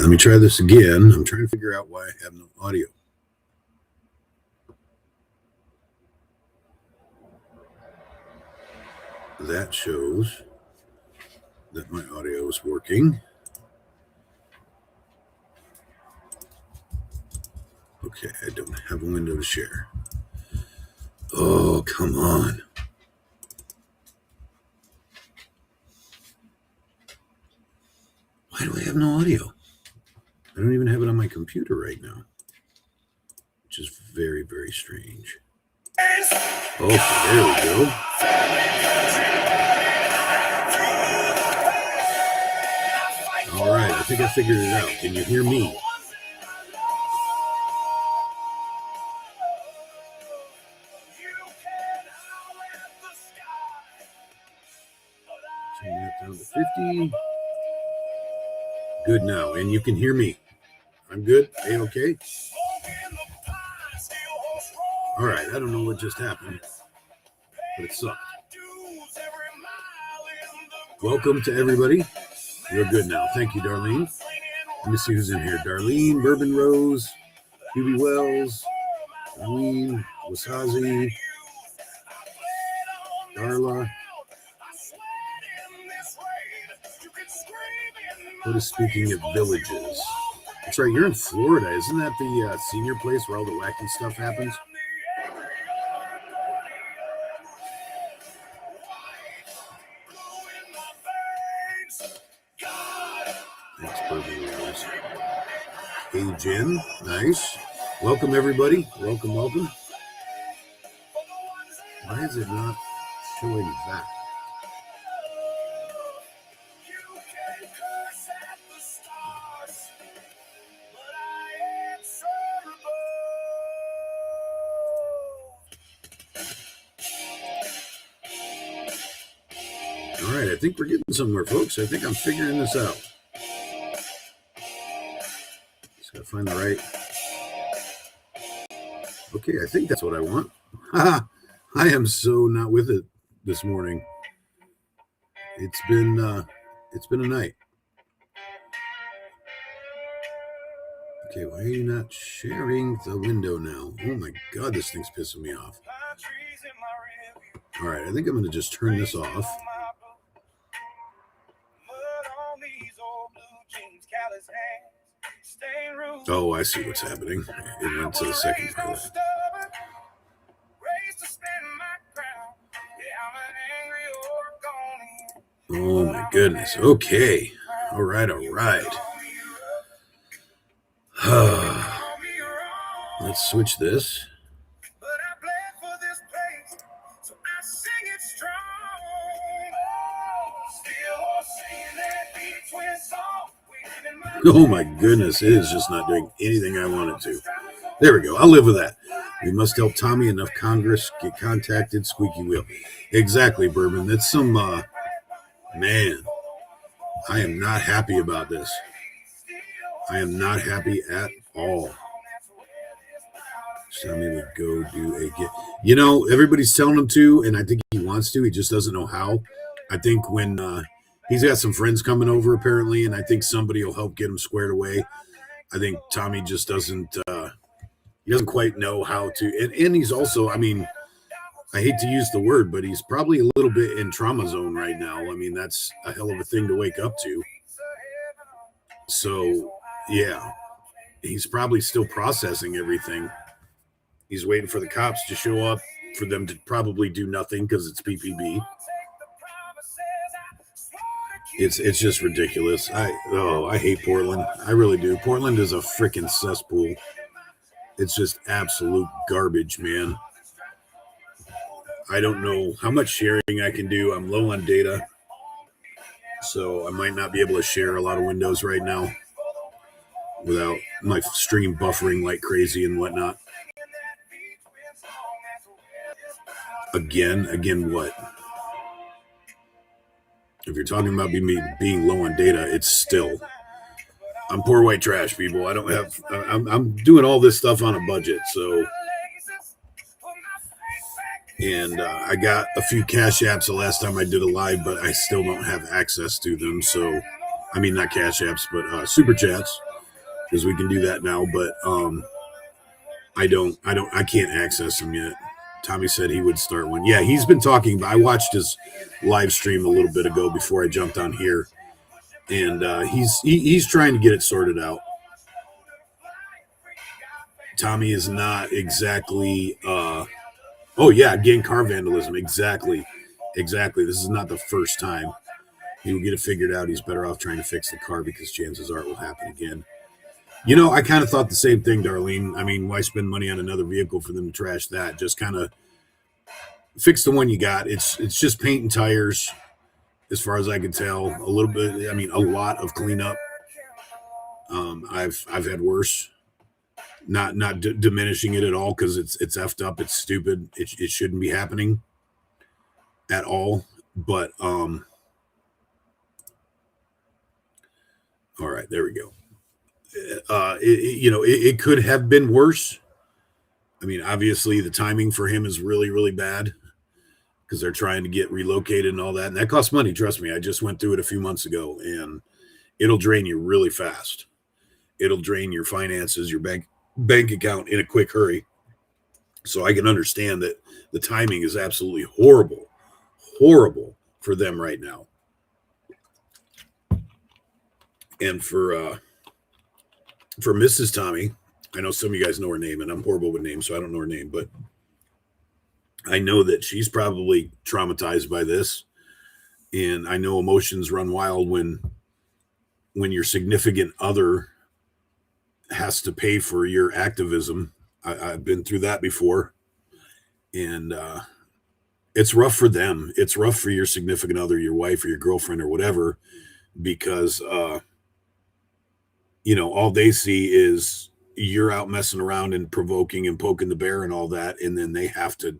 right, let me try this again. I'm trying to figure out why I have no audio. That shows that my audio is working. Okay, I don't have a window to share. Oh, come on. Why do I have no audio? I don't even have it on my computer right now, which is very, very strange. Okay, there we go. All right, I think I figured it out. Can you hear me? Turn that down to 50. Good now, and you can hear me. I'm good? A-okay? All right, I don't know what just happened, but it sucked. Welcome to everybody. You're good now. Thank you, Darlene. Let me see who's in here. Darlene, Bourbon Rose, Hubie Wells, Darlene, Wasazi, Darla. What is speaking of villages? That's right, you're in Florida. Isn't that the senior place where all the wacky stuff happens? Thanks, Bourbon Rose. Hey, Jen. Nice. Welcome, everybody. Welcome, welcome. Why is it not showing that? All right, I think we're getting somewhere, folks. I think I'm figuring this out. Just gotta find the right. Okay, I think that's what I want. I am so not with it this morning. It's been a night. Okay, why are you not sharing the window now? Oh my God, this thing's pissing me off. All right, I think I'm going to just turn this off. Oh, I see what's happening. It went to the second part of that. Oh my goodness. Okay. All right. Let's switch this. Oh my goodness, it is just not doing anything I want it to. There we go. I'll live with that. We must help Tommy. Enough Congress get contacted. Squeaky wheel. Exactly, Bourbon. That's some, man, I am not happy about this. I am not happy at all. Tommy would go do a get. You know, everybody's telling him to, and I think he wants to. He just doesn't know how. I think when he's got some friends coming over, apparently, and I think somebody will help get him squared away. I think Tommy just doesn't he doesn't quite know how to. And he's also, I mean, I hate to use the word, but he's probably a little bit in trauma zone right now. I mean, that's a hell of a thing to wake up to. So, yeah, he's probably still processing everything. He's waiting for the cops to show up, for them to probably do nothing because it's PPB. It's just ridiculous. I hate Portland. I really do. Portland is a freaking cesspool. It's just absolute garbage, man. I don't know how much sharing I can do. I'm low on data, so I might not be able to share a lot of windows right now without my stream buffering like crazy and whatnot. Again, what? If you're talking about being low on data, it's still. I'm poor white trash, people. I don't have. I'm doing all this stuff on a budget, so. And I got a few Cash Apps the last time I did a live, but I still don't have access to them. So, I mean, not Cash Apps, but Super Chats. because we can do that now. But I can't access him yet. Tommy said he would start one. Yeah, he's been talking, but I watched his live stream a little bit ago before I jumped on here, and he's trying to get it sorted out. Tommy is not exactly. Oh yeah, again, car vandalism. Exactly. This is not the first time. He will get it figured out. He's better off trying to fix the car because chances are it will happen again. You know, I kind of thought the same thing, Darlene. I mean, why spend money on another vehicle for them to trash that? Just kind of fix the one you got. It's just paint and tires, as far as I can tell. A little bit. I mean, a lot of cleanup. I've had worse. Not diminishing it at all because it's effed up. It's stupid. It shouldn't be happening at all. But all right, there we go. It could have been worse. I mean, obviously, the timing for him is really, really bad because they're trying to get relocated and all that. And that costs money. Trust me. I just went through it a few months ago, and it'll drain you really fast. It'll drain your finances, your bank account in a quick hurry. So I can understand that the timing is absolutely horrible for them right now. And for Mrs. Tommy, I know some of you guys know her name, and I'm horrible with names, so I don't know her name, but I know that she's probably traumatized by this. And I know emotions run wild when your significant other has to pay for your activism. I've been through that before. And it's rough for them. It's rough for your significant other, your wife or your girlfriend or whatever, because all they see is you're out messing around and provoking and poking the bear and all that, and then they have to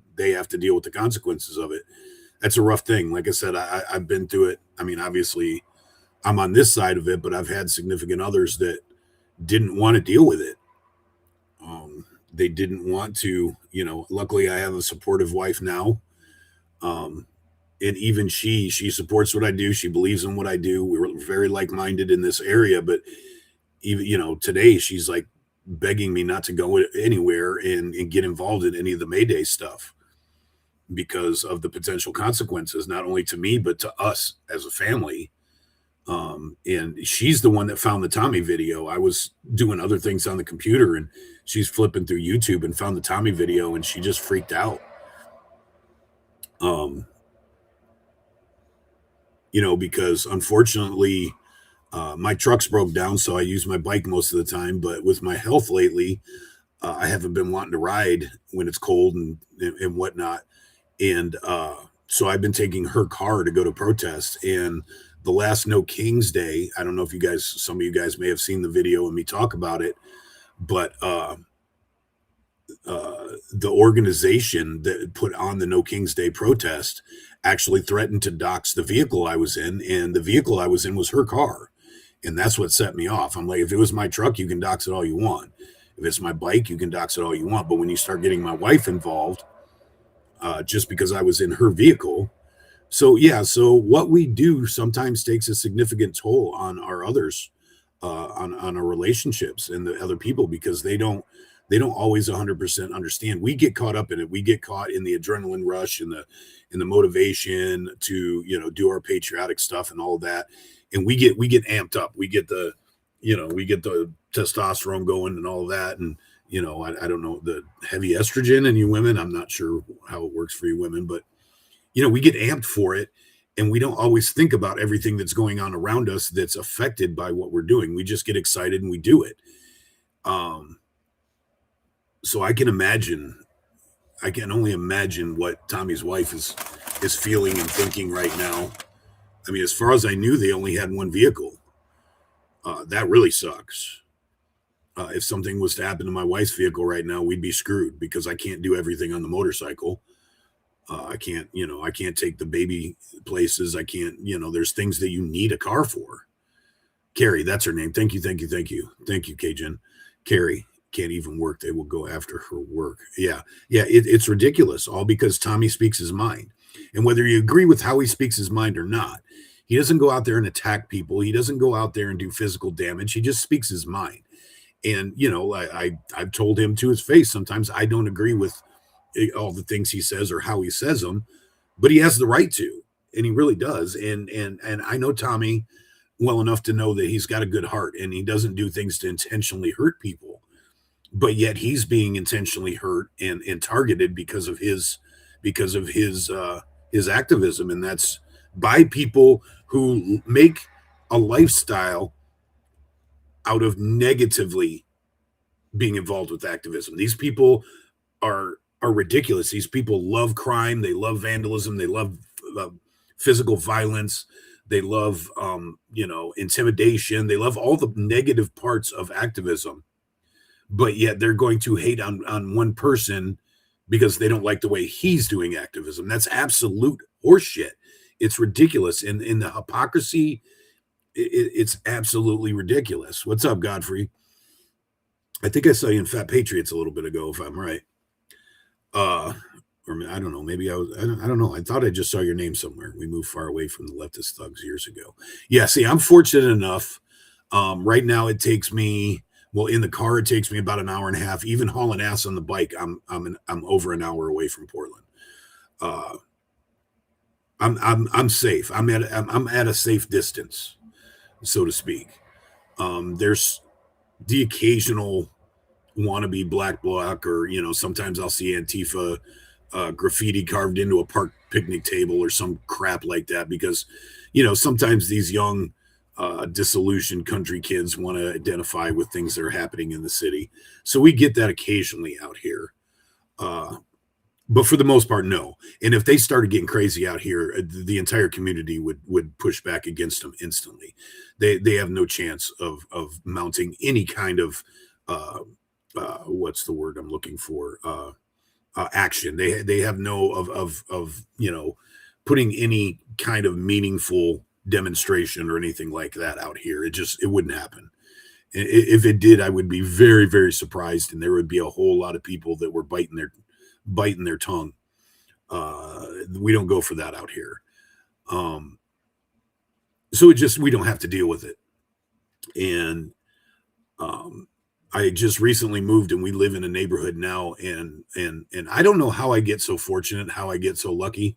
deal with the consequences of it. That's a rough thing. Like I said, I've been through it. I mean, obviously, I'm on this side of it, but I've had significant others that didn't want to deal with it. They didn't want to. Luckily, I have a supportive wife now, and even she supports what I do. She believes in what I do. We're very like-minded in this area, but even today she's like begging me not to go anywhere and get involved in any of the Mayday stuff because of the potential consequences, not only to me but to us as a family. And she's the one that found the Tommy video. I was doing other things on the computer, and she's flipping through YouTube and found the Tommy video, and she just freaked out. Because unfortunately, my truck's broke down, so I use my bike most of the time. But with my health lately, I haven't been wanting to ride when it's cold and whatnot. And so I've been taking her car to go to protest. And the last No Kings Day, I don't know if some of you guys may have seen the video and me talk about it, but the organization that put on the No Kings Day protest actually threatened to dox the vehicle I was in, and the vehicle I was in was her car. And that's what set me off. I'm like, if it was my truck, you can dox it all you want. If it's my bike, you can dox it all you want. But when you start getting my wife involved, just because I was in her vehicle. So what we do sometimes takes a significant toll on our others, on our relationships and the other people, because they don't always 100% understand. We get caught up in it. We get caught in the adrenaline rush and the motivation to, do our patriotic stuff and all of that. And we get amped up. We get the testosterone going and all of that. And, I don't know, the heavy estrogen in you women. I'm not sure how it works for you women, but, we get amped for it. And we don't always think about everything that's going on around us that's affected by what we're doing. We just get excited and we do it. So I can only imagine what Tommy's wife is feeling and thinking right now. I mean, as far as I knew, they only had one vehicle. That really sucks. If something was to happen to my wife's vehicle right now, we'd be screwed because I can't do everything on the motorcycle. I can't take the baby places. I can't, there's things that you need a car for. Carrie, that's her name. Thank you, Cajun. Carrie can't even work. They will go after her work. Yeah. It's ridiculous, all because Tommy speaks his mind. And whether you agree with how he speaks his mind or not, he doesn't go out there and attack people. He doesn't go out there and do physical damage. He just speaks his mind. And I've told him to his face, sometimes I don't agree with all the things he says or how he says them, but he has the right to, and he really does. And I know Tommy well enough to know that he's got a good heart and he doesn't do things to intentionally hurt people, but yet he's being intentionally hurt and targeted because of his activism, and that's by people who make a lifestyle out of negatively being involved with activism. These people are ridiculous. These people love crime, they love vandalism, they love uh, physical violence, they love intimidation, they love all the negative parts of activism, but yet they're going to hate on one person because they don't like the way he's doing activism. That's absolute horseshit. It's ridiculous, and in the hypocrisy, it's absolutely ridiculous. What's up, Godfrey? I think I saw you in Fat Patriots a little bit ago, if I'm right. Or I don't know. Maybe I was. I don't know. I thought I just saw your name somewhere. We moved far away from the leftist thugs years ago. Yeah. See, I'm fortunate enough. Right now, it takes me. Well, in the car, it takes me about an hour and a half. Even hauling ass on the bike, I'm over an hour away from Portland. Uh, I'm safe. I'm at a safe distance, so to speak. There's the occasional wannabe black bloc, or sometimes I'll see Antifa graffiti carved into a park picnic table or some crap like that, because sometimes these young disillusioned country kids want to identify with things that are happening in the city, so we get that occasionally out here. But for the most part, no. And if they started getting crazy out here, the entire community would push back against them instantly. They have no chance of mounting any kind of what's the word I'm looking for? Action. They have no of putting any kind of meaningful demonstration or anything like that out here. It wouldn't happen. If it did, I would be very, very surprised, and there would be a whole lot of people that were biting their tongue. We don't go for that out here. So we don't have to deal with it. And I just recently moved, and we live in a neighborhood now, and I don't know how I get so fortunate, how I get so lucky.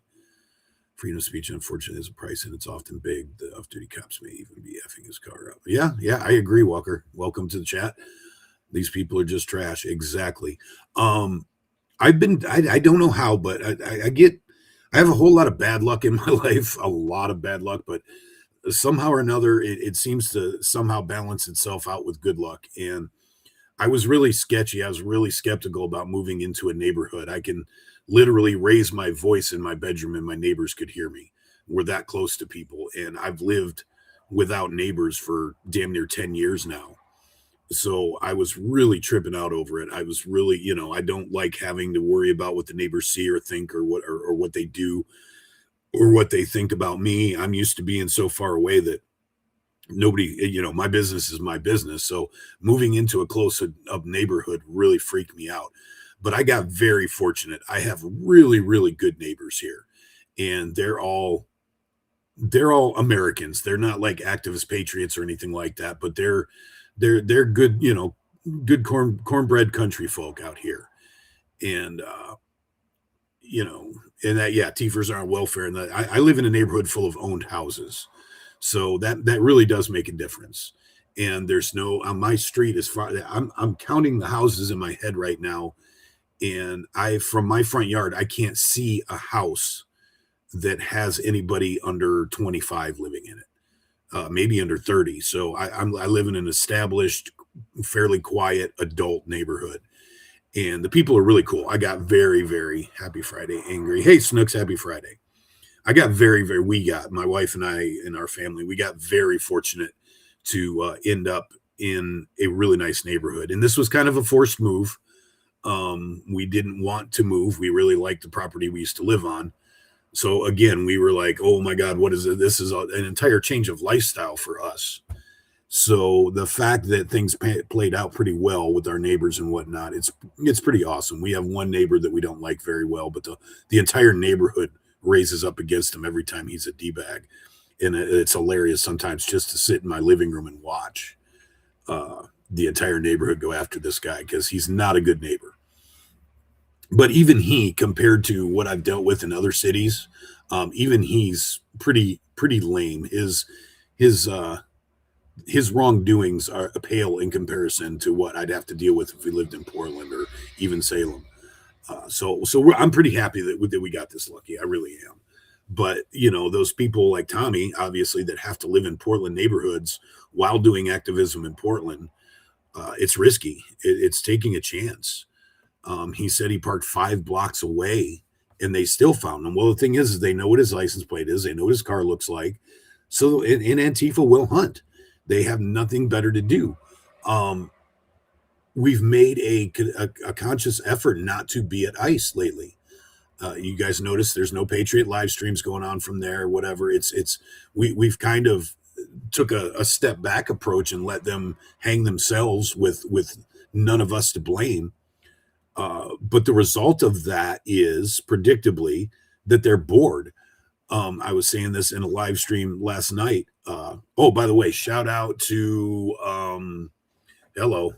Freedom of speech, unfortunately, is a price, and it's often big. The off-duty cops may even be effing his car up. Yeah, I agree, Walker. Welcome to the chat. These people are just trash. Exactly. I don't know how, but I have a whole lot of bad luck in my life, a lot of bad luck, but somehow or another, it seems to somehow balance itself out with good luck. And I was really sketchy. I was really skeptical about moving into a neighborhood. I can literally raise my voice in my bedroom and my neighbors could hear me. We're that close to people. And I've lived without neighbors for damn near 10 years now. So I was really tripping out over it. I was really, I don't like having to worry about what the neighbors see or think, or what they do, or what they think about me. I'm used to being so far away that nobody, my business is my business. So moving into a close up neighborhood really freaked me out. But I got very fortunate. I have really, really good neighbors here, and they're all Americans. They're not like activist patriots or anything like that, but they're good, good cornbread country folk out here. And and that, yeah, Tiefers are on welfare, and that I live in a neighborhood full of owned houses. So that really does make a difference. And there's no, on my street, as far, I'm counting the houses in my head right now, and from my front yard, I can't see a house that has anybody under 25 living in it, maybe under 30. So I live in an established, fairly quiet adult neighborhood, and the people are really cool. I got very, very happy Friday, angry. Hey, Snooks, happy Friday. We got, my wife and I and our family, we got very fortunate to end up in a really nice neighborhood. And this was kind of a forced move. We didn't want to move. We really liked the property we used to live on. So again, we were like, oh my God, what is it? This is an entire change of lifestyle for us. So the fact that things played out pretty well with our neighbors and whatnot, it's pretty awesome. We have one neighbor that we don't like very well, but the entire neighborhood raises up against him every time he's a D-bag. And it's hilarious sometimes just to sit in my living room and watch. the entire neighborhood go after this guy because he's not a good neighbor. But even he, compared to what I've dealt with in other cities, even he's pretty lame. His wrongdoings are pale in comparison to what I'd have to deal with if we lived in Portland or even Salem. I'm pretty happy that we got this lucky. I really am. But those people like Tommy, obviously, that have to live in Portland neighborhoods while doing activism in Portland, it's risky. It's taking a chance. He said he parked 5 blocks away and they still found him. Well, the thing is they know what his license plate is. They know what his car looks like. So in Antifa will hunt. They have nothing better to do. We've made a conscious effort not to be at ICE lately. You guys notice there's no Patriot live streams going on from there, whatever. We've kind of took a step back approach and let them hang themselves with none of us to blame. But the result of that is predictably that they're bored. I was saying this in a live stream last night. Oh, by the way, shout out to hello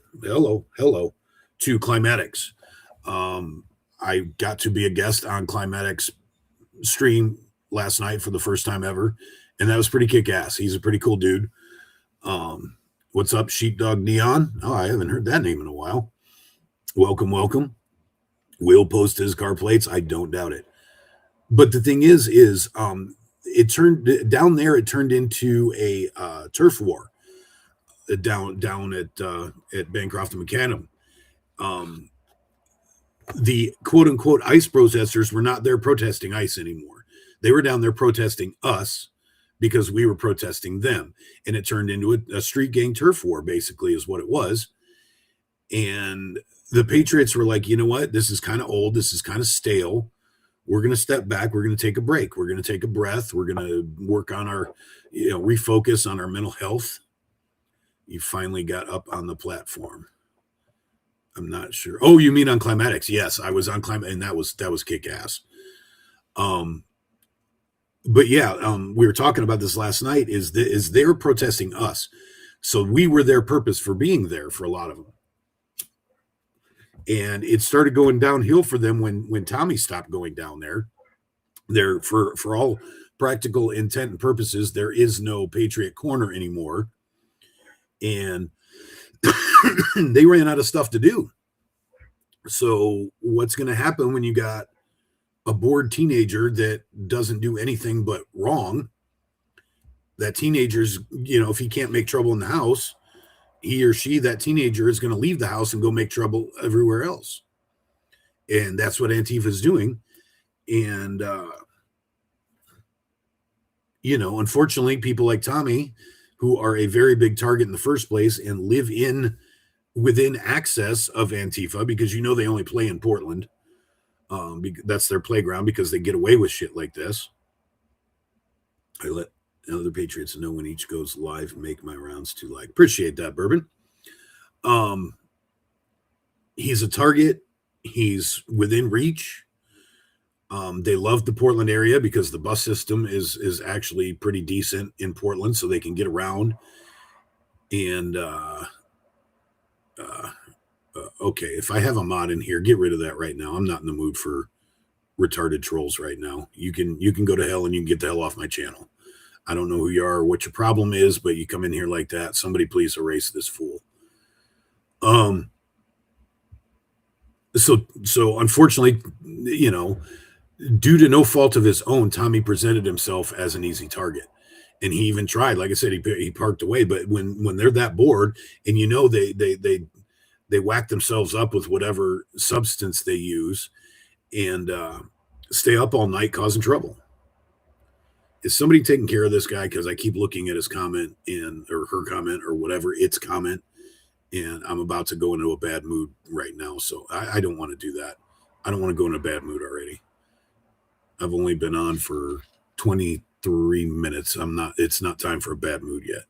to Climatics. I got to be a guest on Climatics stream last night for the first time ever, and that was pretty kick-ass. He's a pretty cool dude. What's up, Sheepdog Neon? Oh, I haven't heard that name in a while. Welcome. Will post his car plates. I don't doubt it. But the thing is it turned down there. It turned into a turf war down at Bancroft and McAdam. The quote unquote ICE protesters were not there protesting ICE anymore. They were down there protesting us because we were protesting them. And it turned into a street gang turf war, basically, is what it was. And the Patriots were like, you know what? This is kind of old. This is kind of stale. We're going to step back. We're going to take a break. We're going to take a breath. We're going to work on our, refocus on our mental health. You finally got up on the platform. I'm not sure. Oh, you mean on Climatics? Yes, I was on Climatics, and that was kick-ass. But yeah, we were talking about this last night. Is they're protesting us, so we were their purpose for being there for a lot of them. And it started going downhill for them when Tommy stopped going down there. There, for all practical intent and purposes, there is no Patriot Corner anymore. And they ran out of stuff to do. So what's going to happen when you got a bored teenager that doesn't do anything but wrong? That teenager's, if he can't make trouble in the house, he or she, that teenager, is going to leave the house and go make trouble everywhere else. And that's what Antifa is doing. And, unfortunately, people like Tommy, who are a very big target in the first place and live within access of Antifa, because they only play in Portland. That's their playground because they get away with shit like this. I let other Patriots know when each goes live and make my rounds to like. Appreciate that, Bourbon. He's a target. He's within reach. They love the Portland area because the bus system is actually pretty decent in Portland, so they can get around. And okay, if I have a mod in here, get rid of that right now. I'm not in the mood for retarded trolls right now. You can go to hell and you can get the hell off my channel. I don't know who you are or what your problem is, but you come in here like that. Somebody please erase this fool. So unfortunately, due to no fault of his own, Tommy presented himself as an easy target. And he even tried, like I said, he parked away. But when they're that bored, and they whack themselves up with whatever substance they use, and stay up all night causing trouble. Is somebody taking care of this guy? Because I keep looking at his comment or her comment or whatever, its comment, and I'm about to go into a bad mood right now. So I don't want to do that. I don't want to go in a bad mood already. I've only been on for 23 minutes. It's not time for a bad mood yet.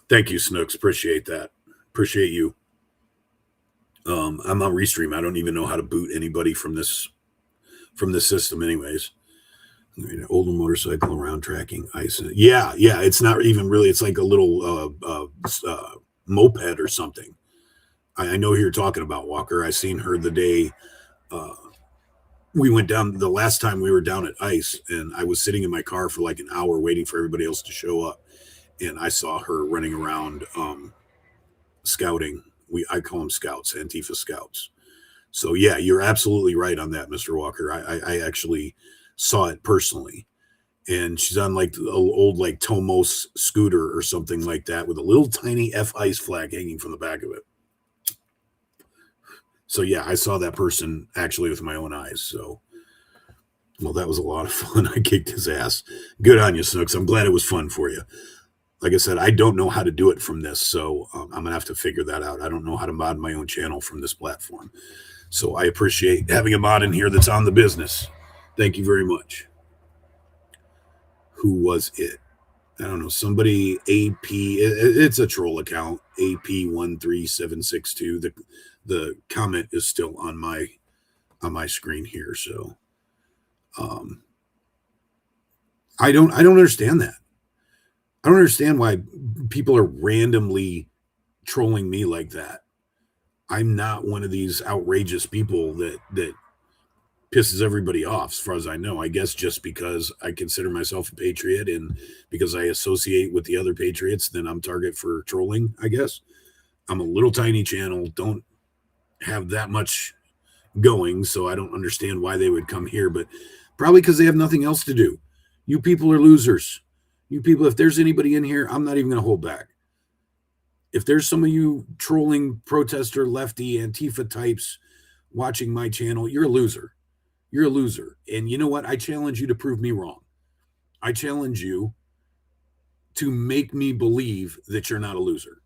Thank you, Snooks. Appreciate that. Appreciate you. I'm on Restream. I don't even know how to boot anybody from this system anyways. Older motorcycle around tracking ice. Yeah. It's not even really. It's like a little moped or something. I know who you're talking about, Walker. I seen her the day we went down, the last time we were down at ICE, and I was sitting in my car for like an hour waiting for everybody else to show up, and I saw her running around scouting. I call them scouts, Antifa scouts. So yeah, you're absolutely right on that, Mr. Walker. I actually saw it personally. And she's on like the old like Tomos scooter or something like that with a little tiny F ICE flag hanging from the back of it. So yeah, I saw that person actually with my own eyes. So, well, that was a lot of fun. I kicked his ass. Good on you, Snooks. I'm glad it was fun for you. Like I said, I don't know how to do it from this, so I'm gonna have to figure that out. I don't know how to mod my own channel from this platform. So I appreciate having a mod in here that's on the business. Thank you very much. Who was it? I don't know. Somebody AP. It's a troll account. AP13762. The comment is still on my screen here. So, I don't understand that. I don't understand why people are randomly trolling me like that. I'm not one of these outrageous people that pisses everybody off, as far as I know. I guess just because I consider myself a patriot and because I associate with the other patriots, then I'm target for trolling, I guess. I'm a little tiny channel, don't have that much going, so I don't understand why they would come here, but probably because they have nothing else to do. You people are losers. You people, if there's anybody in here, I'm not even going to hold back. If there's some of you trolling protester, lefty, Antifa types watching my channel, you're a loser. You're a loser. And you know what? I challenge you to prove me wrong. I challenge you to make me believe that you're not a loser.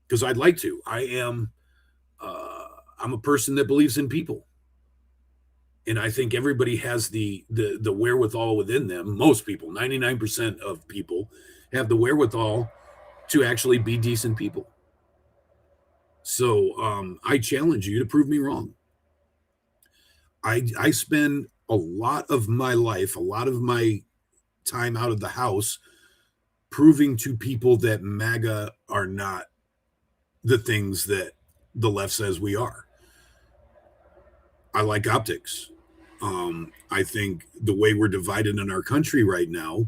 Because I'd like to. I'm a person that believes in people. And I think everybody has the wherewithal within them. Most people, 99% of people, have the wherewithal to actually be decent people. So I challenge you to prove me wrong. I spend a lot of my life, a lot of my time out of the house, proving to people that MAGA are not the things that the left says we are. I like optics. I think the way we're divided in our country right now,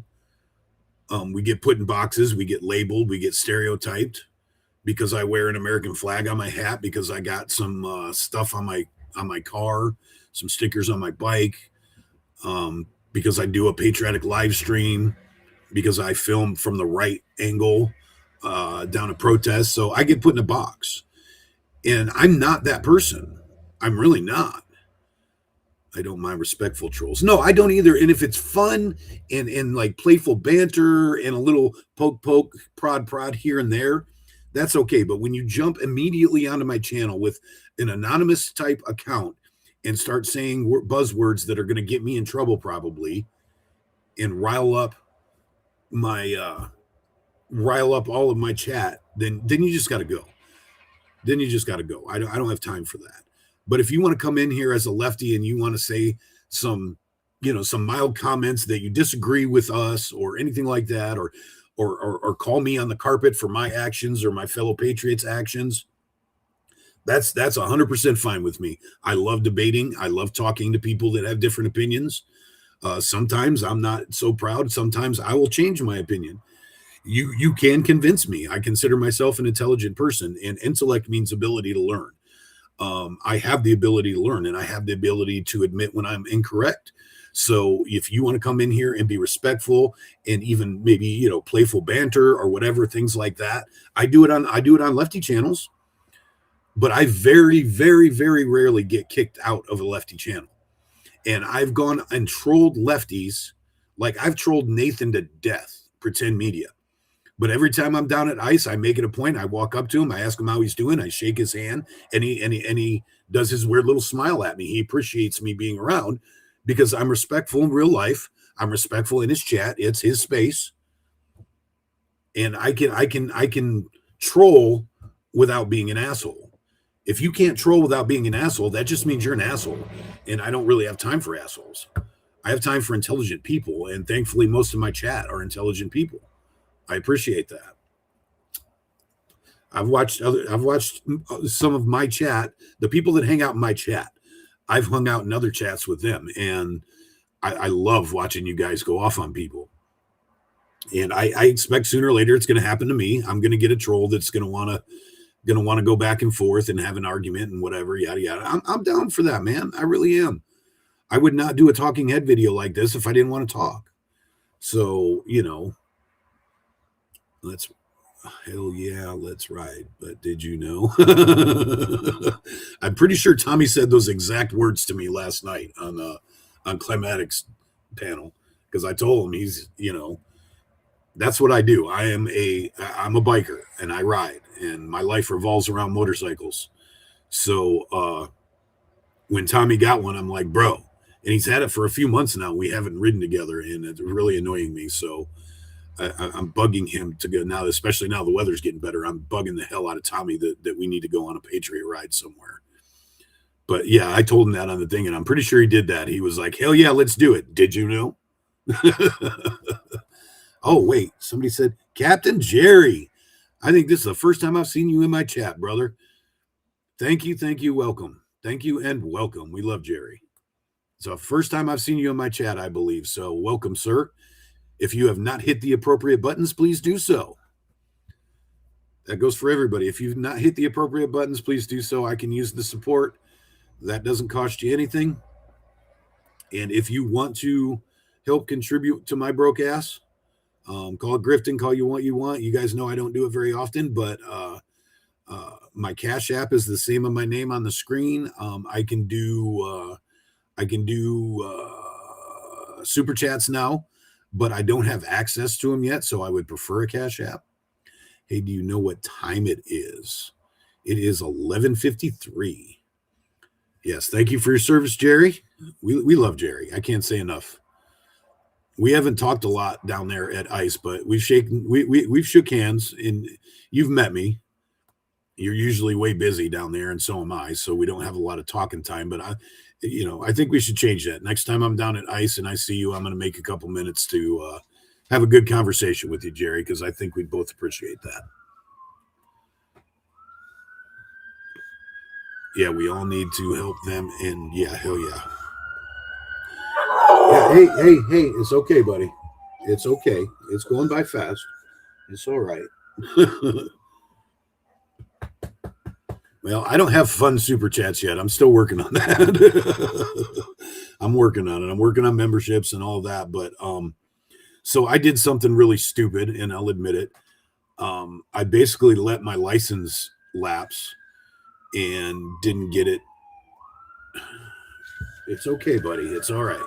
we get put in boxes, we get labeled, we get stereotyped because I wear an American flag on my hat, because I got some stuff on my car, some stickers on my bike, because I do a patriotic live stream, because I film from the right angle down a protest. So I get put in a box. And I'm not that person. I'm really not. I don't mind respectful trolls. No, I don't either. And if it's fun and like playful banter and a little poke, prod here and there, that's okay. But when you jump immediately onto my channel with an anonymous type account and start saying buzzwords that are going to get me in trouble probably, and rile up all of my chat, then you just got to go. Then you just got to go. I don't have time for that. But if you want to come in here as a lefty and you want to say some mild comments that you disagree with us or anything like that, or call me on the carpet for my actions or my fellow patriots' actions, that's 100% fine with me. I love debating. I love talking to people that have different opinions. Sometimes I'm not so proud. Sometimes I will change my opinion. You can convince me. I consider myself an intelligent person, and intellect means ability to learn. I have the ability to learn, and I have the ability to admit when I'm incorrect. So if you want to come in here and be respectful and even maybe, playful banter or whatever, things like that, I do it on lefty channels, but I very, very, very rarely get kicked out of a lefty channel. And I've gone and trolled lefties. Like I've trolled Nathan to death, Pretend Media. But every time I'm down at ICE, I make it a point. I walk up to him, I ask him how he's doing, I shake his hand, and he does his weird little smile at me. He appreciates me being around because I'm respectful in real life. I'm respectful in his chat. It's his space, and I can troll without being an asshole. If you can't troll without being an asshole, that just means you're an asshole, and I don't really have time for assholes. I have time for intelligent people, and thankfully, most of my chat are intelligent people. I appreciate that. I've watched some of my chat, the people that hang out in my chat. I've hung out in other chats with them, and I love watching you guys go off on people. And I expect sooner or later it's going to happen to me. I'm going to get a troll that's going to want to go back and forth and have an argument and whatever, yada yada. I'm down for that, man. I really am. I would not do a talking head video like this if I didn't want to talk. So, hell yeah, let's ride. But did you know? I'm pretty sure Tommy said those exact words to me last night on Climatic's panel, because I told him that's what I do. I'm a biker and I ride, and my life revolves around motorcycles. So when Tommy got one, I'm like, bro, and he's had it for a few months now. We haven't ridden together, and it's really annoying me. So I'm bugging him to go now, especially now the weather's getting better. I'm bugging the hell out of Tommy that we need to go on a Patriot ride somewhere. But yeah, I told him that on the thing, and I'm pretty sure he did that. He was like, hell yeah, let's do it. Did you know? Oh, wait, somebody said, Captain Jerry. I think this is the first time I've seen you in my chat, brother. Thank you, welcome. Thank you and welcome. We love Jerry. It's the first time I've seen you in my chat, I believe. So welcome, sir. If you have not hit the appropriate buttons, please do so. That goes for everybody. If you've not hit the appropriate buttons, please do so. I can use the support. That doesn't cost you anything. And if you want to help contribute to my broke ass, call it grifting, call you what you want. You guys know I don't do it very often, but my Cash App is the same as my name on the screen. I can do super chats now, but I don't have access to them yet, so I would prefer a Cash App. Hey, do you know what time it is? It is 11:53. Yes, thank you for your service, Jerry. We love Jerry. I can't say enough. We haven't talked a lot down there at ICE, but we've shook hands, and you've met me. You're usually way busy down there, and so am I. So we don't have a lot of talking time. But I think we should change that. Next time I'm down at ICE and I see you, I'm going to make a couple minutes to have a good conversation with you, Jerry, because I think we both appreciate that. Yeah, we all need to help them, and yeah, hell yeah. Yeah, hey, it's okay, buddy. It's okay. It's going by fast. It's all right. Well, I don't have fun super chats yet. I'm still working on that. I'm working on it. I'm working on memberships and all that. But so I did something really stupid, and I'll admit it. I basically let my license lapse and didn't get it. It's okay, buddy. It's all right.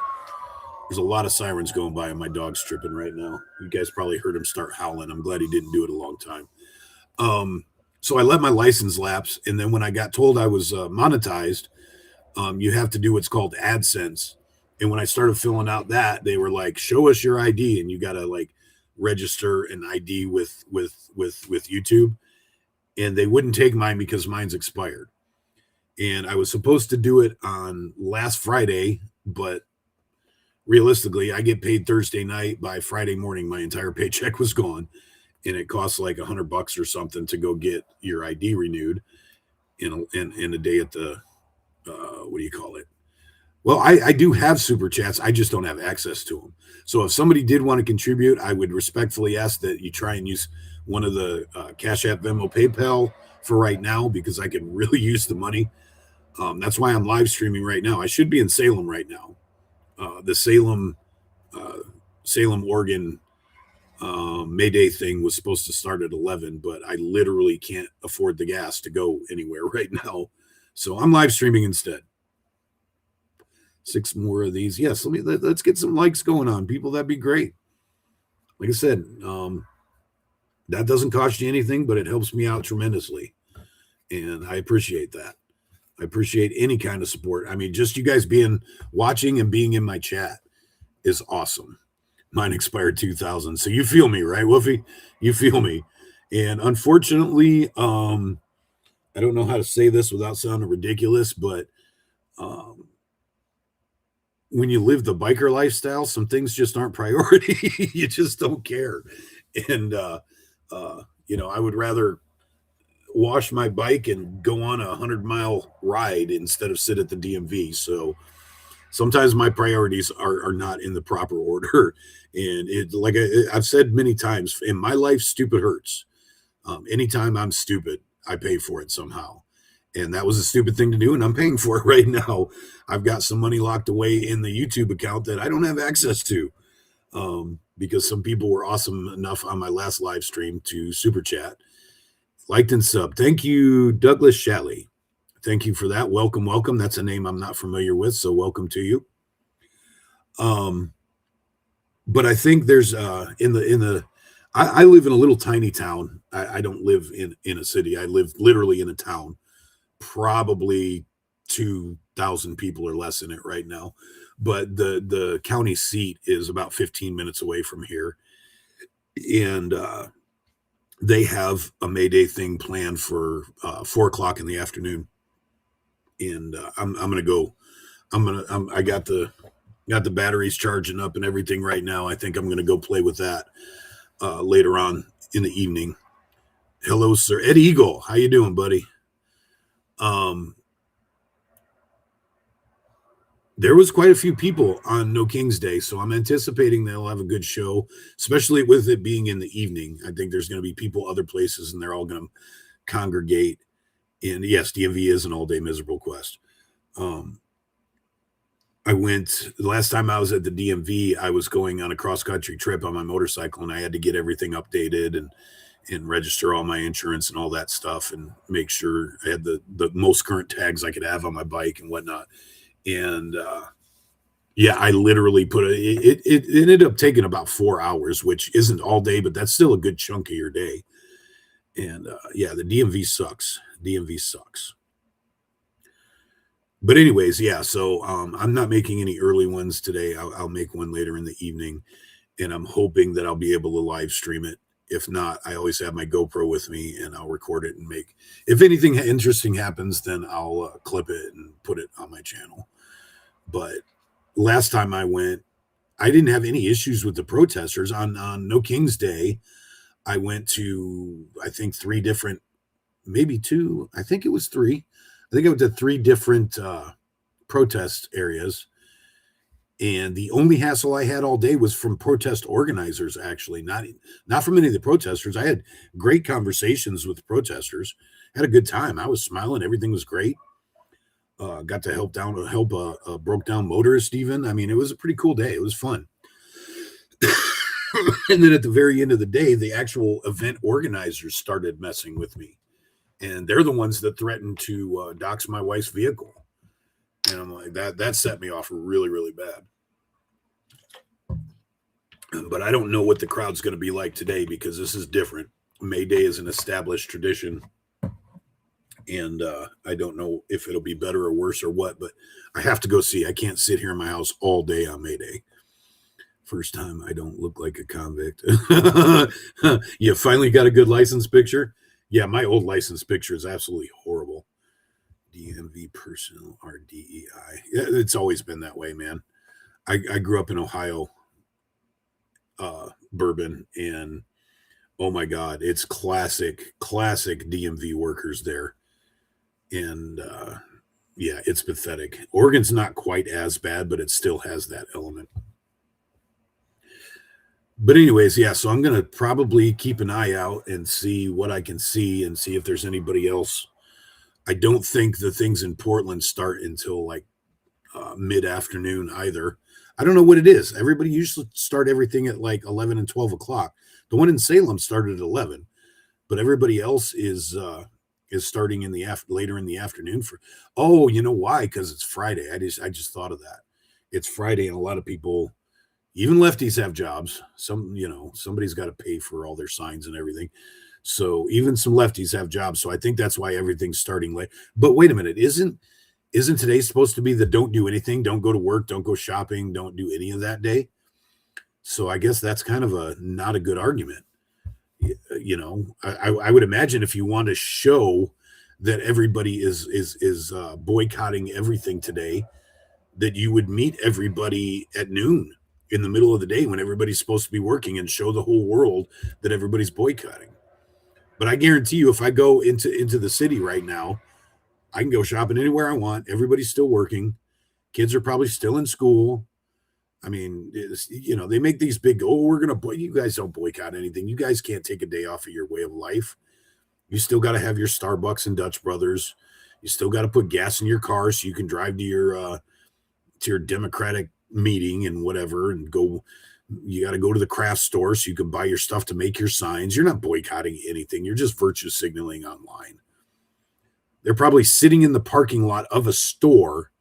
There's a lot of sirens going by, and my dog's tripping right now. You guys probably heard him start howling. I'm glad he didn't do it a long time. So I let my license lapse, and then when I got told I was monetized, you have to do what's called AdSense. And when I started filling out that, they were like, "Show us your ID," and you got to like register an ID with YouTube. And they wouldn't take mine because mine's expired. And I was supposed to do it on last Friday, but realistically, I get paid Thursday night. By Friday morning, my entire paycheck was gone, and it costs like $100 or something to go get your ID renewed in a day at the what do you call it? Well, I do have super chats. I just don't have access to them. So if somebody did want to contribute, I would respectfully ask that you try and use one of the Cash App, Venmo, PayPal for right now, because I could really use the money. That's why I'm live streaming right now. I should be in Salem right now. The Salem, Oregon Mayday thing was supposed to start at 11, but I literally can't afford the gas to go anywhere right now. So I'm live streaming instead. 6 more of these. Yes, let's get some likes going on, people. That'd be great. Like I said, that doesn't cost you anything, but it helps me out tremendously. And I appreciate that. I appreciate any kind of support. I mean, just you guys watching and being in my chat is awesome. Mine expired 2000. So you feel me, right, Wolfie? You feel me. And unfortunately, I don't know how to say this without sounding ridiculous, but when you live the biker lifestyle, some things just aren't priority. You just don't care. And, I would rather wash my bike and go on a 100-mile ride instead of sit at the DMV. So sometimes my priorities are not in the proper order. And it, like I've said many times in my life, stupid hurts. Anytime I'm stupid, I pay for it somehow. And that was a stupid thing to do, and I'm paying for it right now. I've got some money locked away in the YouTube account that I don't have access to, because some people were awesome enough on my last live stream to super chat, liked and sub. Thank you, Douglas Shatley. Thank you for that. Welcome, welcome. That's a name I'm not familiar with, so welcome to you. But I think there's I live in a little tiny town. I don't live in a city. I live literally in a town. Probably 2,000 people or less in it right now. But the county seat is about 15 minutes away from here. And they have a Mayday thing planned for 4 o'clock in the afternoon. And I'm gonna go. I got the batteries charging up and everything right now. I think I'm gonna go play with that later on in the evening. Hello, sir. Ed Eagle, how you doing, buddy? There was quite a few people on No King's Day, so I'm anticipating they'll have a good show, especially with it being in the evening. I think there's going to be people other places, and they're all going to congregate. And yes, DMV is an all-day miserable quest. I went the last time I was at the DMV. I was going on a cross-country trip on my motorcycle, and I had to get everything updated and register all my insurance and all that stuff, and make sure I had the most current tags I could have on my bike and whatnot. And yeah, I literally it ended up taking about 4 hours, which isn't all day, but that's still a good chunk of your day. And yeah, the DMV sucks. DMV sucks. But anyways, yeah. So I'm not making any early ones today. I'll make one later in the evening, and I'm hoping that I'll be able to live stream it. If not, I always have my GoPro with me, and I'll record it and make. If anything interesting happens, then I'll clip it and put it on my channel. But last time I went, I didn't have any issues with the protesters. On No King's Day, I went to, I think, 3 different, maybe 2. I think it was 3. I think I went to 3 different protest areas. And the only hassle I had all day was from protest organizers, actually, not from any of the protesters. I had great conversations with the protesters, had a good time. I was smiling. Everything was great. Got to help a broke down motorist even. I mean, it was a pretty cool day. It was fun. And then at the very end of the day, the actual event organizers started messing with me. And they're the ones that threatened to dox my wife's vehicle. And I'm like, that set me off really, really bad. But I don't know what the crowd's going to be like today, because this is different. Mayday is an established tradition. And I don't know if it'll be better or worse or what, but I have to go see. I can't sit here in my house all day on Mayday. First time I don't look like a convict. You finally got a good license picture? Yeah, my old license picture is absolutely horrible. DMV personnel RDEI. Yeah, it's always been that way, man. I grew up in Ohio, Bourbon, and oh my God, it's classic DMV workers there. And yeah, it's pathetic. Oregon's not quite as bad, but it still has that element. But anyways, yeah, so I'm going to probably keep an eye out and see what I can see and see if there's anybody else. I don't think the things in Portland start until like mid-afternoon either. I don't know what it is. Everybody usually start everything at like 11 and 12 o'clock. The one in Salem started at 11, but everybody else is starting in the later in the afternoon for. Oh, you know why? Because it's Friday. I just thought of that. It's Friday, and a lot of people, even lefties, have jobs. Somebody's got to pay for all their signs and everything. So even some lefties have jobs. So I think that's why everything's starting late. But wait a minute, isn't today supposed to be the don't do anything, don't go to work, don't go shopping, don't do any of that day? So I guess that's kind of not a good argument. I would imagine if you want to show that everybody is boycotting everything today, that you would meet everybody at noon in the middle of the day when everybody's supposed to be working, and show the whole world that everybody's boycotting. But I guarantee you, if I go into the city right now, I can go shopping anywhere I want. Everybody's still working. Kids are probably still in school. I mean, they make these big, oh, we're going to, you guys don't boycott anything. You guys can't take a day off of your way of life. You still got to have your Starbucks and Dutch Brothers. You still got to put gas in your car so you can drive to your Democratic meeting and whatever, and go. You got to go to the craft store so you can buy your stuff to make your signs. You're not boycotting anything. You're just virtue signaling online. They're probably sitting in the parking lot of a store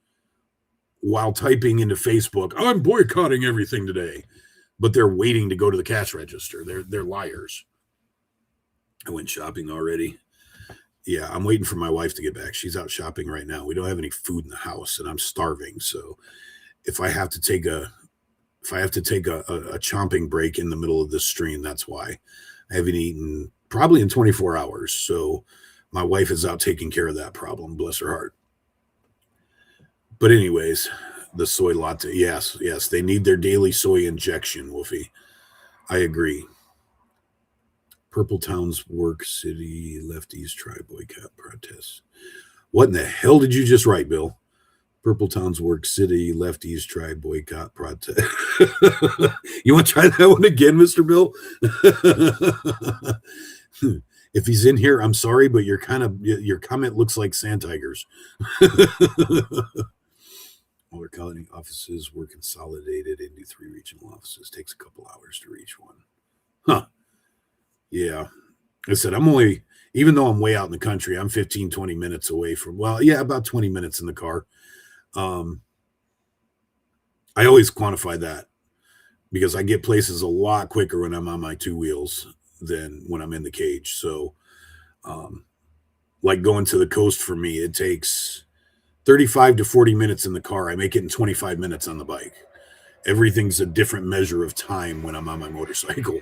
while typing into Facebook, I'm boycotting everything today. But they're waiting to go to the cash register. They're liars. I went shopping already. Yeah, I'm waiting for my wife to get back. She's out shopping right now. We don't have any food in the house, and I'm starving. So if I have to take a chomping break in the middle of this stream, that's why. I haven't eaten probably in 24 hours. So my wife is out taking care of that problem. Bless her heart. But anyways, the soy latte. Yes, they need their daily soy injection, Wolfie. I agree. Purple Towns Work City Lefties Try Boycott Protests. What in the hell did you just write, Bill? Purple Towns Work City Lefties Try Boycott Protest. You want to try that one again, Mr. Bill? If he's in here, I'm sorry, but your comment looks like sand tigers. All our colony offices were consolidated into 3 regional offices. Takes a couple hours to reach one. Huh. Yeah. I said, even though I'm way out in the country, I'm 15, 20 minutes away from, about 20 minutes in the car. I always quantify that because I get places a lot quicker when I'm on my 2 wheels than when I'm in the cage. So, like going to the coast for me, it takes 35 to 40 minutes in the car. I make it in 25 minutes on the bike. Everything's a different measure of time when I'm on my motorcycle.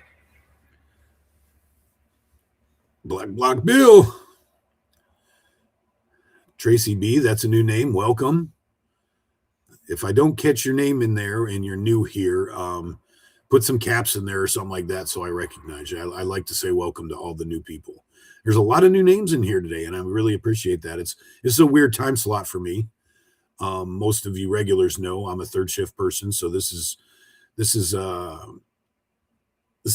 Black Block Bill. Tracy B, that's a new name. Welcome. If I don't catch your name in there and you're new here, put some caps in there or something like that so I recognize you. I like to say welcome to all the new people. There's a lot of new names in here today, and I really appreciate that. It's a weird time slot for me. Most of you regulars know I'm a third shift person, so this is the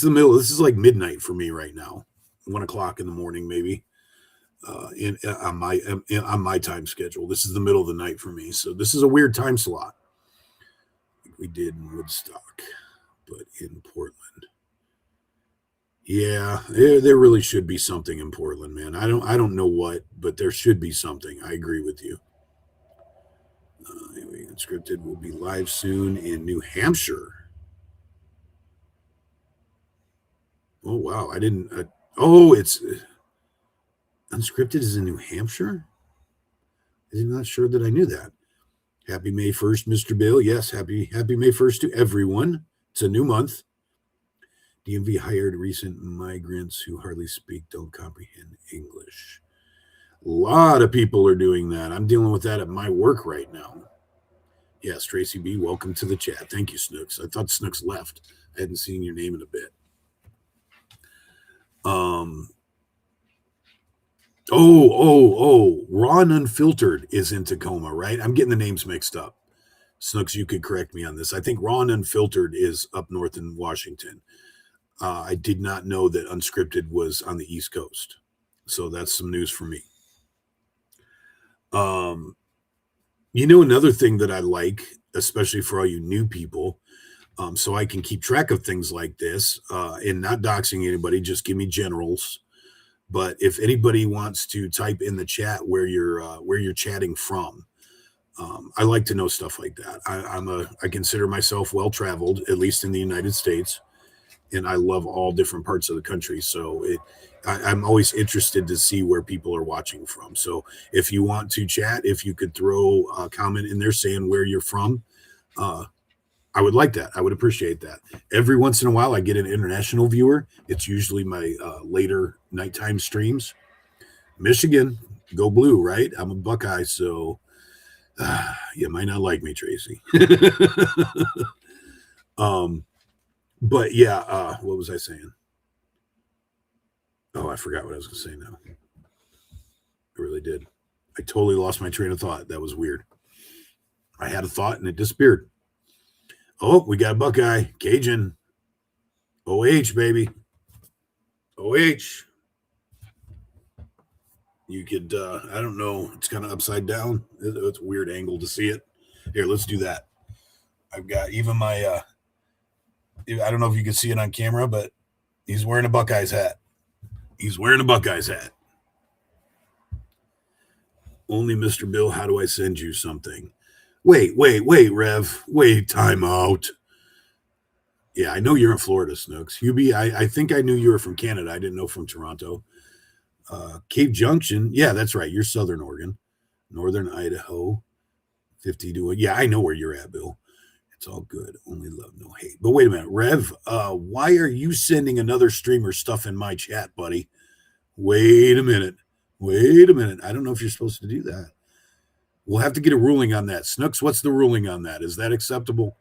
middle. This is like midnight for me right now, 1 o'clock in the morning maybe. On my time schedule. This is the middle of the night for me, so this is a weird time slot. We did in Woodstock, but in Portland. Yeah, there really should be something in Portland, man. I don't know what, but there should be something. I agree with you. Anyway, Unscripted will be live soon in New Hampshire. Oh wow, I didn't. It's Unscripted is in New Hampshire. I'm not sure that I knew that. Happy May 1st, Mr. Bill. Yes, happy May 1st to everyone. It's a new month. DMV hired recent migrants who hardly speak, don't comprehend English. A lot of people are doing that. I'm dealing with that at my work right now. Yes, Tracy B, welcome to the chat. Thank you, Snooks. I thought Snooks left. I hadn't seen your name in a bit. Raw and Unfiltered is in Tacoma, right? I'm getting the names mixed up. Snooks, you could correct me on this. I think Raw and Unfiltered is up north in Washington. I did not know that Unscripted was on the East Coast. So that's some news for me. Another thing that I like, especially for all you new people, so I can keep track of things like this, and not doxing anybody, just give me generals. But if anybody wants to type in the chat where you're chatting from, I like to know stuff like that. I consider myself well-traveled, at least in the United States, and I love all different parts of the country. So I'm always interested to see where people are watching from. So if you want to chat, if you could throw a comment in there saying where you're from, I would like that. I would appreciate that. Every once in a while, I get an international viewer. It's usually my later nighttime streams. Michigan, go blue, right? I'm a Buckeye, so you might not like me, Tracy. But yeah, what was I saying? Oh, I forgot what I was going to say now. I really did. I totally lost my train of thought. That was weird. I had a thought and it disappeared. Oh, we got Buckeye, Cajun, OH, baby. OH. You could, I don't know, it's kind of upside down. It's a weird angle to see it. Here, let's do that. I've got even my, I don't know if you can see it on camera, but he's wearing a Buckeyes hat. He's wearing a Buckeyes hat. Only Mr. Bill, how do I send you something? Wait, Rev. Wait, time out. Yeah, I know you're in Florida, Snooks. Hubie, I think I knew you were from Canada. I didn't know from Toronto. Cape Junction. Yeah, that's right. You're Southern Oregon. Northern Idaho. 50 to 1. Yeah, I know where you're at, Bill. It's all good. Only love, no hate. But wait a minute, Rev. Why are you sending another streamer stuff in my chat, buddy? Wait a minute. I don't know if you're supposed to do that. We'll have to get a ruling on that. Snooks, what's the ruling on that? Is that acceptable?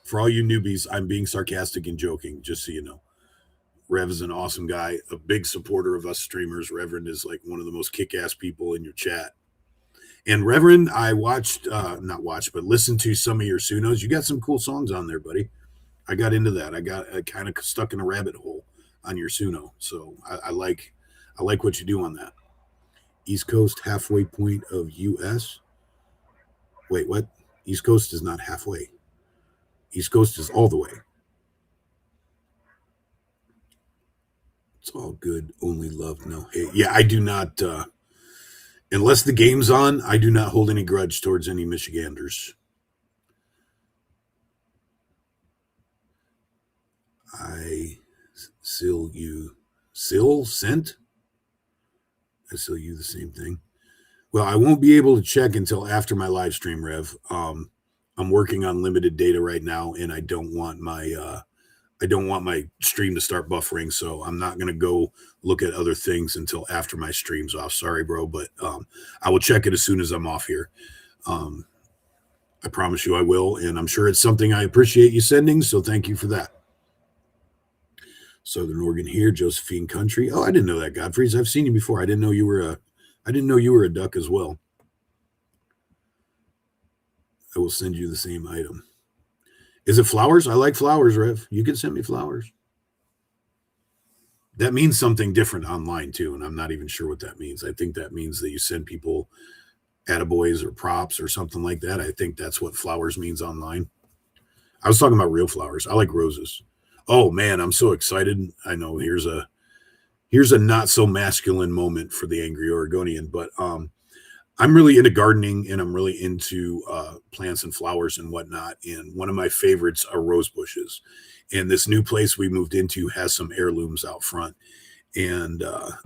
For all you newbies, I'm being sarcastic and joking, just so you know. Rev is an awesome guy, a big supporter of us streamers. Reverend is like one of the most kick-ass people in your chat. And Reverend, I not watched, but listened to some of your Sunos. You got some cool songs on there, buddy. I got into that. I got kind of stuck in a rabbit hole on your Suno. So I like what you do on that. East Coast, halfway point of US. Wait, what? East Coast is not halfway. East Coast is all the way. It's all good. Only love, no hate. Yeah, I do not, unless the game's on, I do not hold any grudge towards any Michiganders. I still sent? I still you the same thing. Well, I won't be able to check until after my live stream, Rev. I'm working on limited data right now, and I don't want my stream to start buffering, so I'm not going to go look at other things until after my stream's off. Sorry, bro, but I will check it as soon as I'm off here. I promise you I will, and I'm sure it's something I appreciate you sending, so thank you for that. Southern Oregon here, Josephine Country. Oh, I didn't know that, Godfrey's. I've seen you before. I didn't know you were a duck as well. I will send you the same item. Is it flowers? I like flowers, Rev. You can send me flowers. That means something different online too, and I'm not even sure what that means. I think that means that you send people attaboys or props or something like that. I think that's what flowers means online. I was talking about real flowers. I like roses. Oh man, I'm so excited. I know here's a not so masculine moment for the angry Oregonian, but I'm really into gardening and I'm really into plants and flowers and whatnot. And one of my favorites are rose bushes. And this new place we moved into has some heirlooms out front, and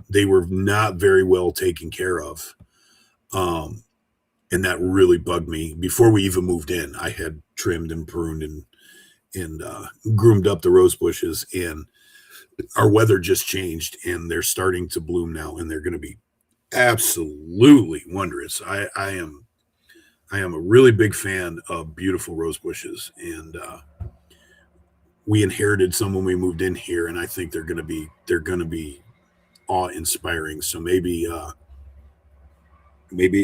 they were not very well taken care of. And that really bugged me. Before we even moved in, I had trimmed and pruned and groomed up the rose bushes, and our weather just changed and they're starting to bloom now, and they're going to be absolutely wondrous. I am a really big fan of beautiful rose bushes, and we inherited some when we moved in here, and I think they're going to be awe-inspiring. So maybe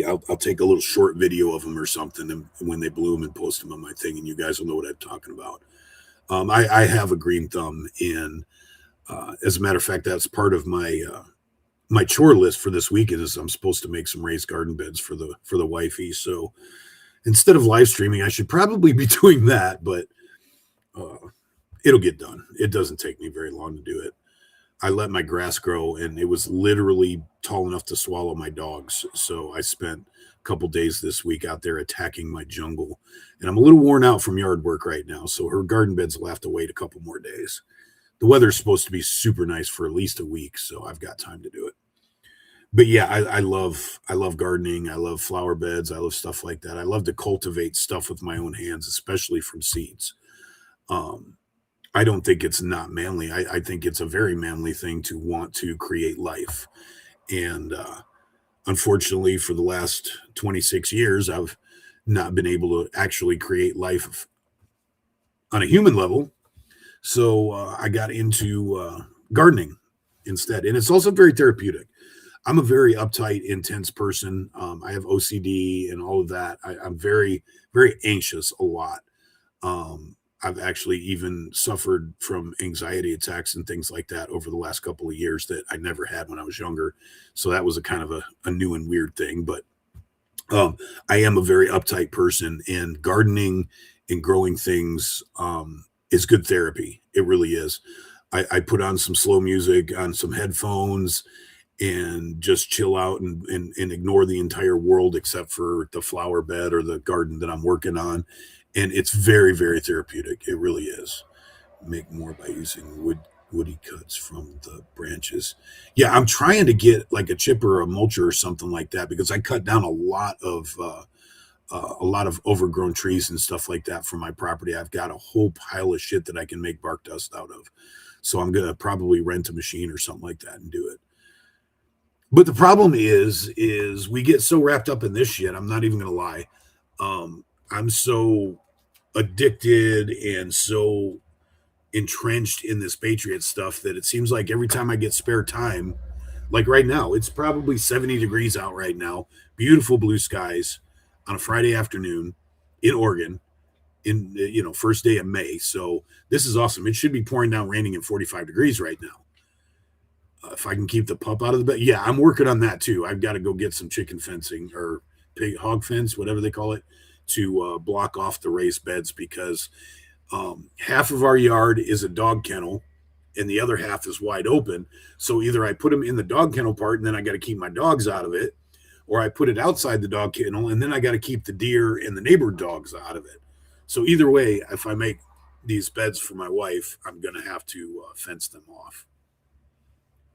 I'll take a little short video of them or something, and when they bloom, and post them on my thing, and you guys will know what I'm talking about. I have a green thumb, and as a matter of fact, that's part of my my chore list for this weekend. Is I'm supposed to make some raised garden beds for the wifey. So instead of live streaming, I should probably be doing that, but it'll get done. It doesn't take me very long to do it. I let my grass grow, and it was literally tall enough to swallow my dogs. So I spent a couple days this week out there attacking my jungle, and I'm a little worn out from yard work right now. So her garden beds will have to wait a couple more days. The weather's supposed to be super nice for at least a week, so I've got time to do it. But yeah, I love gardening. I love flower beds. I love stuff like that. I love to cultivate stuff with my own hands, especially from seeds. I don't think it's not manly. I think it's a very manly thing to want to create life. And unfortunately, for the last 26 years, I've not been able to actually create life on a human level. So I got into gardening instead. And it's also very therapeutic. I'm a very uptight, intense person. I have OCD and all of that. I'm very, very anxious a lot. I've actually even suffered from anxiety attacks and things like that over the last couple of years that I never had when I was younger. So that was a kind of a new and weird thing. But I am a very uptight person, and gardening and growing things is good therapy. It really is. I put on some slow music on some headphones and just chill out and ignore the entire world except for the flower bed or the garden that I'm working on. And it's very, very therapeutic. It really is. Make more by using woody cuts from the branches. Yeah, I'm trying to get like a chipper or a mulcher or something like that because I cut down a lot of overgrown trees and stuff like that from my property. I've got a whole pile of shit that I can make bark dust out of. So I'm gonna probably rent a machine or something like that and do it. But the problem is we get so wrapped up in this shit. I'm not even gonna lie. I'm so addicted and so entrenched in this Patriot stuff that it seems like every time I get spare time, like right now, it's probably 70 degrees out right now, beautiful blue skies on a Friday afternoon in Oregon in first day of May. So this is awesome. It should be pouring down raining in 45 degrees right now. If I can keep the pup out of the bed. Yeah, I'm working on that too. I've got to go get some chicken fencing or hog fence, whatever they call it, to block off the raised beds because half of our yard is a dog kennel and the other half is wide open. So either I put them in the dog kennel part and then I got to keep my dogs out of it, or I put it outside the dog kennel and then I got to keep the deer and the neighbor dogs out of it. So either way, if I make these beds for my wife, I'm going to have to fence them off.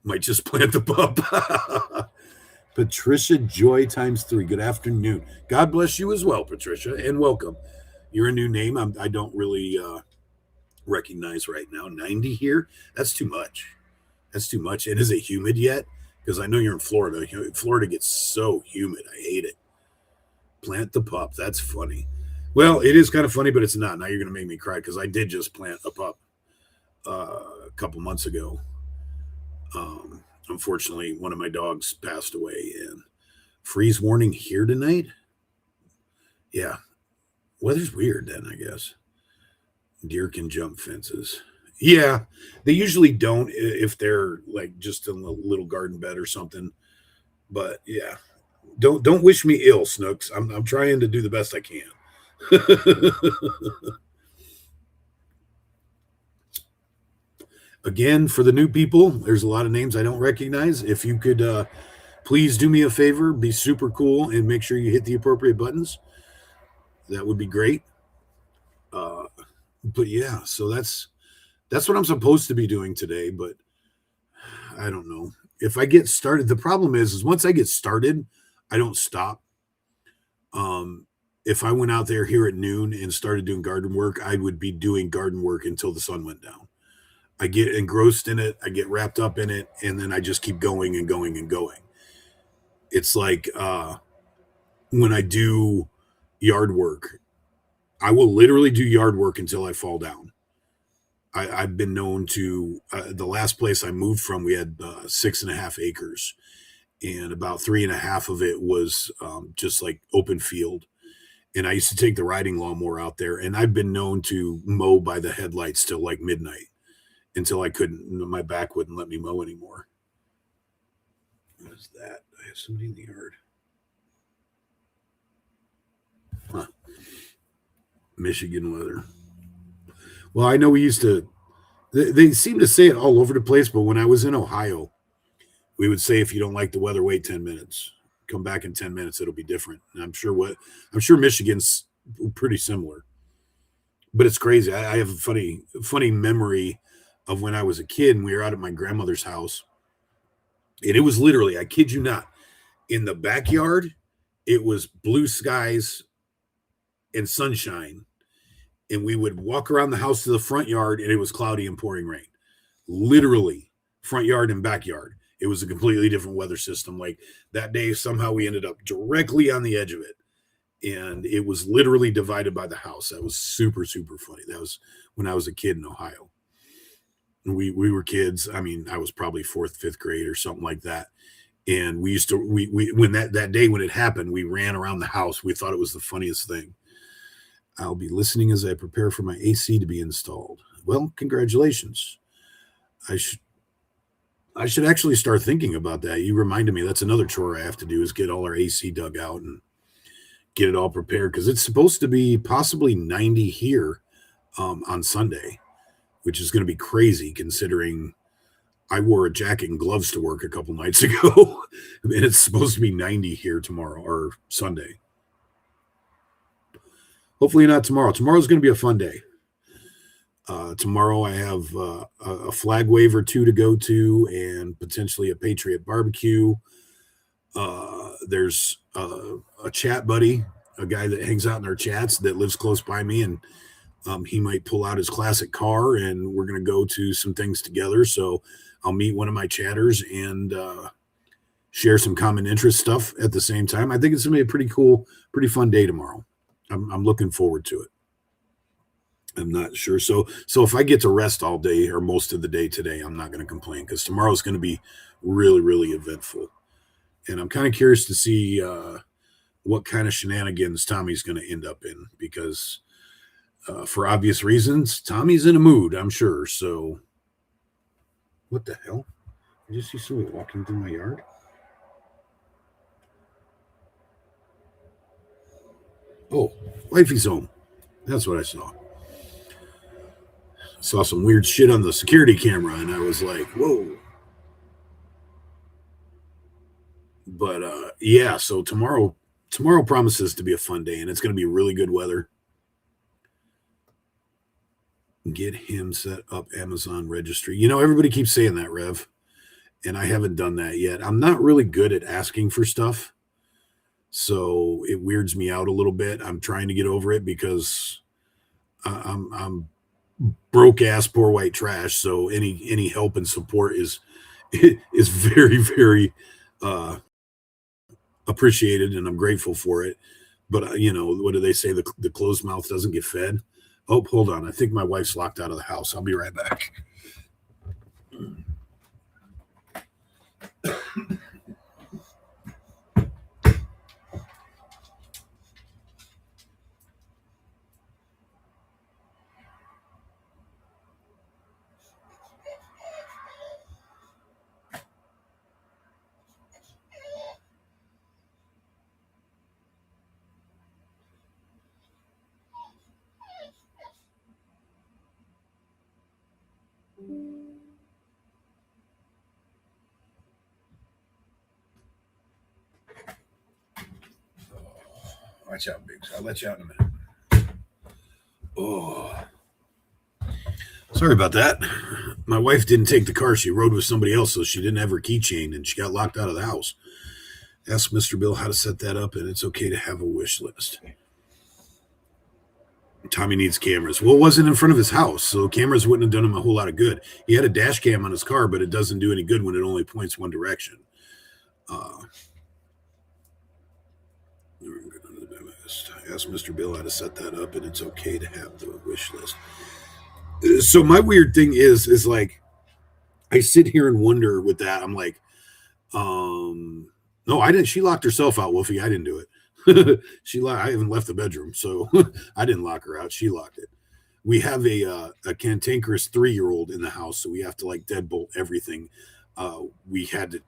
Might just plant the pup. Patricia Joy ×3. Good afternoon. God bless you as well, Patricia, and welcome. You're a new name. I don't really recognize right now. 90 here? That's too much. That's too much. And is it humid yet? Because I know you're in Florida. Florida gets so humid. I hate it. Plant the pup. That's funny. Well, it is kind of funny, but it's not. Now you're going to make me cry because I did just plant a pup a couple months ago. Unfortunately, one of my dogs passed away, and freeze warning here tonight. Yeah, weather's weird then, I guess. Deer can jump fences. Yeah, they usually don't if they're like just in a little garden bed or something. But yeah, don't wish me ill, Snooks. I'm trying to do the best I can. Again, for the new people, there's a lot of names I don't recognize. If you could please do me a favor, be super cool, and make sure you hit the appropriate buttons, that would be great. But yeah, so that's what I'm supposed to be doing today. But I don't know if I get started. The problem is once I get started, I don't stop. If I went out there here at noon and started doing garden work, I would be doing garden work until the sun went down. I get engrossed in it, I get wrapped up in it, and then I just keep going and going and going. It's like when I do yard work, I will literally do yard work until I fall down. I've been known to, the last place I moved from, we had 6.5 acres, and about 3.5 of it was just like open field. And I used to take the riding lawnmower out there, and I've been known to mow by the headlights till like midnight until I couldn't, my back wouldn't let me mow anymore. What is that? I have somebody in the yard. Huh. Michigan weather. Well, I know we used to, they seem to say it all over the place, but when I was in Ohio, we would say, if you don't like the weather, wait 10 minutes. Come back in 10 minutes, it'll be different. And I'm sure Michigan's pretty similar. But it's crazy. I have a funny memory of when I was a kid and we were out at my grandmother's house. And it was literally, I kid you not, in the backyard, it was blue skies and sunshine. And we would walk around the house to the front yard and it was cloudy and pouring rain. Literally, front yard and backyard. It was a completely different weather system. Like that day, somehow we ended up directly on the edge of it. And it was literally divided by the house. That was super, super funny. That was when I was a kid in Ohio. we were kids. I mean, I was probably fourth, fifth grade or something like that. And we used to we when that day when it happened, we ran around the house. We thought it was the funniest thing. I'll be listening as I prepare for my AC to be installed. Well, congratulations. I should I should actually start thinking about that. You reminded me that's another chore I have to do is get all our AC dug out and get it all prepared because it's supposed to be possibly 90 here on Sunday, which is going to be crazy considering I wore a jacket and gloves to work a couple nights ago, and it's supposed to be 90 here tomorrow or Sunday. Hopefully not tomorrow. Tomorrow's going to be a fun day. Tomorrow I have a flag wave or two to go to and potentially a Patriot barbecue. There's a chat buddy, a guy that hangs out in our chats that lives close by me, and he might pull out his classic car and we're going to go to some things together. So I'll meet one of my chatters and share some common interest stuff at the same time. I think it's going to be a pretty cool, pretty fun day tomorrow. I'm looking forward to it. I'm not sure. So if I get to rest all day or most of the day today, I'm not going to complain because tomorrow's going to be really, really eventful. And I'm kind of curious to see what kind of shenanigans Tommy's going to end up in because for obvious reasons, Tommy's in a mood, I'm sure. So what the hell? Did you see somebody walking through my yard? Oh, wifey's home. That's what I saw. Saw some weird shit on the security camera, and I was like, whoa. But yeah, so tomorrow promises to be a fun day, and it's going to be really good weather. Get him set up Amazon registry. You know, everybody keeps saying that, Rev, and I haven't done that yet. I'm not really good at asking for stuff. So it weirds me out a little bit. I'm trying to get over it because I'm broke ass poor white trash. So any help and support is very very appreciated, and I'm grateful for it. But you know what do they say? The closed mouth doesn't get fed. Oh, hold on. I think my wife's locked out of the house. I'll be right back. Watch out, Biggs. I'll let you out in a minute. Oh, sorry about that. My wife didn't take the car. She rode with somebody else, so she didn't have her keychain, and she got locked out of the house. Ask Mr. Bill how to set that up, and it's okay to have a wish list. Tommy needs cameras. Well, it wasn't in front of his house, so cameras wouldn't have done him a whole lot of good. He had a dash cam on his car, but it doesn't do any good when it only points one direction. Ask Mr. Bill how to set that up, and it's okay to have the wish list. So my weird thing is like, I sit here and wonder with that. I'm like, no, I didn't. She locked herself out, Wolfie. I didn't do it. I haven't left the bedroom, so I didn't lock her out. She locked it. We have a cantankerous 3-year-old in the house, so we have to like deadbolt everything. We had to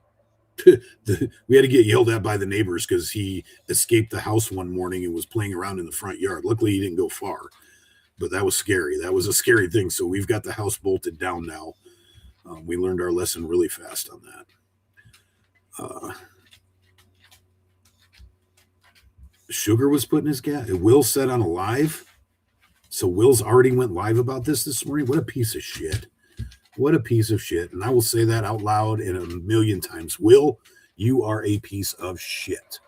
get yelled at by the neighbors because he escaped the house one morning and was playing around in the front yard. Luckily, he didn't go far, but that was scary. That was a scary thing. So we've got the house bolted down now. We learned our lesson really fast on that. Sugar was put in his gas. Will said on a live. So Will's already went live about this morning. What a piece of shit. What a piece of shit. And I will say that out loud in a million times. Will, you are a piece of shit.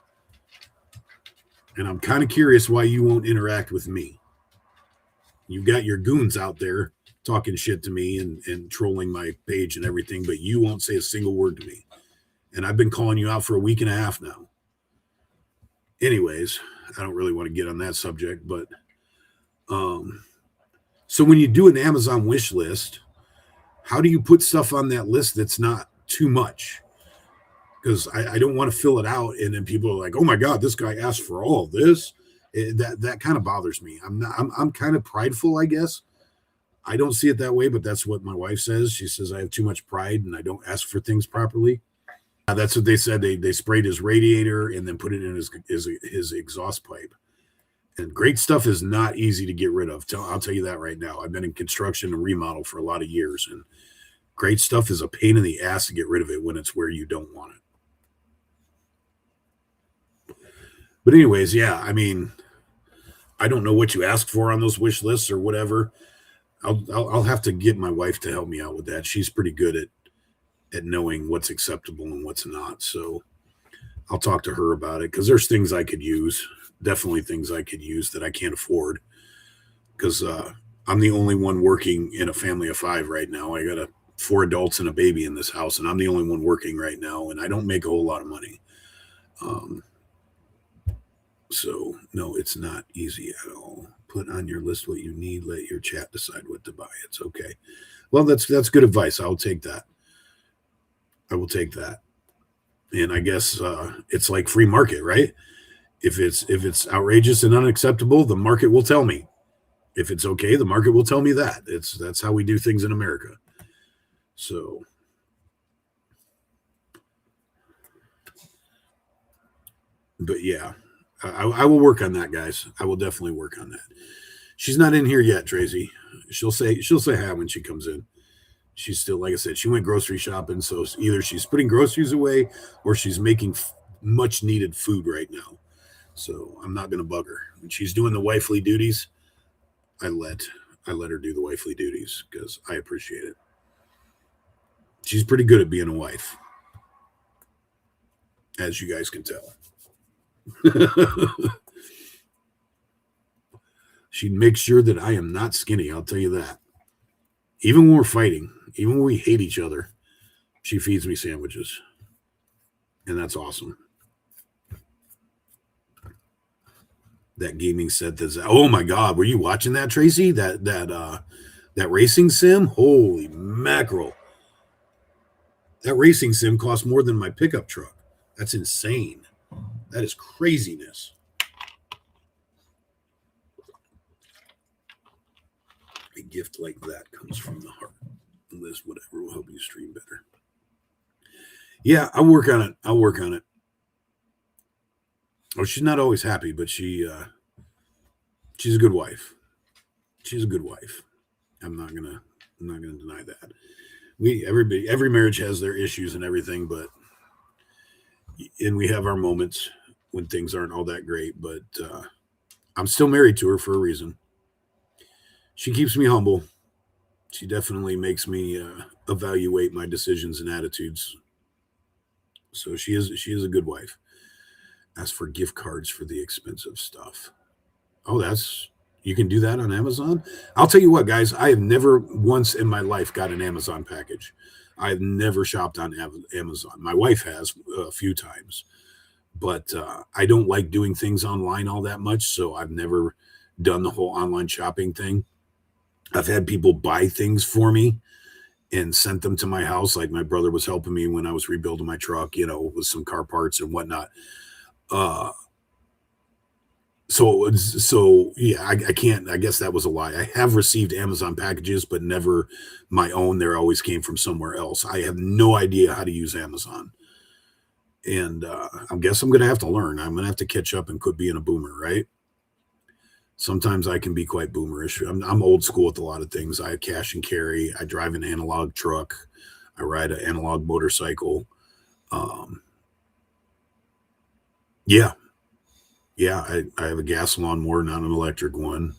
And I'm kind of curious why you won't interact with me. You got your goons out there talking shit to me and trolling my page and everything, but you won't say a single word to me. And I've been calling you out for a week and a half now. Anyways, I don't really want to get on that subject, but so when you do an Amazon wish list, how do you put stuff on that list that's not too much? Because I don't want to fill it out and then people are like, oh my God, this guy asked for all this. That kind of bothers me. I'm kind of prideful, I guess. I don't see it that way, but that's what my wife says. She says I have too much pride and I don't ask for things properly. That's what they said. They sprayed his radiator and then put it in his exhaust pipe. And great stuff is not easy to get rid of. I'll tell you that right now. I've been in construction and remodel for a lot of years, and great stuff is a pain in the ass to get rid of it when it's where you don't want it. But anyways, yeah, I mean, I don't know what you asked for on those wish lists or whatever. I'll have to get my wife to help me out with that. She's pretty good at knowing what's acceptable and what's not. So I'll talk to her about it because there's things I could use, definitely things I could use that I can't afford because I'm the only one working in a family of 5 right now. I got 4 adults and a baby in this house, and I'm the only one working right now, and I don't make a whole lot of money. So no, it's not easy at all. Put on your list what you need. Let your chat decide what to buy. It's okay. Well, that's good advice. I'll take that. I will take that. And I guess it's like free market, right? If it's outrageous and unacceptable, the market will tell me. If it's okay, the market will tell me that. That's how we do things in America. So but yeah, I will work on that, guys. I will definitely work on that. She's not in here yet, Tracy. She'll say hi when she comes in. She's still, like I said, she went grocery shopping, so either she's putting groceries away or she's making much needed food right now. So I'm not going to bug her. When she's doing the wifely duties, I let her do the wifely duties because I appreciate it. She's pretty good at being a wife, as you guys can tell. She makes sure that I am not skinny, I'll tell you that. Even when we're fighting, even when we hate each other, she feeds me sandwiches. And that's awesome. That gaming set that's, oh my God, were you watching that, Tracy? That racing sim? Holy mackerel. That racing sim costs more than my pickup truck. That's insane. That is craziness. A gift like that comes from the heart. Liz, whatever will help you stream better. Yeah, I'll work on it. Oh, she's not always happy, but she's a good wife. She's a good wife. I'm not gonna deny that. Every marriage has their issues and everything, and we have our moments when things aren't all that great, but I'm still married to her for a reason. She keeps me humble. She definitely makes me evaluate my decisions and attitudes. So she is a good wife. Ask for gift cards for the expensive stuff. Oh, you can do that on Amazon? I'll tell you what, guys, I have never once in my life got an Amazon package. I've never shopped on Amazon. My wife has a few times, but I don't like doing things online all that much, so I've never done the whole online shopping thing. I've had people buy things for me and sent them to my house. Like my brother was helping me when I was rebuilding my truck, with some car parts and whatnot. So yeah, I can't, I guess that was a lie. I have received Amazon packages, but never my own. They always came from somewhere else. I have no idea how to use Amazon. And I guess I'm going to have to learn. I'm going to have to catch up and quit being a boomer, right? Sometimes I can be quite boomerish. I'm old school with a lot of things. I have cash and carry. I drive an analog truck. I ride an analog motorcycle. Yeah, I have a gas lawnmower, not an electric one.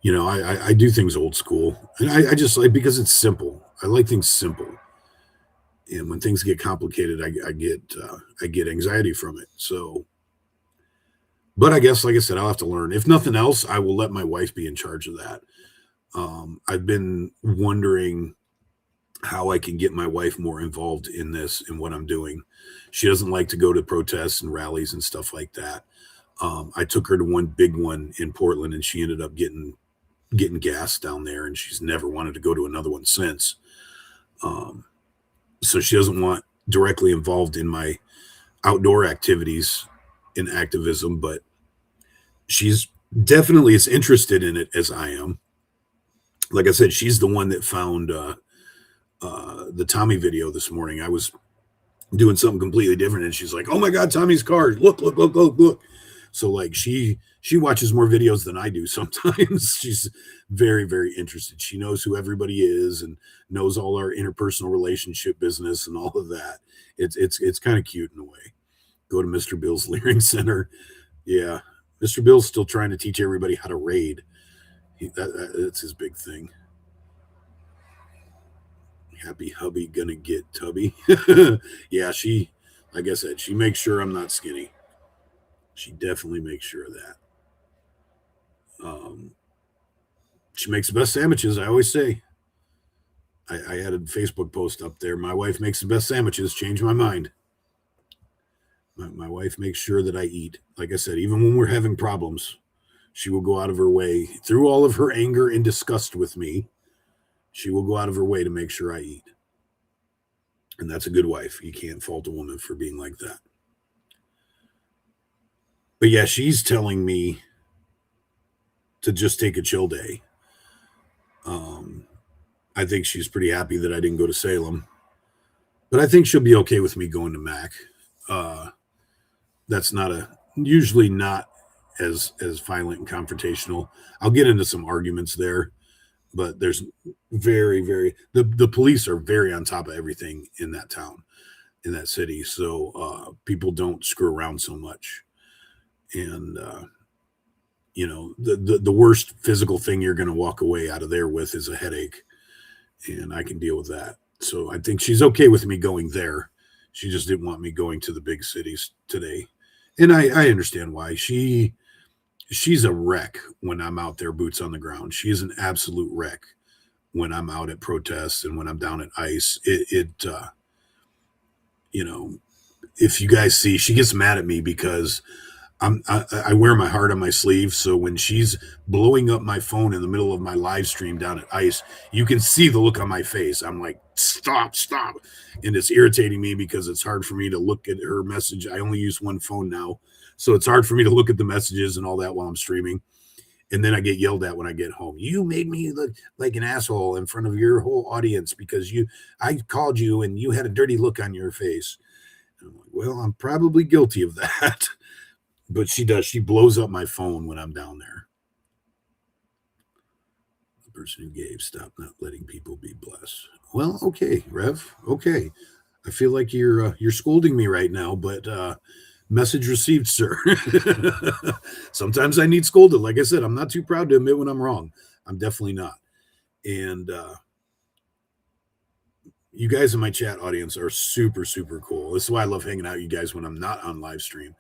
I do things old school, and I just like because it's simple. I like things simple, and when things get complicated, I get anxiety from it. So. But I guess, like I said, I'll have to learn. If nothing else, I will let my wife be in charge of that. I've been wondering how I can get my wife more involved in this and what I'm doing. She doesn't like to go to protests and rallies and stuff like that. I took her to one big one in Portland, and she ended up getting gas down there, and she's never wanted to go to another one since. So she doesn't want directly involved in my outdoor activities in activism, but she's definitely as interested in it as I am. Like I said, she's the one that found the Tommy video this morning. I was doing something completely different, and she's like, "Oh my God, Tommy's car! Look, look, look, look, look!" So like she watches more videos than I do sometimes. She's very, very interested. She knows who everybody is and knows all our interpersonal relationship business and all of that. It's kind of cute in a way. Go to Mr. Bill's Leering Center. Yeah, Mr. Bill's still trying to teach everybody how to raid. That's his big thing. Happy hubby gonna get tubby. Yeah, she, like I said, she makes sure I'm not skinny. She definitely makes sure of that. She makes the best sandwiches. I always say. I had a Facebook post up there. My wife makes the best sandwiches. Change my mind. My wife makes sure that I eat. Like I said, even when we're having problems, she will go out of her way, through all of her anger and disgust with me, she will go out of her way to make sure I eat. And that's a good wife. You can't fault a woman for being like that. But yeah, she's telling me to just take a chill day. I think she's pretty happy that I didn't go to Salem. But I think she'll be okay with me going to Mac. That's usually not as violent and confrontational. I'll get into some arguments there, but there's the police are very on top of everything in that town, in that city. So people don't screw around so much. And the worst physical thing you're going to walk away out of there with is a headache, and I can deal with that. So I think she's okay with me going there. She just didn't want me going to the big cities today. And I understand why. She's a wreck when I'm out there, boots on the ground. She is an absolute wreck when I'm out at protests and when I'm down at ICE. If you guys see, she gets mad at me because I wear my heart on my sleeve. So when she's blowing up my phone in the middle of my live stream down at ICE, you can see the look on my face. I'm like, stop. And it's irritating me because it's hard for me to look at her message. I only use one phone now. So it's hard for me to look at the messages and all that while I'm streaming. And then I get yelled at when I get home. You made me look like an asshole in front of your whole audience because I called you and you had a dirty look on your face. And I'm like, well, I'm probably guilty of that. But she does. She blows up my phone when I'm down there. The person who gave, stop not letting people be blessed. Well, okay, Rev. Okay. I feel like you're scolding me right now, but message received, sir. Sometimes I need scolded. Like I said, I'm not too proud to admit when I'm wrong. I'm definitely not. And you guys in my chat audience are super, super cool. This is why I love hanging out with you guys when I'm not on live stream.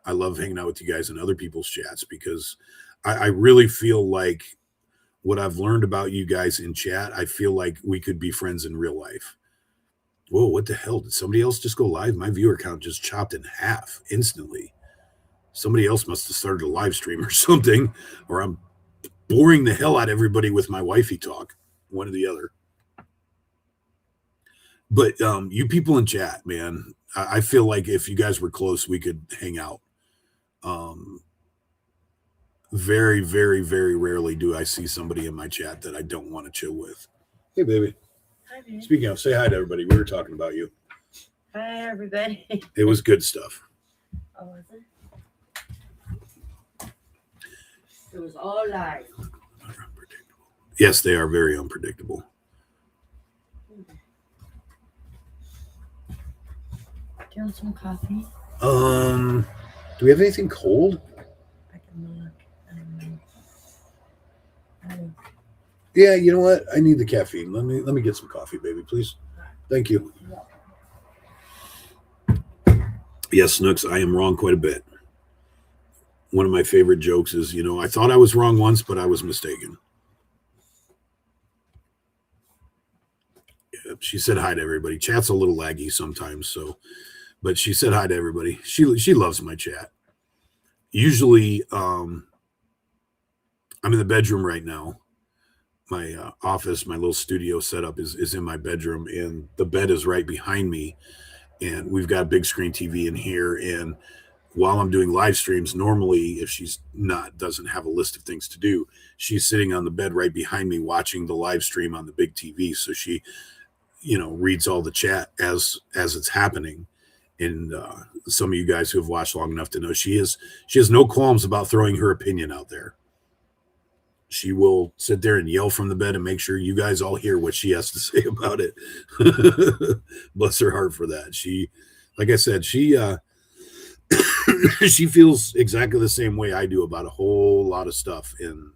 I love hanging out with you guys in other people's chats because I really feel like what I've learned about you guys in chat, I feel like we could be friends in real life. Whoa, what the hell? Did somebody else just go live? My viewer count just chopped in half instantly. Somebody else must have started a live stream or something, or I'm boring the hell out of everybody with my wifey talk, one or the other. But you people in chat, man, I feel like if you guys were close, we could hang out. Very, very, very rarely do I see somebody in my chat that I don't want to chill with. Hey, baby. Hi, baby. Speaking of, say hi to everybody. We were talking about you. Hi, everybody. It was good stuff. Oh, was it? It was all live. Yes, they are very unpredictable. Do you want some coffee? Do we have anything cold? I can look. Yeah, you know what? I need the caffeine. Let me get some coffee, baby, please. Thank you. Yes, Snooks, I am wrong quite a bit. One of my favorite jokes is, I thought I was wrong once, but I was mistaken. Yeah, she said hi to everybody. Chat's a little laggy sometimes, but she said hi to everybody. She loves my chat. Usually, I'm in the bedroom right now. office, my little studio setup is in my bedroom, and the bed is right behind me, and we've got a big screen TV in here. And while I'm doing live streams, normally if she's not doesn't have a list of things to do, she's sitting on the bed right behind me watching the live stream on the big TV. So she, reads all the chat as it's happening. And some of you guys who have watched long enough to know she has no qualms about throwing her opinion out there. She will sit there and yell from the bed and make sure you guys all hear what she has to say about it. Bless her heart for that. She, like I said, she she feels exactly the same way I do about a whole lot of stuff, and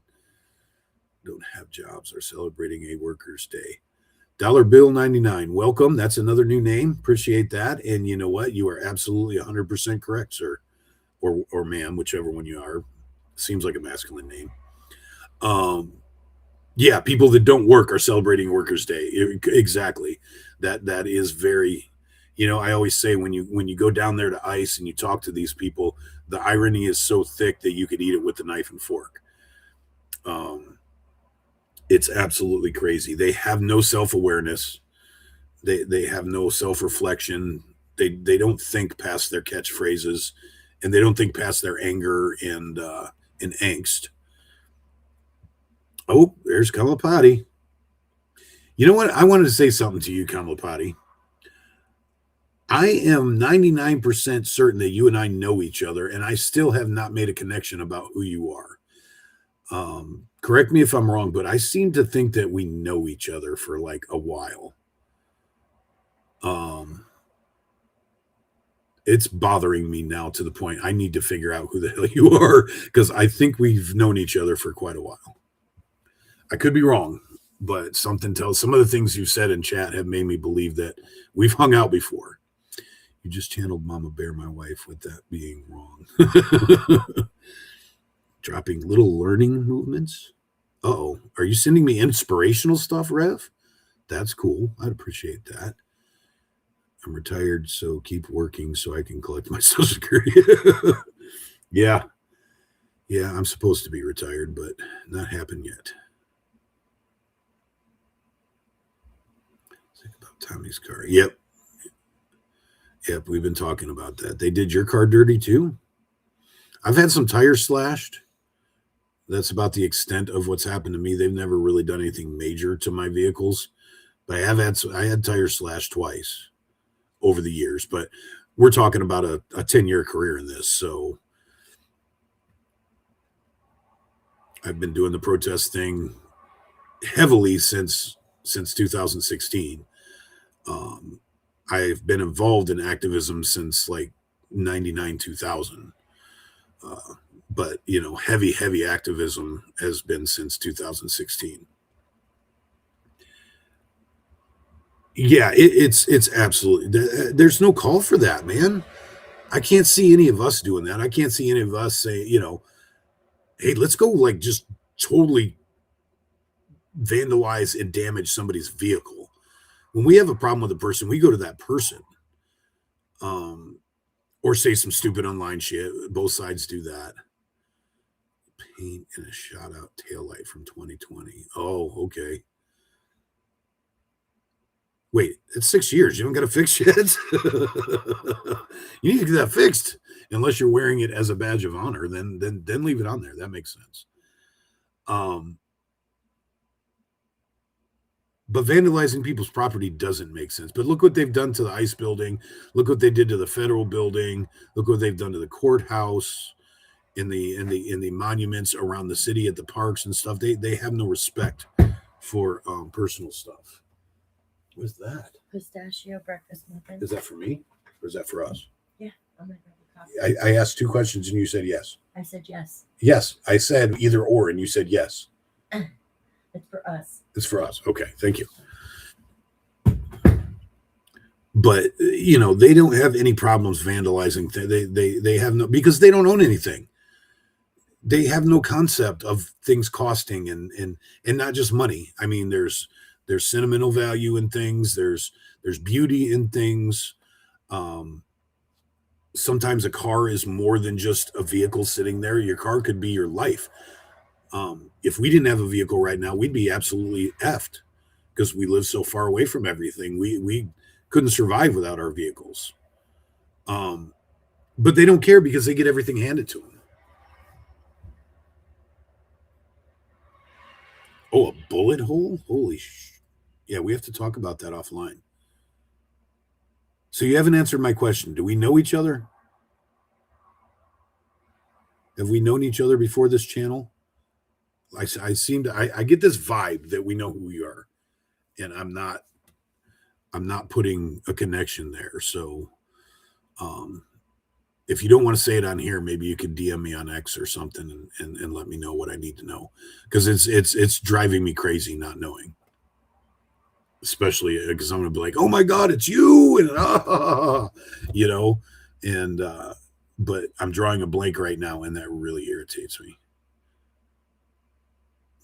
don't have jobs are celebrating a workers' day. Dollar Bill 99. Welcome. That's another new name. Appreciate that. And you know what? You are absolutely 100% correct, sir, or ma'am, whichever one you are. Seems like a masculine name. Yeah, people that don't work are celebrating Workers' Day. Exactly. That is very, I always say when you go down there to ICE and you talk to these people, the irony is so thick that you could eat it with a knife and fork. It's absolutely crazy. They have no self-awareness. They have no self-reflection. They don't think past their catchphrases, and they don't think past their anger and angst. Oh, there's Kamalapati. You know what? I wanted to say something to you, Kamalapati. I am 99% certain that you and I know each other, and I still have not made a connection about who you are. Correct me if I'm wrong, but I seem to think that we know each other for like a while. It's bothering me now to the point I need to figure out who the hell you are, because I think we've known each other for quite a while. I could be wrong, but something tells some of the things you've said in chat have made me believe that we've hung out before. You just channeled Mama Bear, my wife, with that being wrong. Dropping little learning movements. Uh-oh. Are you sending me inspirational stuff, Rev? That's cool. I'd appreciate that. I'm retired, so keep working so I can collect my Social Security. Yeah. Yeah, I'm supposed to be retired, but not happened yet. Think about Tommy's car. Yep, we've been talking about that. They did your car dirty too? I've had some tires slashed. That's about the extent of what's happened to me. They've never really done anything major to my vehicles, but I had tires slashed twice over the years. But we're talking about a 10-year career in this, so I've been doing the protest thing heavily since 2016. I've been involved in activism since like 99, 2000. But heavy activism has been since 2016. Yeah, it's absolutely, there's no call for that, man. I can't see any of us doing that. I can't see any of us say, hey, let's go like just totally vandalize and damage somebody's vehicle. When we have a problem with a person, we go to that person. Or say some stupid online shit. Both sides do that. Paint and a shot out taillight from 2020. Oh, okay. Wait, it's 6 years. You haven't got it fixed yet? You need to get that fixed. Unless you're wearing it as a badge of honor, then leave it on there. That makes sense. But vandalizing people's property doesn't make sense. But look what they've done to the ICE building. Look what they did to the federal building. Look what they've done to the courthouse, in the monuments around the city, at the parks and stuff. They have no respect for personal stuff. What's that? Pistachio breakfast muffin. Is that for me or is that for us? Yeah, I'm gonna grab a coffee. I asked 2 questions and you said yes. I said yes. Yes, I said either or and you said yes. It's for us. It's for us. Okay, thank you. But they don't have any problems vandalizing. They have no, because they don't own anything. They have no concept of things costing and not just money. I mean, there's sentimental value in things. There's beauty in things. Sometimes a car is more than just a vehicle sitting there. Your car could be your life. If we didn't have a vehicle right now, we'd be absolutely effed because we live so far away from everything. We couldn't survive without our vehicles. But they don't care because they get everything handed to them. Oh, a bullet hole? Holy yeah, we have to talk about that offline. So you haven't answered my question. Do we know each other? Have we known each other before this channel? I seem to I get this vibe that we know who we are, and I'm not putting a connection there. So if you don't want to say it on here, maybe you could DM me on X or something and let me know what I need to know, because it's driving me crazy not knowing. Especially because I'm gonna be like, oh my god, it's you, and and but I'm drawing a blank right now, and that really irritates me.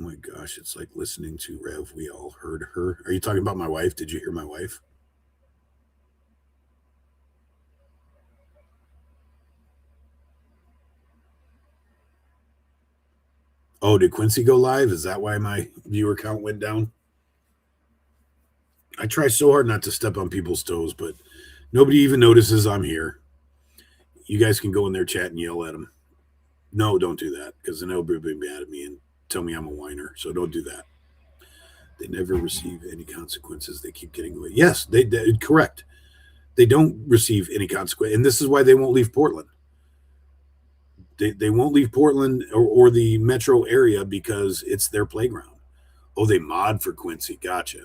Oh my gosh, it's like listening to Rev. We all heard her. Are you talking about my wife? Did you hear my wife? Oh, did Quincy go live? Is that why my viewer count went down? I try so hard not to step on people's toes, but nobody even notices I'm here. You guys can go in their chat and yell at them. No, don't do that, because then they'll be mad at me and tell me I'm a whiner. So don't do that. They never receive any consequences. They keep getting away. Yes, they correct. They don't receive any consequence, and this is why they won't leave Portland. They won't leave Portland or the metro area because it's their playground. Oh, they mod for Quincy. Gotcha.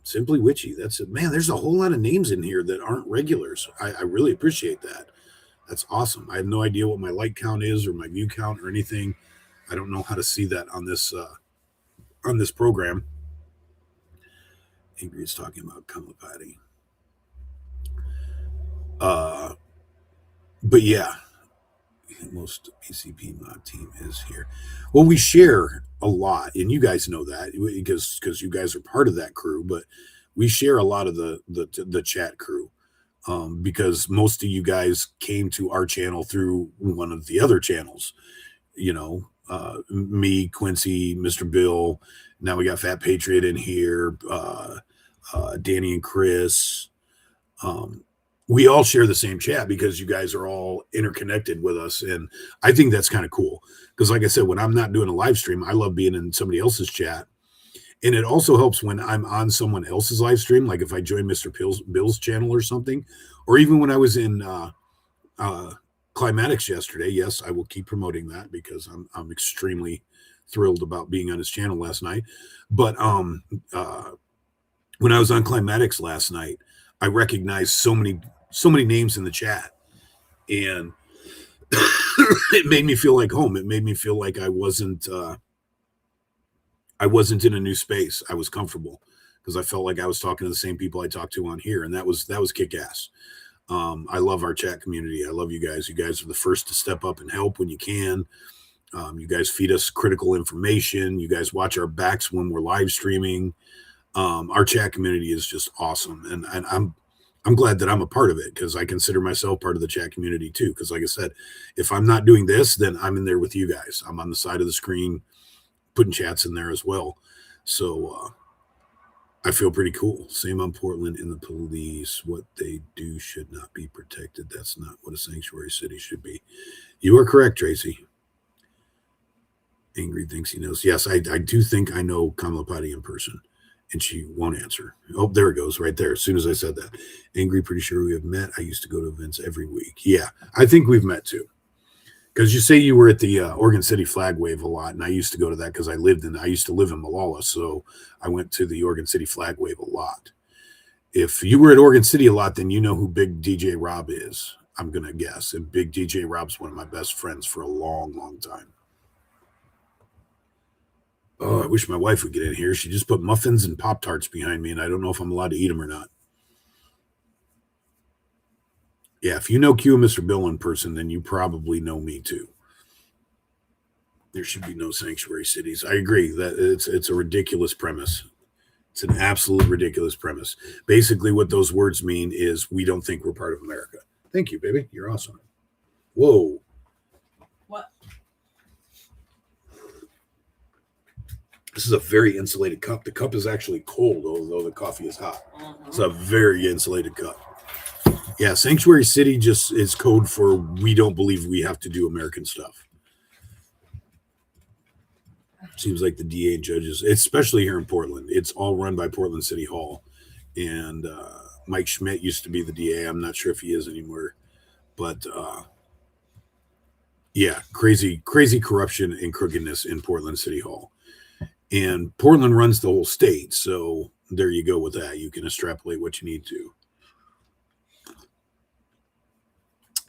Simply Witchy. That's it. Man, there's a whole lot of names in here that aren't regulars. I really appreciate that. That's awesome. I have no idea what my like count is or my view count or anything. I don't know how to see that on this program. Angry is talking about Kamapati. But yeah, most BCP mod team is here. Well, we share a lot, and you guys know that because you guys are part of that crew. But we share a lot of the chat crew because most of you guys came to our channel through one of the other channels. Me, Quincy, Mr. Bill. Now we got Fat Patriot in here. Danny and Chris. We all share the same chat because you guys are all interconnected with us. And I think that's kind of cool. Because like I said, when I'm not doing a live stream, I love being in somebody else's chat. And it also helps when I'm on someone else's live stream. Like if I join Mr. Bill's channel or something, or even when I was in Climatics yesterday. Yes, I will keep promoting that because I'm extremely thrilled about being on his channel last night. But when I was on Climatics last night, I recognized so many names in the chat, and it made me feel like home. It made me feel like I wasn't in a new space. I was comfortable because I felt like I was talking to the same people I talked to on here, and that was kick-ass. I love our chat community. I love you guys. You guys are the first to step up and help when you can. You guys feed us critical information. You guys watch our backs when we're live streaming. Our chat community is just awesome, and I'm glad that I'm a part of it because I consider myself part of the chat community too. Because like I said, if I'm not doing this, then I'm in there with you guys. I'm on the side of the screen putting chats in there as well. So I feel pretty cool. Same on Portland and the police. What they do should not be protected. That's not what a sanctuary city should be. You are correct, Tracy. Angry thinks he knows. Yes, I do think I know Kamalapati in person. And she won't answer. Oh, there it goes right there. As soon as I said that. Angry, pretty sure we have met. I used to go to events every week. Yeah, I think we've met too. Because you say you were at the Oregon City Flag Wave a lot, and I used to go to that because I used to live in Malala, so I went to the Oregon City Flag Wave a lot. If you were at Oregon City a lot, then you know who Big DJ Rob is, I'm going to guess. And Big DJ Rob's one of my best friends for a long, long time. Oh, I wish my wife would get in here. She just put muffins and Pop-Tarts behind me, and I don't know if I'm allowed to eat them or not. Yeah, if you know Q and Mr. Bill in person, then you probably know me too. There should be no sanctuary cities. I agree that it's a ridiculous premise. It's an absolute ridiculous premise. Basically, what those words mean is we don't think we're part of America. Thank you, baby. You're awesome. Whoa. What? This is a very insulated cup. The cup is actually cold, although the coffee is hot. It's Mhm. a very insulated cup. Yeah, Sanctuary City just is code for we don't believe we have to do American stuff. Seems like the DA and judges, especially here in Portland, it's all run by Portland City Hall. And Mike Schmidt used to be the DA. I'm not sure if he is anymore. But yeah, crazy corruption and crookedness in Portland City Hall. And Portland runs the whole state. So there you go with that. You can extrapolate what you need to.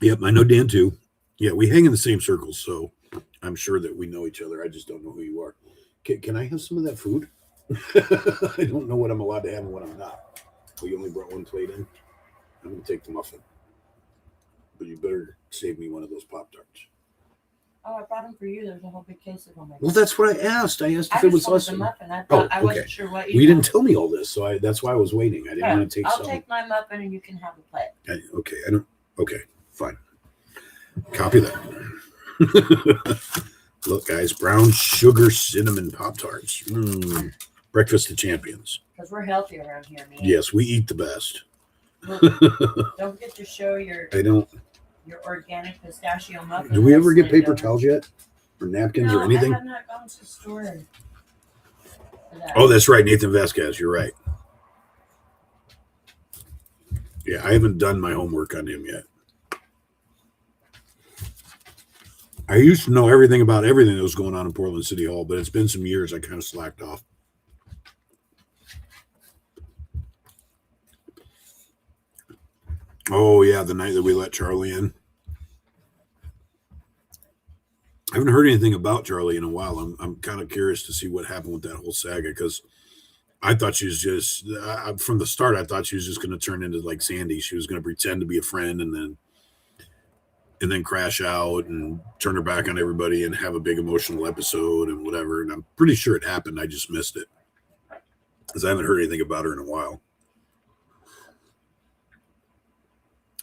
Yep, I know Dan too. Yeah, we hang in the same circles. So I'm sure that we know each other. I just don't know who you are. Can I have some of that food? I don't know what I'm allowed to have and what I'm not. Well, you only brought one plate in. I'm going to take the muffin. But you better save me one of those Pop-Tarts. Oh, I brought them for you. There's a whole big case of them. Well, that's what I asked. I asked I if it just was wanted less. the muffin. I okay. wasn't sure what you Well, you didn't wanted. tell me all this, so that's why I was waiting. I didn't Yeah, want to take I'll something. take my muffin and you can have a plate. Okay, fine. Copy that. Look, guys, brown sugar cinnamon Pop-Tarts. Breakfast of champions. Because we're healthy around here, man. Yes, we eat the best. Don't forget to show your I don't. your organic pistachio muffin. Do we ever get Slid paper over. towels yet? Or napkins No, or anything? I have not gone to the store. For that. Oh, that's right. Nathan Vasquez. You're right. Yeah, I haven't done my homework on him yet. I used to know everything about everything that was going on in Portland City Hall, but it's been some years I kind of slacked off. Oh, yeah, the night that we let Charlie in. I haven't heard anything about Charlie in a while. I'm kind of curious to see what happened with that whole saga because I thought she was just from the start. I thought she was just going to turn into like Sandy. She was going to pretend to be a friend and then crash out and turn her back on everybody and have a big emotional episode and whatever. And I'm pretty sure it happened. I just missed it because I haven't heard anything about her in a while.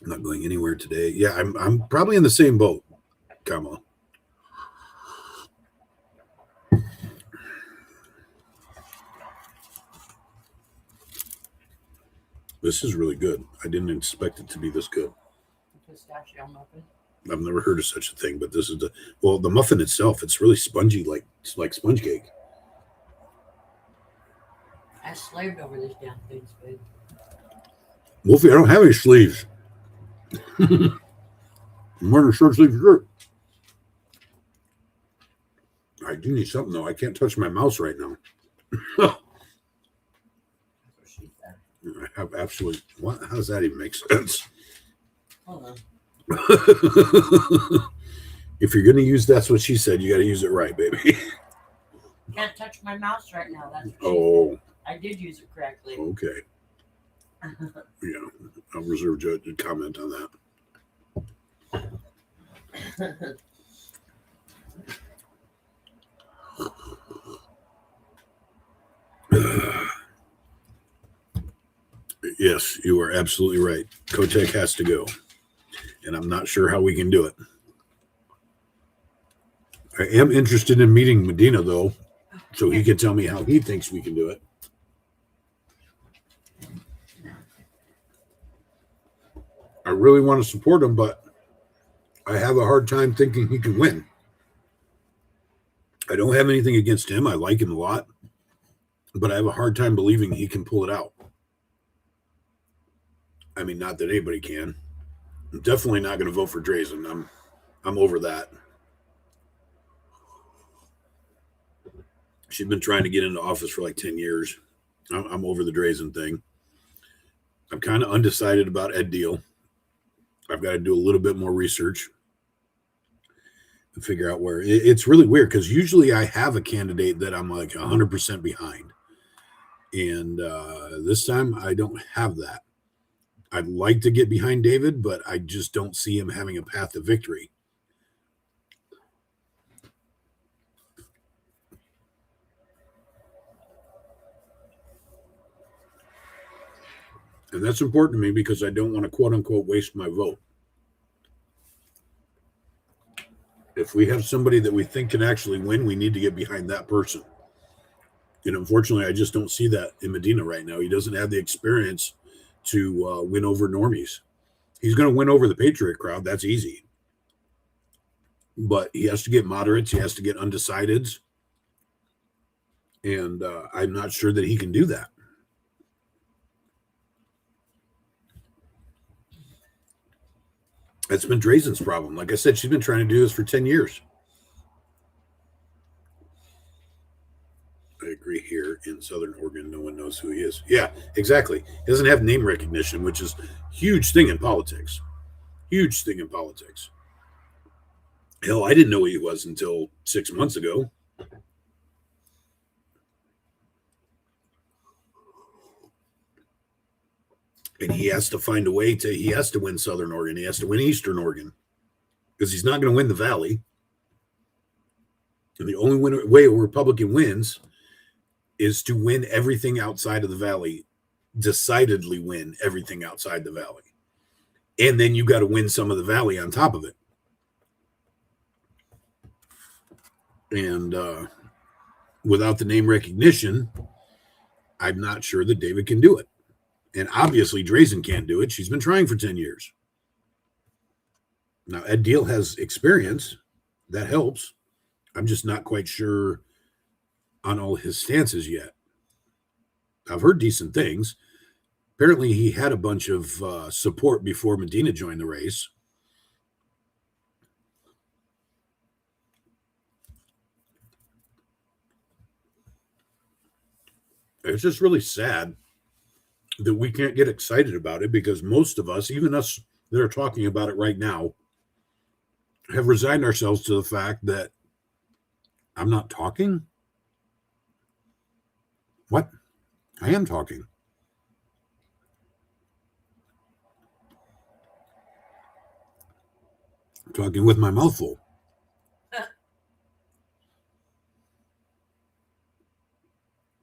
I'm not going anywhere today. Yeah, I'm probably in the same boat, Kamala. This is really good. I didn't expect it to be this good. Pistachio muffin. I've never heard of such a thing, but this is the muffin itself. It's really spongy, like sponge cake. I slaved over this damn thing, babe. Wolfie, I don't have any sleeves. I'm wearing a short sleeve shirt. I do need something though. I can't touch my mouse right now. I have absolutely what? How does that even make sense? Hold on. If you're going to use that's what she said, you got to use it right, baby. Can't touch my mouse right now. That's what she Oh, said. I did use it correctly. okay. Yeah, I'll reserve judgment comment on that. Yes, you are absolutely right. Kotek has to go. And I'm not sure how we can do it. I am interested in meeting Medina, though, so he can tell me how he thinks we can do it. I really want to support him, but I have a hard time thinking he can win. I don't have anything against him. I like him a lot, but I have a hard time believing he can pull it out. I mean, not that anybody can. I'm definitely not going to vote for Drazen. I'm over that. She's been trying to get into office for like 10 years. I'm over the Drazen thing. I'm kind of undecided about Ed Deal. I've got to do a little bit more research and figure out where. It's really weird because usually I have a candidate that I'm like 100% behind. And this time I don't have that. I'd like to get behind David, but I just don't see him having a path to victory. And that's important to me because I don't want to quote unquote waste my vote. If we have somebody that we think can actually win, we need to get behind that person. And unfortunately, I just don't see that in Medina right now. He doesn't have the experience to win over normies. He's going to win over the Patriot crowd. That's easy. But he has to get moderates. He has to get undecideds. And I'm not sure that he can do that. That's been Drazen's problem. Like I said, she's been trying to do this for 10 years. I agree. Here in Southern Oregon, no one knows who he is. Yeah, exactly. He doesn't have name recognition, which is a huge thing in politics. Huge thing in politics. Hell, I didn't know who he was until 6 months ago. And he has to find a way to, he has to win Southern Oregon. He has to win Eastern Oregon because he's not going to win the Valley. And the only way a Republican wins is to win everything outside of the Valley, decidedly win everything outside the Valley. And then you got to win some of the Valley on top of it. And without the name recognition, I'm not sure that David can do it. And obviously, Drazen can't do it. She's been trying for 10 years. Now, Ed Deal has experience. That helps. I'm just not quite sure on all his stances yet. I've heard decent things. Apparently, he had a bunch of support before Medina joined the race. It's just really sad that we can't get excited about it because most of us, even us that are talking about it right now, have resigned ourselves to the fact that I'm not talking. What? I am talking. I'm talking with my mouth full.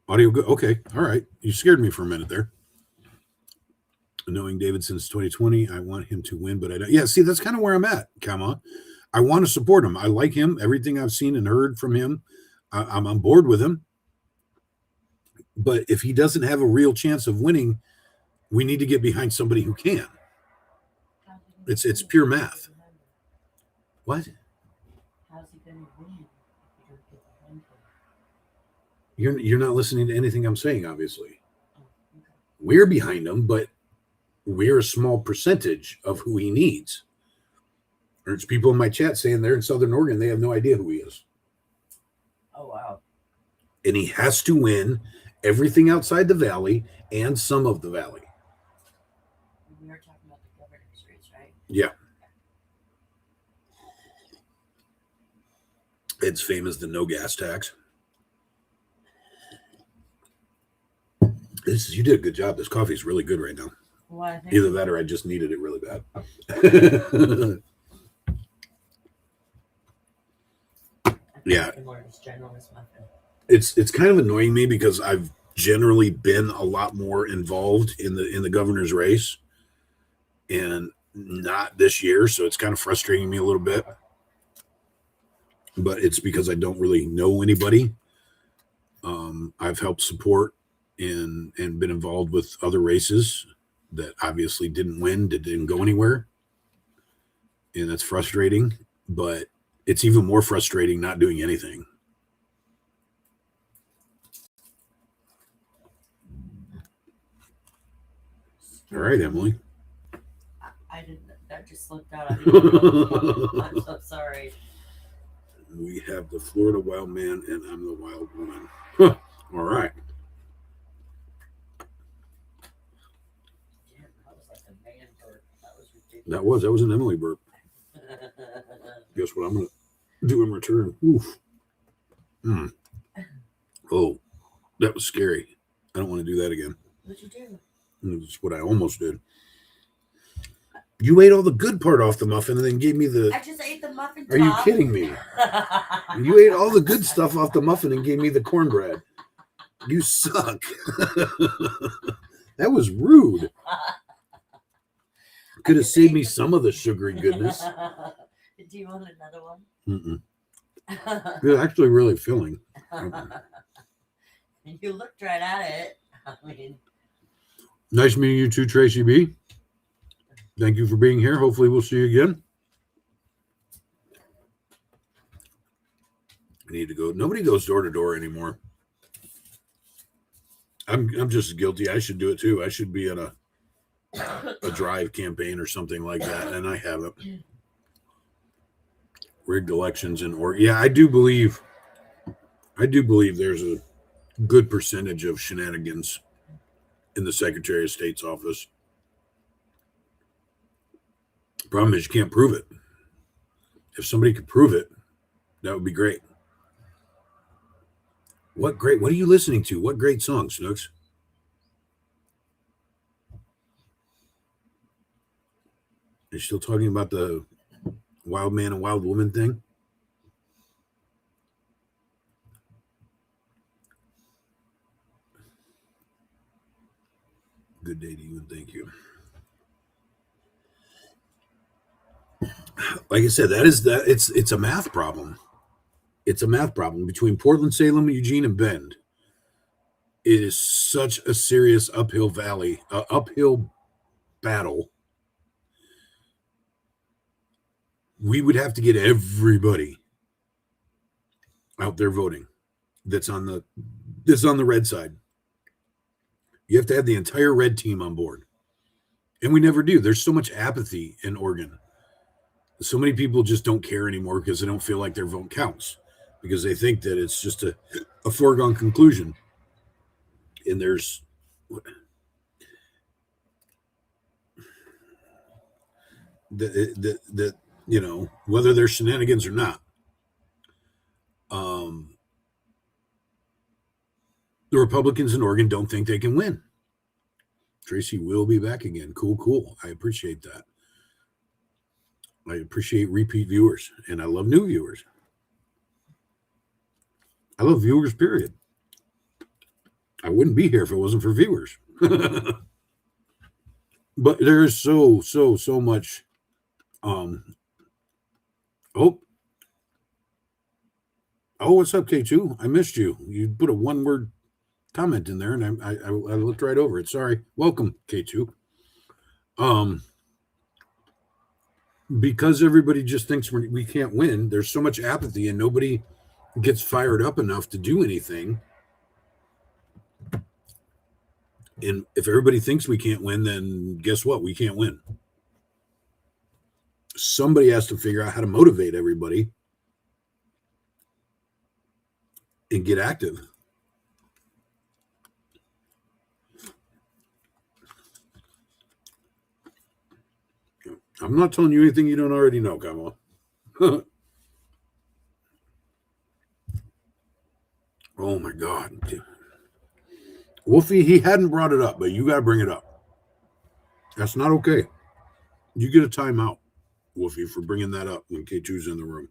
Audio good. Okay. All right. You scared me for a minute there. Knowing David since 2020, I want him to win, but I don't. Yeah, see, that's kind of where I'm at, Kama. I want to support him. I like him. Everything I've seen and heard from him, I'm on board with him. But if he doesn't have a real chance of winning, we need to get behind somebody who can. It's pure math. What? How's he going to win if you don't get behind him? You're not listening to anything I'm saying, obviously. Oh, okay. We're behind him, but we're a small percentage of who he needs. There's people in my chat saying they're in Southern Oregon. They have no idea who he is. Oh, wow. And he has to win everything outside the Valley and some of the Valley. We were talking about the governor's race, right? Yeah. It's famous the no gas tax. You did a good job. This coffee is really good right now. Well, I think Either that or I just needed it really bad. Yeah. It's kind of annoying me because I've generally been a lot more involved in the governor's race and not this year. So it's kind of frustrating me a little bit. But it's because I don't really know anybody. I've helped support and been involved with other races that obviously didn't win, didn't go anywhere. And that's frustrating, but it's even more frustrating not doing anything. All right, Emily. I didn't, that just slipped out. I didn't know. I'm so sorry. We have the Florida wild man and I'm the wild woman. Huh. All right. Damn, that was like a man burp. That was ridiculous. That was an Emily burp. Guess what I'm going to do in return? Oof. Oh, that was scary. I don't want to do that again. What'd you do? That's what I almost did. You ate all the good part off the muffin and then gave me the... I just ate the muffin top. Are you kidding me? You ate all the good stuff off the muffin and gave me the cornbread. You suck. That was rude. Could have saved me some of the sugary goodness. Do you want another one? Mm-mm. It's actually really filling. And you looked right at it. I mean, Nice meeting you too, Tracy B. Thank you for being here. Hopefully we'll see you again. I need to go. Nobody goes door to door anymore. I'm just guilty. I should do it too. I should be at a drive campaign or something like that, and I haven't. Rigged elections yeah, I do believe there's a good percentage of shenanigans in the Secretary of State's office. Problem is you can't prove it. If somebody could prove it, that would be great. What are you listening to? What great song, Snooks? Are you still talking about the wild man and wild woman thing? Good day to you and thank you. Like I said, it's a math problem. It's a math problem between Portland, Salem, Eugene, and Bend. It is such a serious uphill battle. We would have to get everybody out there voting that's on the red side. You have to have the entire red team on board. And we never do. There's so much apathy in Oregon. So many people just don't care anymore because they don't feel like their vote counts, because they think that it's just a foregone conclusion. And there's that you know, whether there's shenanigans or not. The Republicans in Oregon don't think they can win. Tracy will be back again. Cool. I appreciate that. I appreciate repeat viewers, and I love new viewers. I love viewers, period. I wouldn't be here if it wasn't for viewers. But there is so much. What's up, K2? I missed you. You put a one-word comment in there, and I looked right over it. Sorry. Welcome, K2. Because everybody just thinks we can't win, there's so much apathy, and nobody gets fired up enough to do anything. And if everybody thinks we can't win, then guess what? We can't win. Somebody has to figure out how to motivate everybody and get active. I'm not telling you anything you don't already know, Kamala. Oh my God. Wolfie, he hadn't brought it up, but you got to bring it up. That's not okay. You get a timeout, Wolfie, for bringing that up when K2's in the room.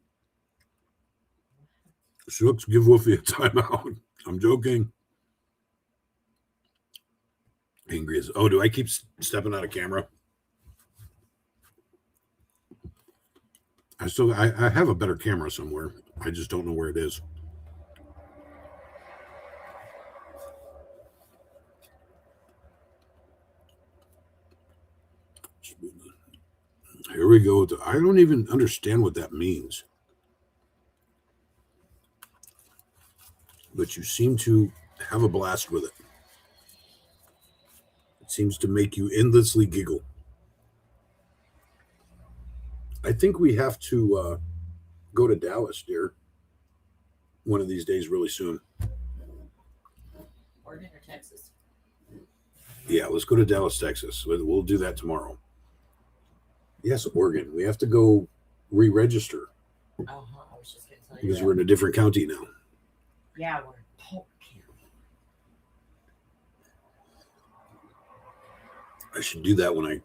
Shooks, give Wolfie a timeout. I'm joking. Angry as... Oh, do I keep stepping out of camera? I have a better camera somewhere. I just don't know where it is. Here we go. I don't even understand what that means. But you seem to have a blast with it. It seems to make you endlessly giggle. I think we have to go to Dallas, dear. One of these days, really soon. Oregon or Texas? Yeah, let's go to Dallas, Texas. We'll do that tomorrow. Yes, Oregon. We have to go re-register. I was just going to tell you because that. we're in a different county now. Yeah, we're in Polk County. I should do that when I...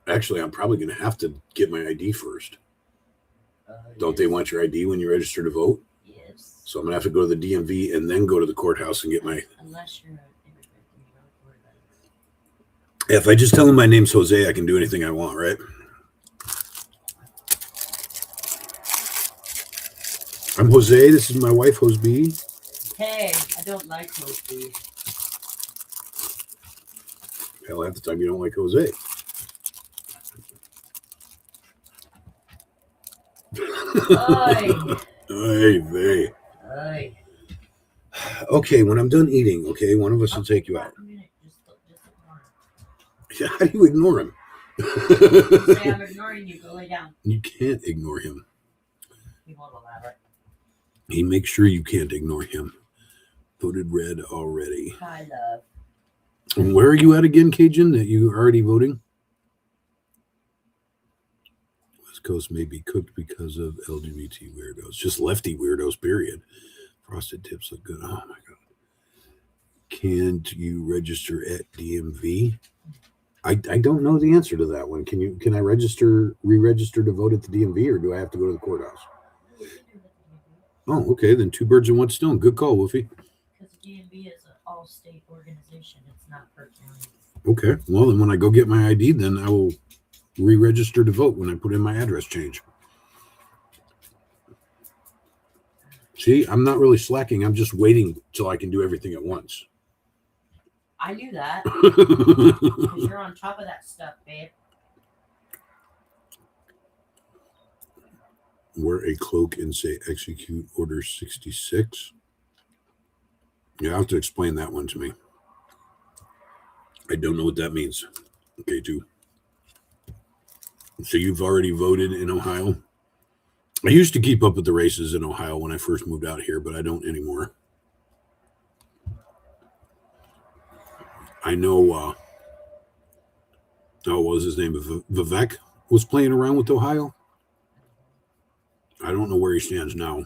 Actually, I'm probably going to have to get my ID first. Don't they want your ID when you register to vote? Yes. So I'm going to have to go to the DMV and then go to the courthouse and get my... Unless you're an immigrant and you don't worry about it. If I just tell them my name's Jose, I can do anything I want, right? I'm Jose. This is my wife, Jose B. Hey, I don't like Jose. Hell, half the time you don't like Jose. Oy. Hey, vey. Oy. Okay, when I'm done eating, okay, one of us will take you out. A minute. Just ignore How do you ignore him? him. Say I'm ignoring you. Go lay down. You can't ignore him. He won't allow it. He makes sure you can't ignore him. Voted red already. Hi, love. And where are you at again, Cajun? That you already voting? West Coast may be cooked because of LGBT weirdos. Just lefty weirdos, period. Frosted tips look good. Oh my god. Can't you register at DMV? I don't know the answer to that one. Can I re-register to vote at the DMV, or do I have to go to the courthouse? Oh, okay. Then two birds in one stone. Good call, Wolfie. Because DMV is an all-state organization. It's not per county. Okay. Well, then when I go get my ID, then I will re-register to vote when I put in my address change. See, I'm not really slacking. I'm just waiting till I can do everything at once. I knew that. Because you're on top of that stuff, babe. Wear a cloak and say execute order 66. You have to explain that one to me. I don't know what that means. Okay, too. So you've already voted in Ohio? I used to keep up with the races in Ohio when I first moved out here, but I don't anymore. I know, what was his name? Vivek was playing around with Ohio. I don't know where he stands now,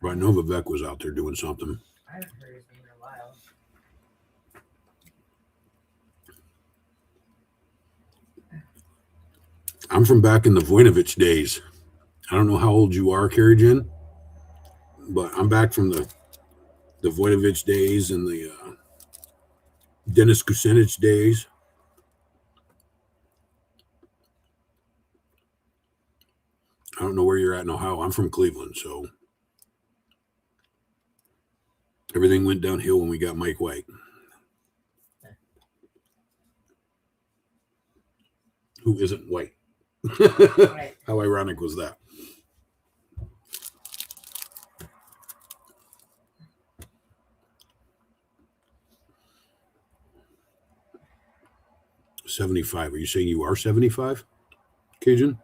but I know Vivek was out there doing something. I haven't heard his name in a while. I'm from back in the Voinovich days. I don't know how old you are, Carrie Jen, but I'm back from the Voinovich days and the Dennis Kucinich days. I don't know where you're at in Ohio. I'm from Cleveland, so everything went downhill when we got Mike White. Who isn't white? Right. How ironic was that? $75. Are you saying you are 75, Cajun?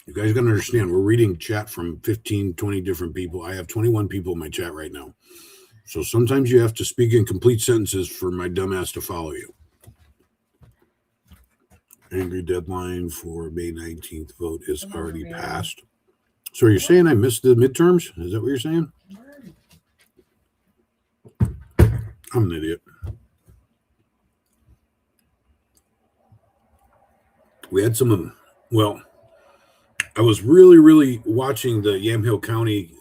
You guys got to understand, we're reading chat from 15, 20 different people. I have 21 people in my chat right now. So sometimes you have to speak in complete sentences for my dumbass to follow you. Angry deadline for May 19th vote is already passed. So you're saying I missed the midterms? Is that what you're saying? I'm an idiot. We had some of them. Well, I was really watching the Yamhill County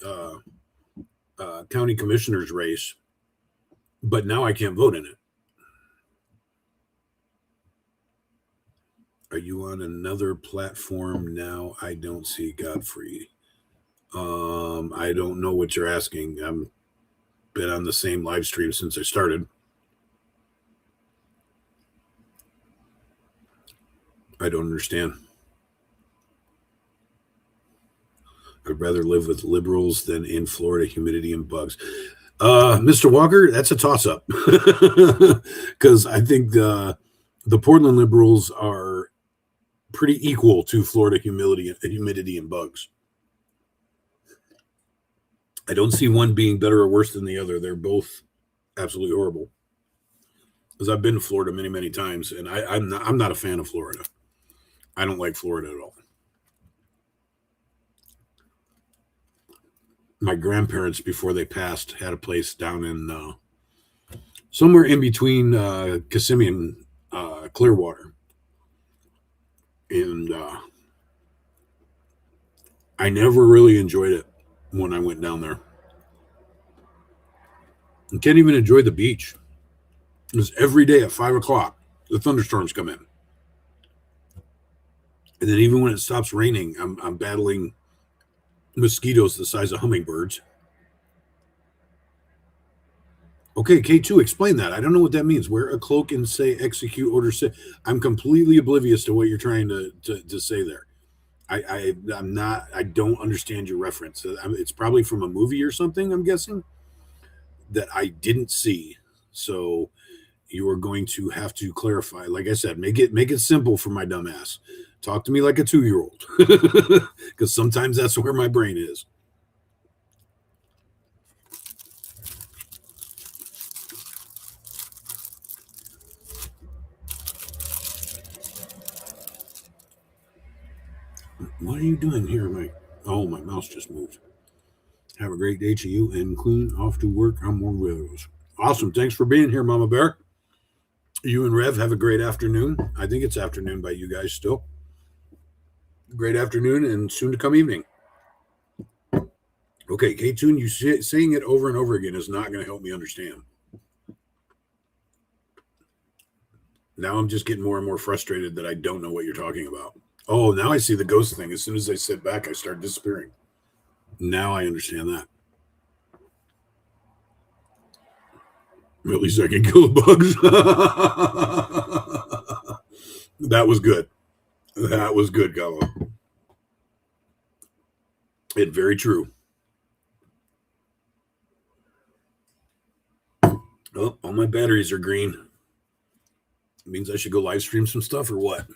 county commissioner's race, but now I can't vote in it. Are you on another platform now? I don't see Godfrey. I don't know what you're asking. I've been on the same live stream since I started. I don't understand. I'd rather live with liberals than in Florida, humidity and bugs. Mr. Walker, that's a toss-up. Because I think the Portland liberals are pretty equal to Florida humidity and bugs. I don't see one being better or worse than the other. They're both absolutely horrible. Because I've been to Florida many times, and I'm not a fan of Florida. I don't like Florida at all. My grandparents, before they passed, had a place down in somewhere in between Kissimmee and Clearwater. And I never really enjoyed it when I went down there. You can't even enjoy the beach. It was every day at 5 o'clock. the thunderstorms come in. And then even when it stops raining, I'm battling mosquitoes the size of hummingbirds. Okay, K2, explain that. I don't know what that means. Wear a cloak and say execute order 6. I'm completely oblivious to what you're trying to say there. I'm not. I don't understand your reference. It's probably from a movie or something, I'm guessing, that I didn't see. So you are going to have to clarify. Like I said, make it simple for my dumb ass. Talk to me like a 2-year-old, because sometimes that's where my brain is. What are you doing here, Mike? Oh, my mouse just moved. Have a great day to you and clean off to work on more videos. Awesome. Thanks for being here, Mama Bear. You and Rev have a great afternoon. I think it's afternoon by you guys still. Great afternoon and soon to come evening. Okay, K-Tune, you saying it over and over again is not going to help me understand. Now I'm just getting more and more frustrated that I don't know what you're talking about. Oh, now I see the ghost thing. As soon as I sit back, I start disappearing. Now I understand that. At least I can kill the bugs. That was good. That was good, Gallo. It's very true. Oh, all my batteries are green. It means I should go live stream some stuff or what?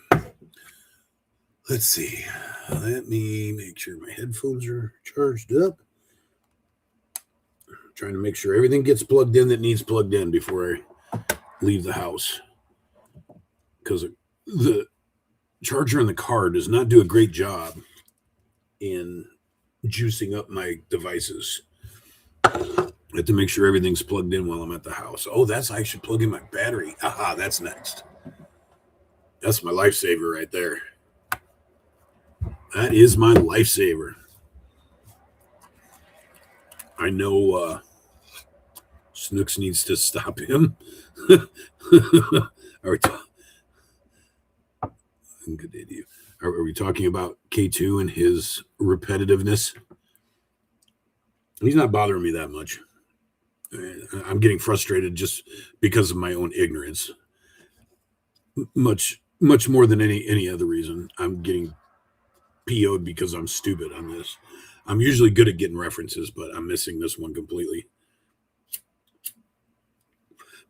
Let's see. Let me make sure my headphones are charged up. Trying to make sure everything gets plugged in that needs plugged in before I leave the house. Because the charger in the car does not do a great job in juicing up my devices. I have to make sure everything's plugged in while I'm at the house. Oh, I should plug in my battery. Aha, that's next. That's my lifesaver right there. That is my lifesaver. I know Snooks needs to stop him. Are we talking about K2 and his repetitiveness? He's not bothering me that much. I'm getting frustrated just because of my own ignorance. Much more than any other reason. I'm getting PO'd because I'm stupid on this. I'm usually good at getting references, but I'm missing this one completely.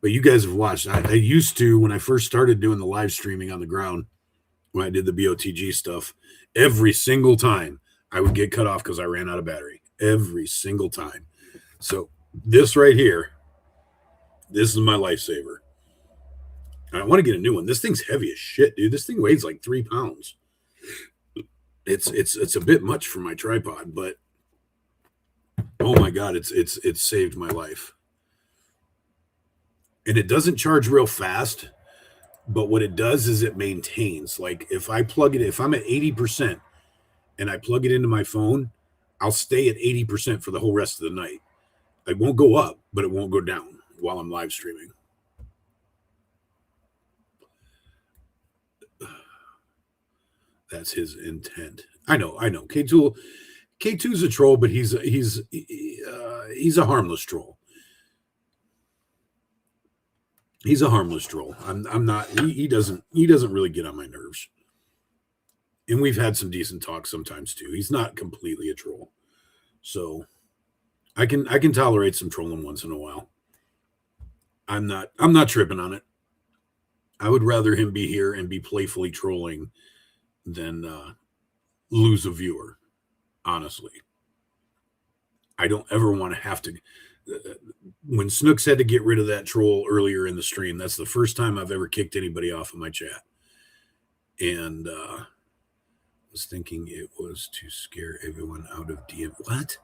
But you guys have watched. I used to, when I first started doing the live streaming on the ground, when I did the BOTG stuff, every single time I would get cut off because I ran out of battery. Every single time. So this right here, this is my lifesaver. And I want to get a new one. This thing's heavy as shit, dude. This thing weighs like 3 pounds. It's a bit much for my tripod, but oh my God, it's saved my life. And it doesn't charge real fast, but what it does is it maintains. Like if I'm at 80% and I plug it into my phone, I'll stay at 80% for the whole rest of the night. It won't go up, but it won't go down while I'm live streaming. That's his intent. I know. K2's a troll, but he's a harmless troll. He's a harmless troll. I'm not. He doesn't really get on my nerves. And we've had some decent talks sometimes too. He's not completely a troll, so I can tolerate some trolling once in a while. I'm not tripping on it. I would rather him be here and be playfully trolling than lose a viewer. Honestly, I don't ever want to have to. When Snooks had to get rid of that troll earlier in the stream, that's the first time I've ever kicked anybody off of my chat. And was thinking it was to scare everyone out of DM. What?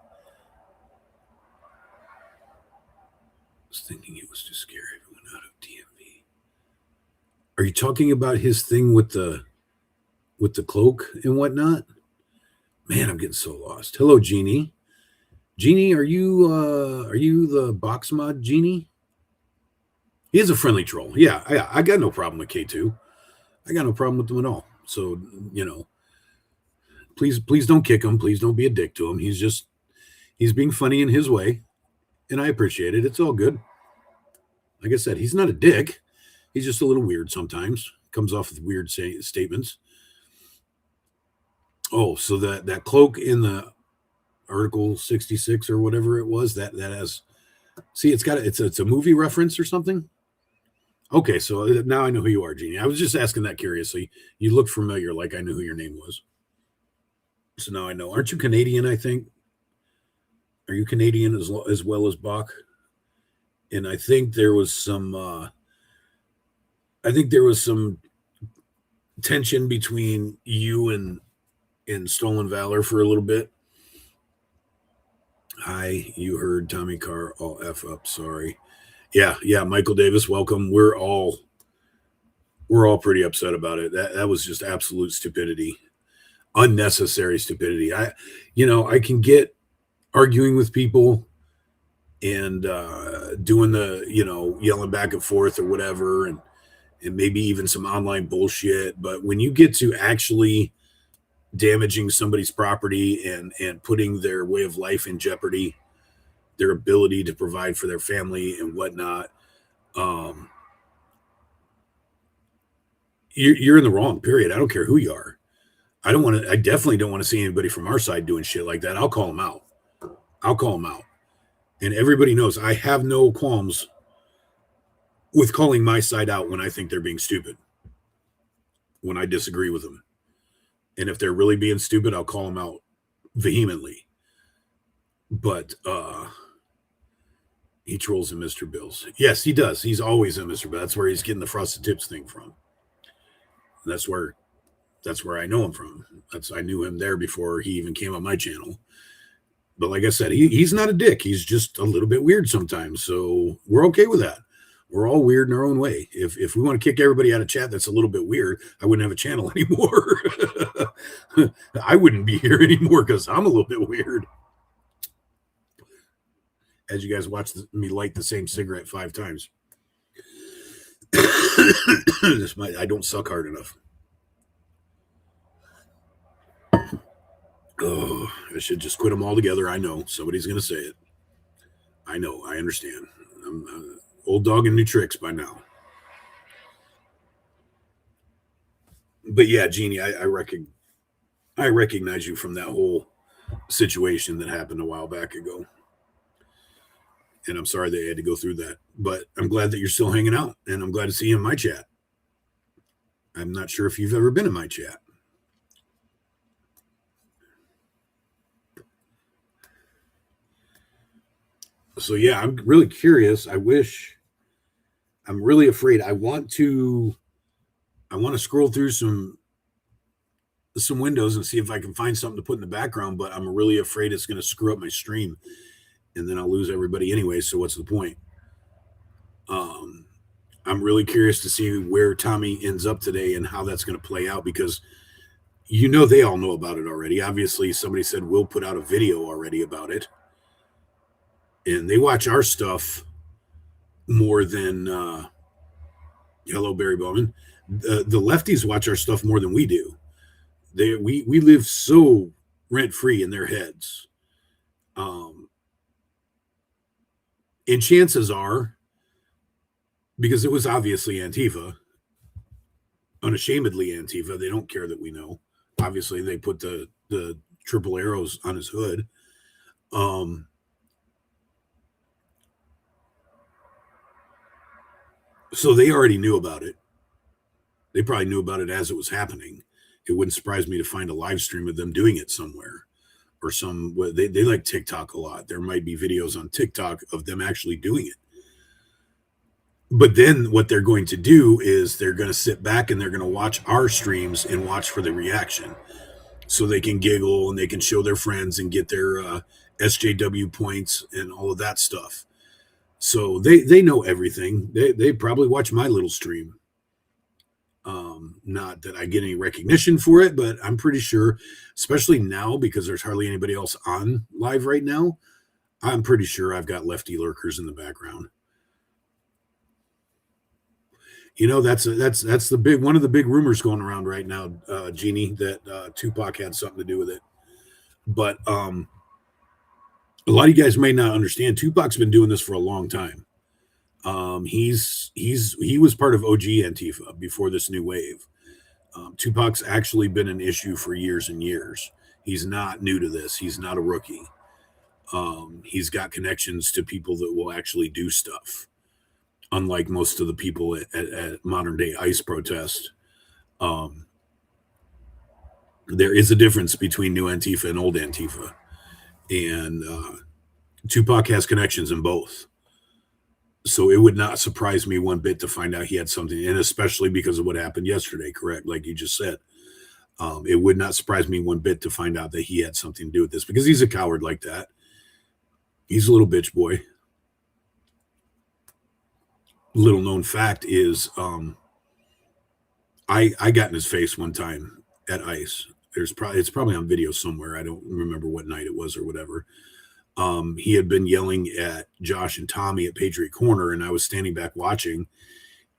Was thinking it was to scare everyone out of DMV. Are you talking about his thing with the cloak and whatnot? Man, I'm getting so lost. Hello, Jeannie. Jeannie, are you the box mod Jeannie? He is a friendly troll. Yeah, I got no problem with K2. I got no problem with him at all. So, you know, please don't kick him. Please don't be a dick to him. He's being funny in his way, and I appreciate it. It's all good. Like I said, he's not a dick. He's just a little weird sometimes. Comes off with weird statements. Oh, so that cloak in the Article 66 or whatever it was, that has, see, it's a movie reference or something. Okay, so now I know who you are, Jeannie. I was just asking that curiously. You look familiar, like I knew who your name was. So now I know. Aren't you Canadian? I think. Are you Canadian as well as Bach? And I think there was some. I think there was some tension between you and Stolen Valor for a little bit. Hi, you heard Tommy Carr all F up. Sorry. Yeah, Michael Davis, welcome. We're all pretty upset about it. That was just absolute stupidity, unnecessary stupidity. I can get arguing with people and doing the yelling back and forth or whatever, and maybe even some online bullshit. But when you get to actually damaging somebody's property and putting their way of life in jeopardy, their ability to provide for their family and whatnot, you're in the wrong, period. I don't care who you are. I definitely don't want to see anybody from our side doing shit like that. I'll call them out. And everybody knows I have no qualms with calling my side out when I think they're being stupid, when I disagree with them. And if they're really being stupid, I'll call them out vehemently. But he trolls in Mr. Bills. Yes, he does. He's always in Mr. Bill. That's where he's getting the Frosted Tips thing from. That's where I know him from. I knew him there before he even came on my channel. But like I said, he's not a dick. He's just a little bit weird sometimes. So we're okay with that. We're all weird in our own way. If we want to kick everybody out of chat that's a little bit weird, I wouldn't have a channel anymore. I wouldn't be here anymore because I'm a little bit weird. As you guys watch me light the same cigarette 5 times. I don't suck hard enough. Oh, I should just quit them all together. I know somebody's going to say it. I know. I understand. I'm old dog and new tricks by now. But yeah, Jeannie, I recognize you from that whole situation that happened a while back ago. And I'm sorry they had to go through that. But I'm glad that you're still hanging out. And I'm glad to see you in my chat. I'm not sure if you've ever been in my chat. So yeah, I'm really curious. I'm really afraid. I want to scroll through some windows and see if I can find something to put in the background, but I'm really afraid it's going to screw up my stream and then I'll lose everybody anyway. So what's the point? I'm really curious to see where Tommy ends up today and how that's going to play out, because they all know about it already. Obviously, somebody said we'll put out a video already about it. And they watch our stuff more than hello, Barry Bowman. The lefties watch our stuff more than we do. We live so rent free in their heads. And chances are, because it was obviously Antifa, unashamedly Antifa, they don't care that we know. Obviously, they put the triple arrows on his hood. So they already knew about it. They probably knew about it as it was happening. It wouldn't surprise me to find a live stream of them doing it somewhere, or they like TikTok a lot. There might be videos on TikTok of them actually doing it. But then what they're going to do is they're going to sit back and they're going to watch our streams and watch for the reaction, so they can giggle and they can show their friends and get their SJW points and all of that stuff. So they know everything. They probably watch my little stream. Not that I get any recognition for it, but I'm pretty sure, especially now because there's hardly anybody else on live right now, I'm pretty sure I've got lefty lurkers in the background. You know, that's the big one of the big rumors going around right now, Jeannie, that Tupac had something to do with it. But a lot of you guys may not understand. Tupac's been doing this for a long time. He was part of OG Antifa before this new wave. Tupac's actually been an issue for years and years. He's not new to this. He's not a rookie. He's got connections to people that will actually do stuff, unlike most of the people at modern day ICE protest. There is a difference between new Antifa and old Antifa, and Tupac has connections in both. So it would not surprise me one bit to find out he had something, and especially because of what happened yesterday, correct? Like you just said. It would not surprise me one bit to find out that he had something to do with this, because he's a coward like that. He's a little bitch boy. Little known fact is I got in his face one time at ICE. It's probably on video somewhere. I don't remember what night it was or whatever. He had been yelling at Josh and Tommy at Patriot Corner, and I was standing back watching.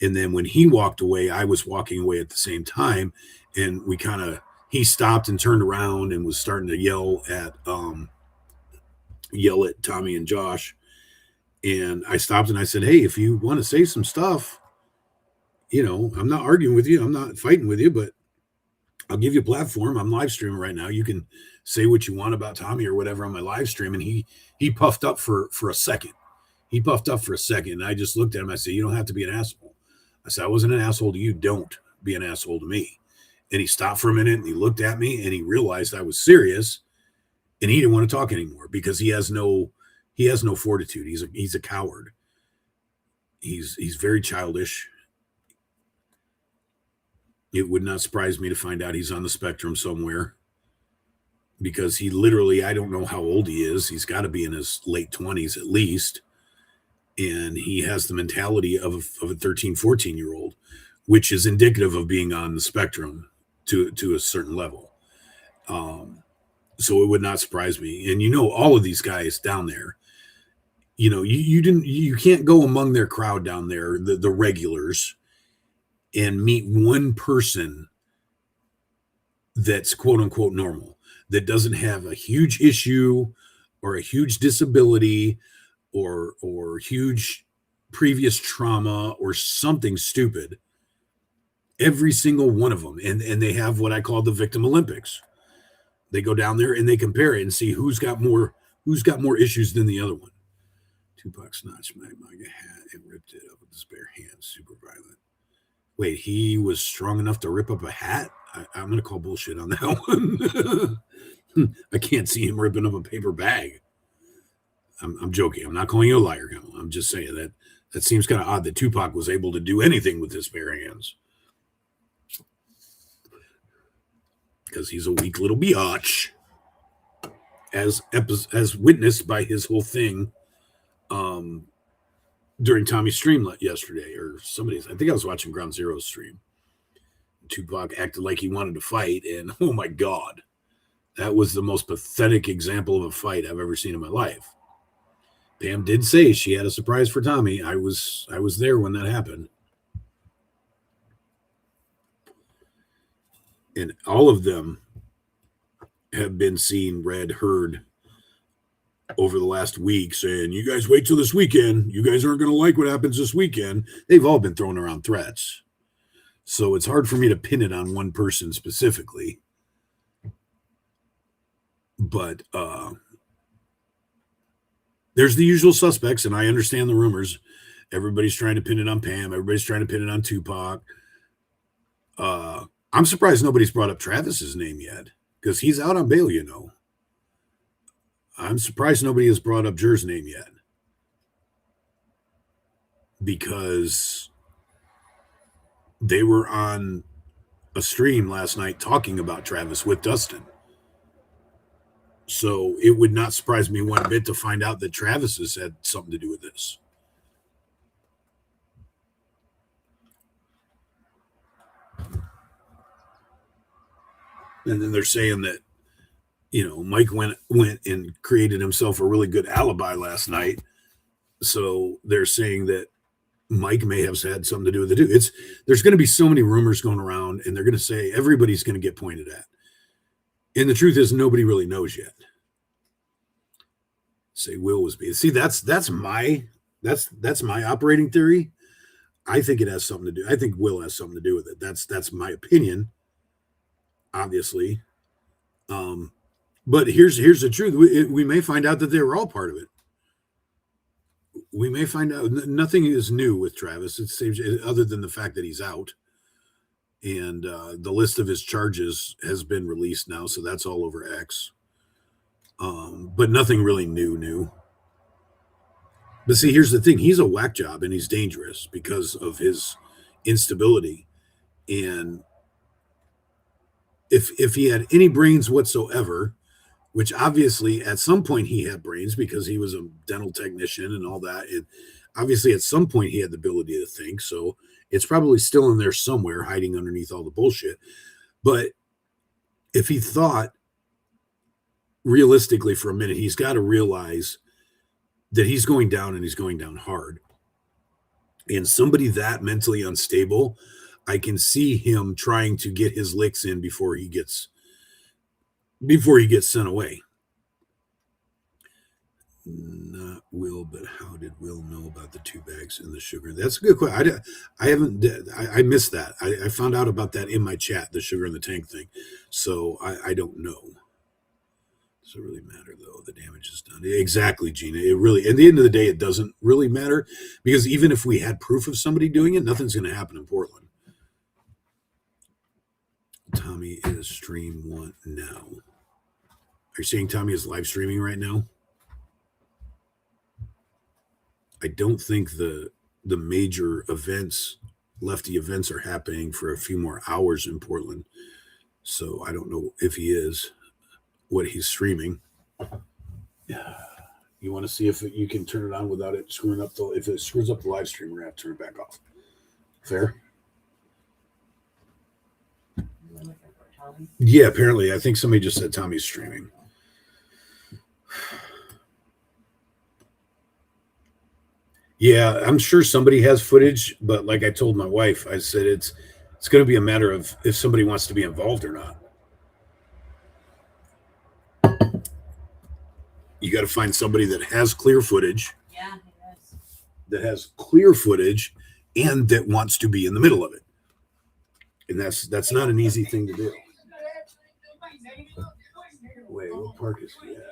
And then when he walked away, I was walking away at the same time, and he stopped and turned around and was starting to yell at Tommy and Josh. And I stopped and I said, "Hey, if you want to say some stuff, I'm not arguing with you. I'm not fighting with you, but I'll give you a platform. I'm live streaming right now. You can say what you want about Tommy or whatever on my live stream." And he puffed up for a second. He puffed up for a second. And I just looked at him. I said, "You don't have to be an asshole." I said, "I wasn't an asshole to you. Don't be an asshole to me." And he stopped for a minute and he looked at me and he realized I was serious, and he didn't want to talk anymore because he has no fortitude. He's a coward. He's very childish. It would not surprise me to find out he's on the spectrum somewhere, because he literally, I don't know how old he is. He's got to be in his late 20s at least. And he has the mentality of a 13, 14-year-old, which is indicative of being on the spectrum to a certain level. So it would not surprise me. And all of these guys down there, you can't go among their crowd down there, the regulars, and meet one person that's quote unquote normal, that doesn't have a huge issue or a huge disability or huge previous trauma or something stupid. Every single one of them. And they have what I call the victim Olympics. They go down there and they compare it and see who's got more issues than the other one. Tupac snatched my MAGA hat and ripped it up with his bare hands. Super violent. Wait, he was strong enough to rip up a hat? I'm going to call bullshit on that one. I can't see him ripping up a paper bag. I'm joking. I'm not calling you a liar, Camel. I'm just saying that seems kind of odd that Tupac was able to do anything with his bare hands. Because he's a weak little biatch, as witnessed by his whole thing during Tommy's stream yesterday, or somebody's. I think I was watching Ground Zero's stream. Tupac acted like he wanted to fight, and oh my God, that was the most pathetic example of a fight I've ever seen in my life. Pam did say she had a surprise for Tommy. I was there when that happened. And all of them have been seen, read, heard over the last week saying, "You guys wait till this weekend. You guys aren't going to like what happens this weekend." They've all been throwing around threats. So it's hard for me to pin it on one person specifically. But there's the usual suspects, and I understand the rumors. Everybody's trying to pin it on Pam. Everybody's trying to pin it on Tupac. I'm surprised nobody's brought up Travis's name yet, because he's out on bail, I'm surprised nobody has brought up Jer's name yet, because they were on a stream last night talking about Travis with Dustin. So it would not surprise me one bit to find out that Travis has had something to do with this. And then they're saying that, Mike went and created himself a really good alibi last night. So they're saying that Mike may have had something to do with it too. There's going to be so many rumors going around, and they're going to say everybody's going to get pointed at. And the truth is, nobody really knows yet. Say Will was being. See, that's my operating theory. I think it has something to do. I think Will has something to do with it. That's my opinion. Obviously, but here's the truth. We may find out that they were all part of it. We may find out nothing is new with Travis. It's other than the fact that he's out, and the list of his charges has been released now, so that's all over X. But nothing really new. But see, here's the thing: he's a whack job, and he's dangerous because of his instability. And if he had any brains whatsoever, which obviously at some point he had brains because he was a dental technician and all that. And obviously at some point he had the ability to think. So it's probably still in there somewhere hiding underneath all the bullshit. But if he thought realistically for a minute, he's got to realize that he's going down and he's going down hard. And somebody that mentally unstable, I can see him trying to get his licks in before he gets sent away. Not Will, but how did Will know about the 2 bags and the sugar? That's a good question. I missed that. I found out about that in my chat, the sugar in the tank thing. So I don't know. Does it really matter though? The damage is done. Exactly, Gina. It really, at the end of the day, it doesn't really matter because even if we had proof of somebody doing it, nothing's going to happen in Portland. Tommy is stream 1 now. Are you saying Tommy is live streaming right now? I don't think the major events, lefty events, are happening for a few more hours in Portland. So I don't know if he is, what he's streaming. Yeah. You want to see if you can turn it on without it screwing up if it screws up the live stream, we're going to have to turn it back off. Fair? Yeah, apparently. I think somebody just said Tommy's streaming. Yeah, I'm sure somebody has footage, but like I told my wife, I said it's going to be a matter of if somebody wants to be involved or not. You got to find somebody that has clear footage. Yeah, it is. That has clear footage and that wants to be in the middle of it. And that's not an easy thing to do. Wait, what park is he at?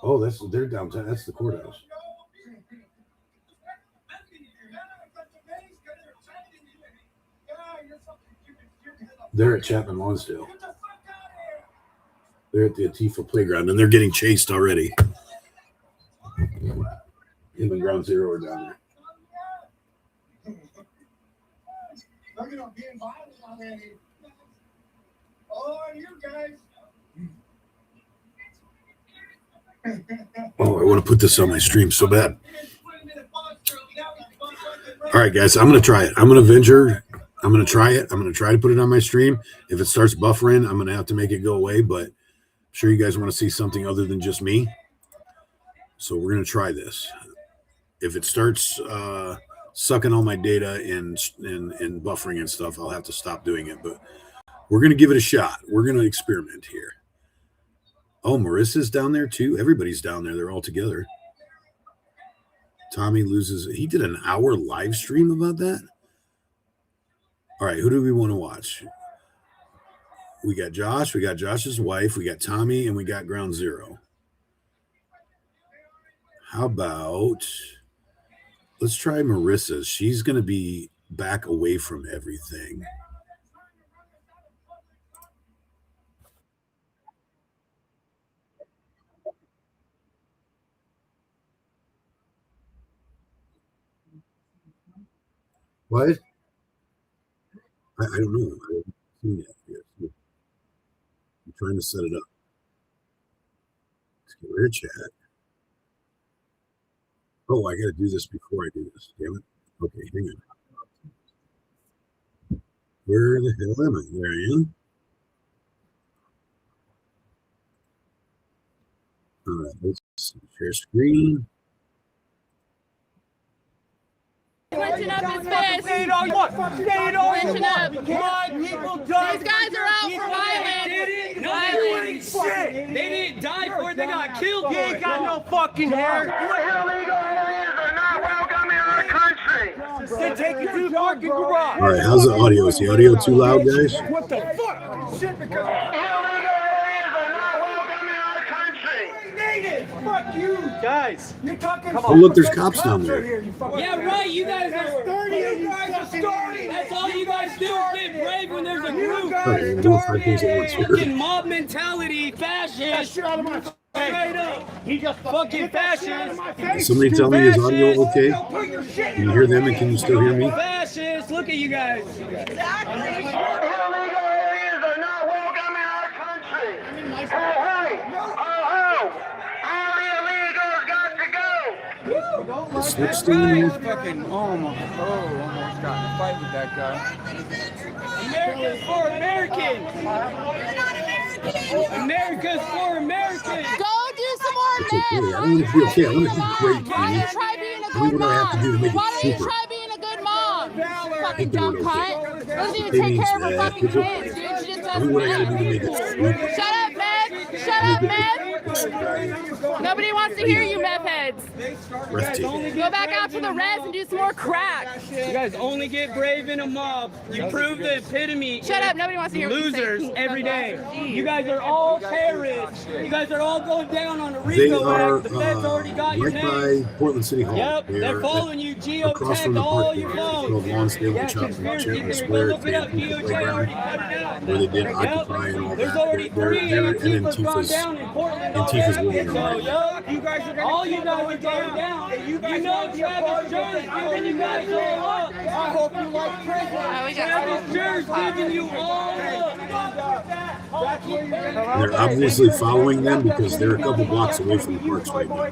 Oh, they're downtown. That's the courthouse. They're at Chapman Lonsdale. They're at the Atifa playground, and they're getting chased already. Him and Ground Zero are down there. Look at them being violent already. Oh, you guys. Oh, I want to put this on my stream so bad. All right, guys, I'm going to try it. I'm going to venture. I'm going to try it. I'm going to try to put it on my stream. If it starts buffering, I'm going to have to make it go away, but I'm sure you guys want to see something other than just me. So we're going to try this. If it starts sucking all my data and buffering and stuff, I'll have to stop doing it, but we're going to give it a shot. We're going to experiment here. Oh, Marissa's down there too. Everybody's down there. They're all together. Tommy loses. He did an hour live stream about that. All right. Who do we want to watch? We got Josh. We got Josh's wife. We got Tommy, and we got Ground Zero. How about let's try Marissa's. She's going to be back away from everything. What? I don't know. I haven't seen that yet. I'm trying to set it up. Let's get rid of chat. Oh, I got to do this before I do this. Damn it. Okay, hang on. Where the hell am I? There I am. All right, let's share screen. clenching up his fist. Clenching up. People died. These guys are out for violence. Violence. Shit. They didn't die for it. They got killed. He ain't got no fucking hair. Illegal aliens are not welcome in our country. They take you to the parking garage. All right, how's the audio? Is the audio too loud, guys? What the fuck? Shit, because Illegal aliens are not welcome in our country. native. Fuck you, guys. You're talking. Oh, look, there's cops down there. Yeah, right. You guys are 30. You guys are starting. That's all you guys do is get brave when there's a group. Okay, we'll do 5 things at once here. Fucking mob mentality, fascist. Straight up. He just fucking fascist. Is somebody tell me is audio okay? Can you hear them and can you still hear me? Fascist. Look at you guys. Illegal aliens are not welcome in our country. Hey, oh, all the illegals got to go. The switch still in here? Fucking almost got in a fight with that guy. America's for Americans. America's for Americans. Go do some more It's okay. I meth. don't want to be okay. I want to be great, Why don't you man. try being a Tell me good what I have to do to mom? make it Why don't you super. try being a good mom? Fucking do dumb it, cunt. okay. Doesn't even It take means care of her that. fucking kids, dude. She just Tell does me what I gotta do to meth. make it super. Shut up, meth. Shut up, meth. Nobody wants to hear you, meth heads. Breathtaking. Go back out to the res and do some more crack. You guys only get brave in a mob. You prove the epitome. Shut up. Nobody wants to hear what you say. Losers every day. You guys are all terrorists. You guys are all going down on a They RICO are act. The feds already got your right name. by Portland City Hall. Yep, they're They're following you. across from Geotech the all park your there. It's called phones. Lonsdale Yeah, Shopping conspiracy Chapman theory. Go Square. look It's it the up. Antifa DOJ playground already cut it out. where they did Yep. Occupy and all There's that. already They're 3 in Antifas gone Antifa's. down in Portland Antifa's already. winning So, right now. yep, you guys are all you guys are going down. You know Travis Jones giving you guys all up. I hope you like prison. Travis Jones giving you all up. They're obviously following them because they're a couple blocks away from the parks right now.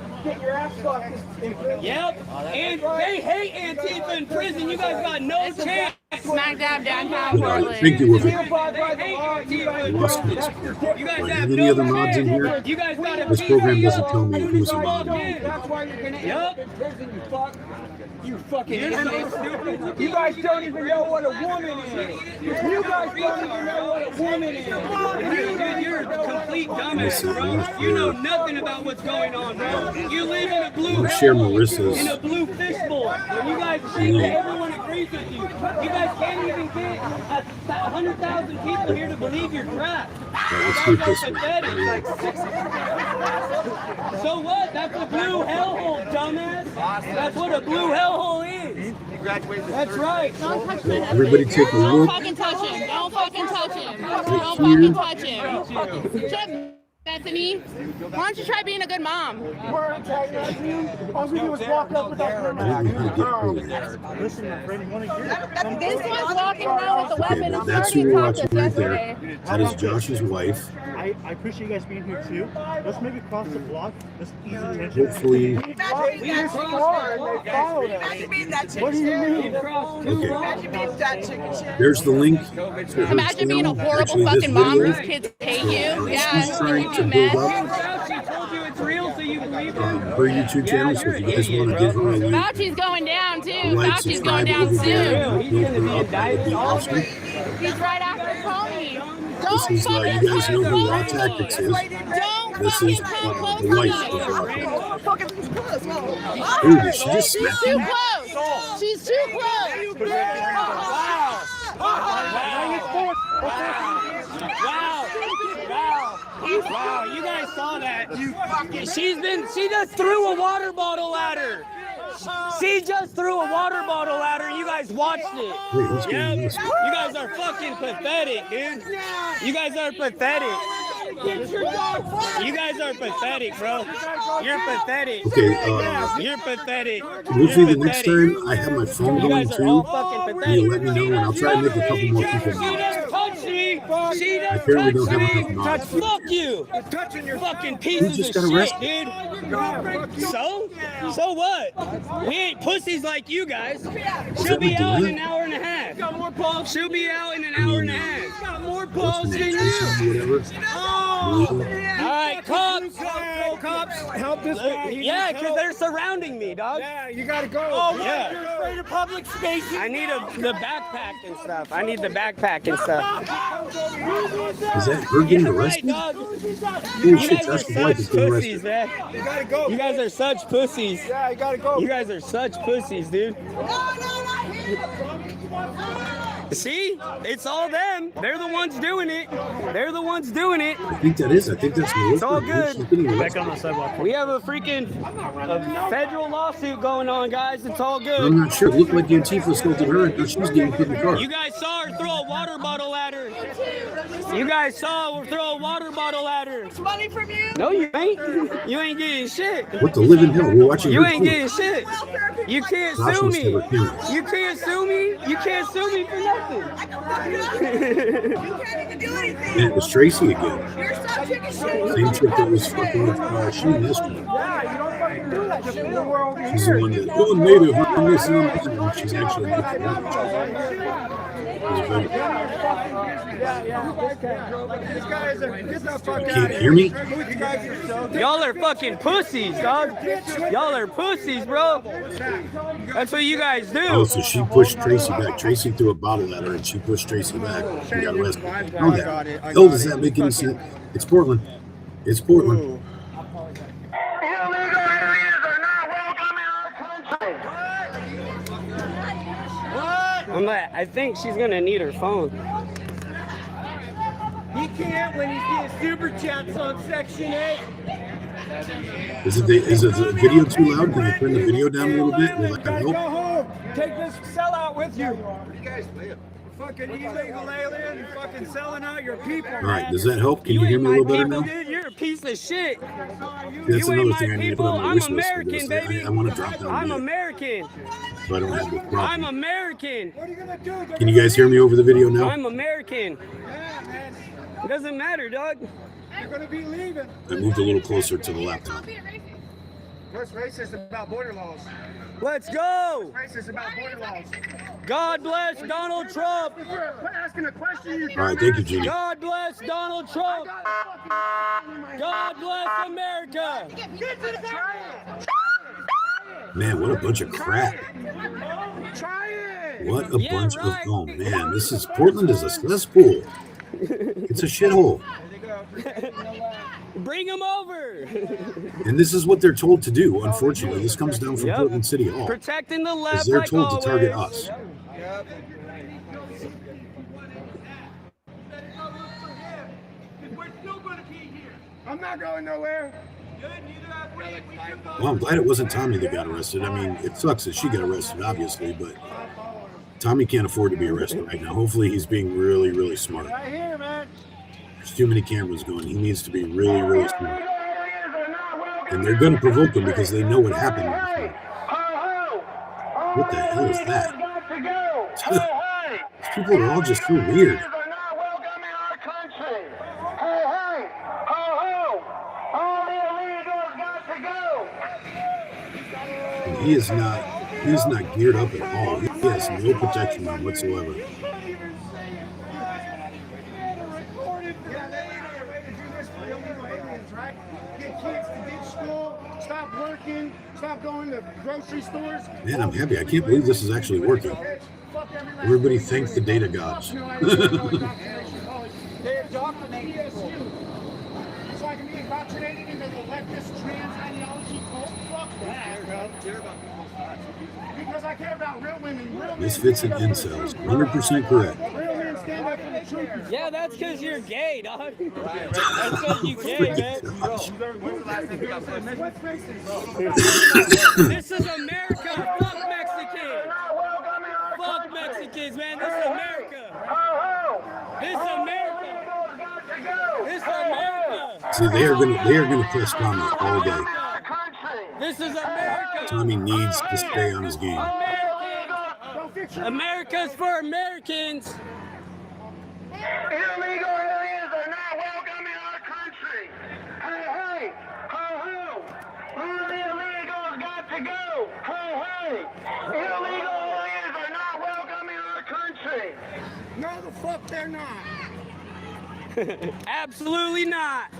Yep, and they hate Antifa in prison. You guys got no chance. Smack dab downtown Portland. Thank you, Wolfie. They hate Antifa in Lost prison. kids. You guys Are have any no other mods in chance. here? You guys got a This program doesn't PDO. tell me who's a mod. That's why you're gonna end up in prison, you fuck. You fucking idiot. You guys don't even know what a woman is. You guys don't even know what a woman is. You're a complete dumbass, bro. You know nothing about what's going on, bro. You live in a blue I'm gonna share hellhole, Marissa's in a blue fishbowl. And you guys think that everyone agrees with you. You guys can't even get 100,000 people here to believe your crap. let's You do guys this are one. pathetic. So what? That's a blue hellhole, dumbass. That's what a blue hellhole is. That's right. Don't touch me. Everybody take a Don't look. fucking touch him. Don't fucking touch him. Don't here. fucking touch him. Shut up, Bethany. Why don't you try being a good mom? All we do is walk up with that I don't know how to get through it. This one's walking around with a Okay, weapon. well, I'm that's already who we're talked watching this right there. yesterday. That is Josh's wife. I appreciate you guys being here too. Let's maybe cross the block. Let's ease the tension. Hopefully, What do you mean? okay. There's the link. to her Imagine being a channel. horrible Actually, this fucking mom video, whose kids hate you. Yeah, she's trying to you build mess. up She told you it's real, so you believe her. her YouTube channel. So if you guys want to give her a link, Fauci's going down too. like, Fauci's subscribe going down over there, soon. and build her up, that would be awesome. He's right after Tony. This Don't is, fucking you guys know come who Raw close to me. Tactics is. Don't This fucking is come the close wife to of me. Raw. Ooh, did she just She's smack too him? close. She's too close. Wow, you guys saw that. She just threw a water bottle at her. She just threw a water bottle at her. You guys watched it. Wait, who's getting Yep. this? You guys are fucking pathetic, dude. You guys are pathetic. You guys are pathetic, bro. You're pathetic. Okay, You're pathetic. hopefully the next time I have my phone You going guys are all too, fucking you pathetic. let me know and I'll try to make a couple more people She know. just touched me. She I just apparently don't touched have me. enough knowledge. Fuck you. Fucking pieces just of got shit, arrested. dude. So what? We ain't pussies like you guys. She'll that be out in Madonna? an hour and a half. She'll be out in an hour and a half. Got more balls than you. Whatever. All right, Hey, cops! Cops, help this guy. Yeah, because they're surrounding me, dog. Yeah, you gotta go. Oh, yeah. You're afraid of public spaces. I need the backpack and stuff. I need the backpack and stuff. Is that her getting arrested? Dog. Holy You shit, guys are that's the wife such that's getting pussies, arrested. man. You gotta go. You guys are such pussies. Yeah, you gotta go. You guys are such pussies, dude. See? It's all them. They're the ones doing it. They're the ones doing it. I think that's Melissa. It's all good. She's getting arrested. Back on the sidewalk. We have a freaking federal lawsuit going on, guys. It's all good. I'm not sure. It looked like Antifa assaulted her and she's getting hit in the car. You guys saw her throw a water bottle at her. You guys saw her throw a water bottle at her. Money from you? No, you ain't. You ain't getting shit. What the living hell? We're watching You her ain't too. getting shit. You can't Josh sue was me. never cameras. You can't sue me. You can't sue me for nothing. You can't even do anything. And it was Tracy again. You're such a shit. Same chick that was fucking she missed her. Yeah, you don't fucking do that shit. We're over She's the one that made it. She's actually You can't hear me? Y'all are fucking pussies, dog. Y'all are pussies, bro. That's what you guys do. Oh, so she pushed Tracy back. Tracy threw a bottle at her and she pushed Tracy back. She got arrested. How the hell does that make any sense? It's Portland. It's Portland. Illegal areas are not welcome in our country. I think she's gonna need her phone. He can't when he's getting super chats on Section 8. Is it the video too loud? Can you turn the video down a little bit? Will that Go help? home. Take this sellout with you. Fucking illegal alien, fucking selling out your people. All right, does that help? Can you hear me a little better now? Dude, you're a piece of shit. That's You ain't another my thing I need to put people. on my I'm wish list for American, this. baby. I want to drop down I'm the American. so I don't have this I'm problem. American. Can you guys hear me over the video now? I'm American. It doesn't matter, dog. You're gonna be leaving. I moved a little closer to the laptop. What's racist about border laws? Let's go! Racist about border laws. God bless Donald Trump. Asking a question. All right, thank you, Jeannie. God bless Donald Trump. God bless America. Man, what a bunch of crap. Try it. What a bunch of, oh man, Portland is a cesspool. It's a shithole. Bring them over. And this is what they're told to do, unfortunately. This comes down from Portland City Hall. Protecting the left. Because they're like told to target always. us. I'm not going nowhere. Well, I'm glad it wasn't Tommy that got arrested. I mean, it sucks that she got arrested, obviously, but Tommy can't afford to be arrested right now. Hopefully he's being really, really smart. Right here, man. There's too many cameras going. He needs to be really, really smart. And they're going to provoke him because they know what happened. What the hell is that? These people are all just so weird. And he's not geared up at all. He has no protection on whatsoever. Stop working, stop going to grocery stores. Man, I'm happy. I can't believe this is actually working. Everybody thank the data gods. They indoctrinate people. So I can be indoctrinated into the leftist trans ideology cult? Fuck that. Because I care about real women. Misfits and incels. 100% correct. Real men stand up for the truth. Yeah, that's because you're gay, dog. That's because you gay, man. This is America. Fuck Mexican. Fuck Mexicans, man. This is America. This is America. This is America. See, they are gonna press Tommy all day. This is America. Tommy needs to stay on his game. America's for Americans. Illegal aliens are not welcome in our country. Hey, hey, ho, ho. All the illegals got to go. Hey, hey. Illegal aliens are not welcome in our country. No, the fuck they're not. Absolutely not.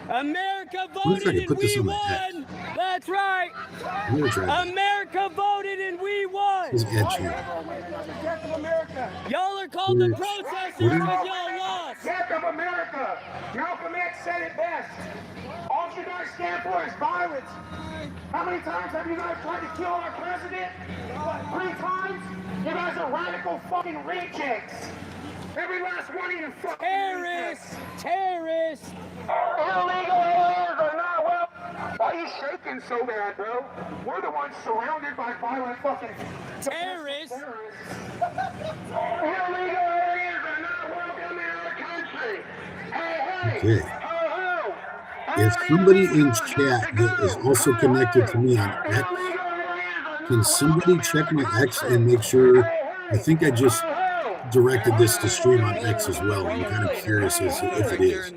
America I voted could and put this we on my X. won. That's right. I'm gonna try this. America voted and we won. This is edgy. Y'all are called the What protesters is- because y'all lost. Death of America. Malcolm X said it best. All you guys stand for is violence. How many times have you guys tried to kill our president? 3 times? You guys are radical fucking rejects. Every last one of you fucking Terrorists. Terrorists. illegal aliens are not well. Why are you shaking so bad, bro? We're the ones surrounded by violent fucking Terrorists. Illegal aliens are not welcome in our country. Hey, Okay. ho, ho. If somebody in chat that is also connected to me on X, can somebody check my X and make sure? I think I just directed this to stream on X as well. I'm kind of curious as to if it is.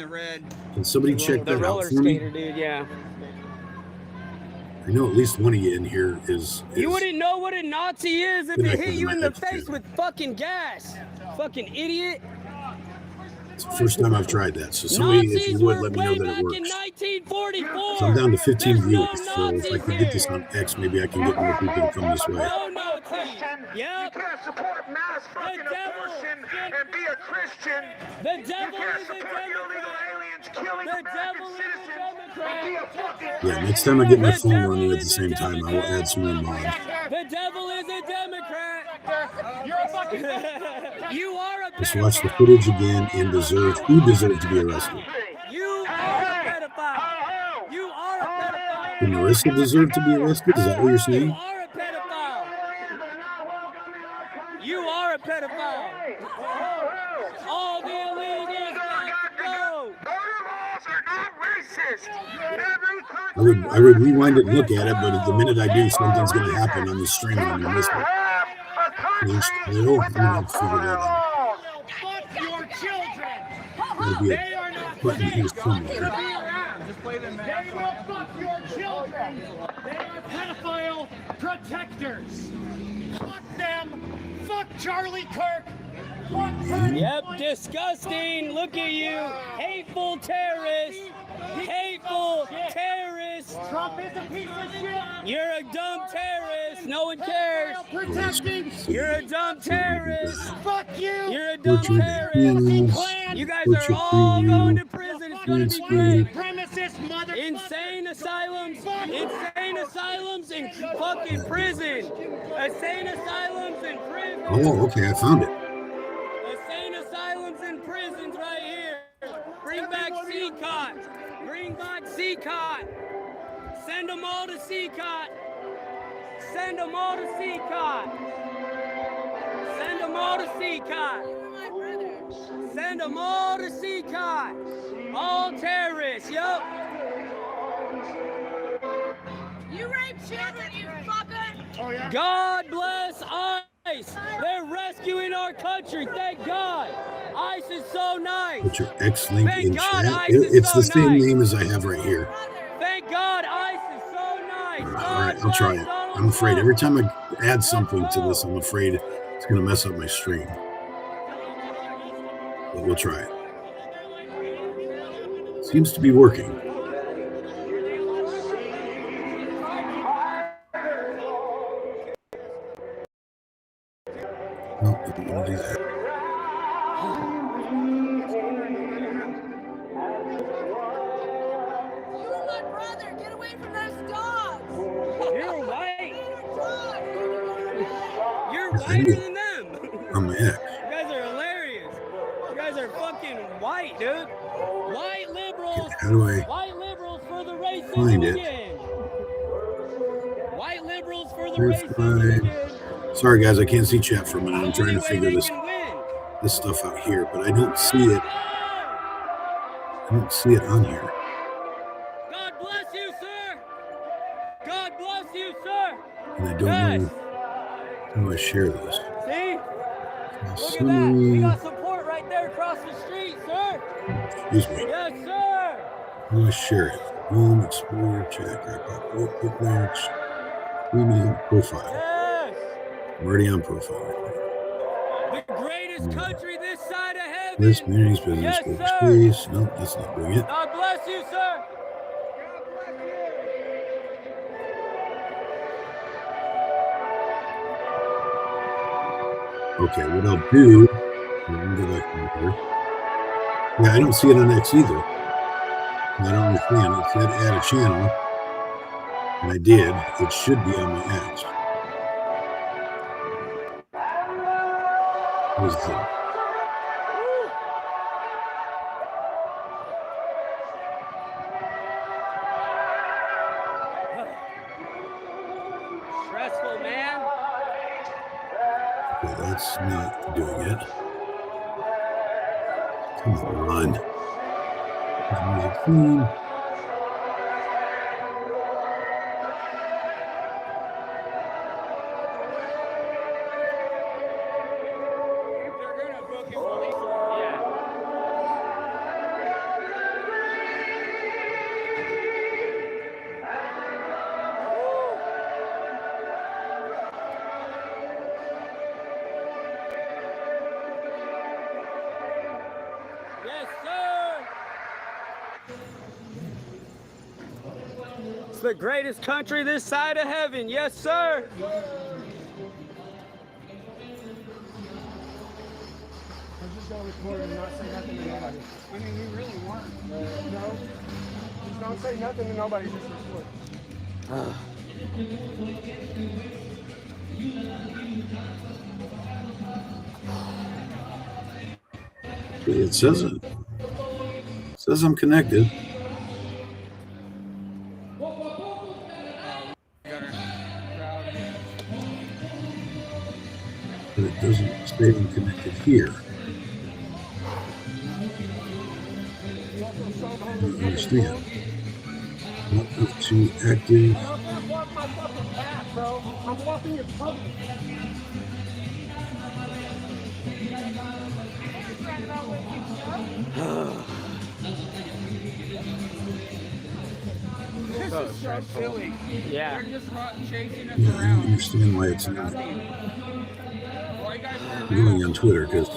Can somebody check The that out roller for me? skater dude, yeah. I know at least one of you in here is You wouldn't know what a Nazi is if it Connected hit to you my in the X, face too. with fucking gas. Fucking idiot. It's the first time I've tried that. So somebody, if you would, let me know that it works. In 1944. So I'm down to 15 There's viewers. no So if I Nazis could get this here. on X, maybe I can get more people to come this way. No Nazis. You Yep. can't support mass fucking devil. abortion and be a Christian. The You devil can't is a support illegal Democrat. aliens killing The American devil is a citizens and be Democrat. a fucking Yeah, next time I get my The phone devil running at is the a same time, I will add some more mods. The devil is a Democrat. You're a fucking You are a Just watch the footage again and who deserves to be arrested. You are a pedophile. You are a pedophile. Did Marissa deserve to be arrested? Is that what you're You saying? are a pedophile. You are a pedophile. All the illegals got to go. Voter laws are not racist. Every country I would rewind it and look at it, but the minute I do, something's going to happen on the stream and I'm going to miss it. have a country Change title? I'm going to figure that out. Fuck your children. There'll be a button here somewhere. They will fuck your children. They are pedophile protectors. Fuck them. Fuck Charlie Kirk. Fuck Yep, disgusting. Look at you. Hateful terrorist. Hateful terrorist. Trump is a piece of shit. You're a dumb terrorist. No one cares. Protecting. You're a dumb terrorist. Fuck you. You're a dumb Butcher terrorist. Queens, You guys Butcher are all Crew, going to prison. It's going to be great. Premises, mother. Insane asylums. Insane asylums in fucking prison. Insane asylums in prison. Oh, okay, I found it. Insane asylums and prisons right here. Bring back CCOT. Bring back CCOT. Send them all to CCOT. Send them all to CCOT. Send them all to CCOT. Send them all to CCOT. All terrorists, yup. You rape children, you fucker! God bless ICE. They're rescuing our country. Thank God. ICE is so nice. Put your X link Thank in God chat. ICE is It's so the same nice. name as I have right here. Thank God ICE is so nice. All right, I'll try it. I'm afraid every time I add something to this, I'm afraid it's going to mess up my stream. But we'll try it. Seems to be working. No, I don't want to do that. You're my brother! Get away from those dogs! You're white. You're Yes, I whiter do. than them. On my X. You guys are hilarious. You guys are fucking white, dude. White liberals. How do I White liberals for the racism find it? again. White liberals for the Where's racism my- again. Sorry, guys, I can't see chat for a minute. I'm The trying only to way figure they this can win. stuff out here, but I don't see it. I don't see it on here. God bless you, sir. God bless you, sir. And I don't Yes. know how do I share this. See? Look at that. We Summary. got support right there across the street, sir. Excuse me. Yes, sir. How do I share it? Boom, explore, chat, right back. Bookmarks, premium, profile. Yes. I'm already on profile. The greatest country this side of heaven. heaven. This community's business Yes, goes sir. space. No, that's not doing it. God bless you, sir. Okay, what I'll do, go back in here. Yeah, I don't see it on X either. I don't understand. It said add a channel, and I did. It should be on my X. What is that? Stressful, man. Okay, that's not doing it. Come on. Music theme. Yes, sir. It's the greatest country this side of heaven. Yes, sir. I'm just gonna record and not say nothing to nobody. I mean, we really weren't. No. Just don't say nothing to nobody, just record. It says it. It says I'm connected. But it doesn't say I'm connected here. I don't understand. Welcome to active. I can't walk my fucking path, bro. I'm walking your public. This is so silly. Yeah. They're just chasing us Yeah, I don't around. understand why it's not Why you guys wearing going masks? on Twitter, because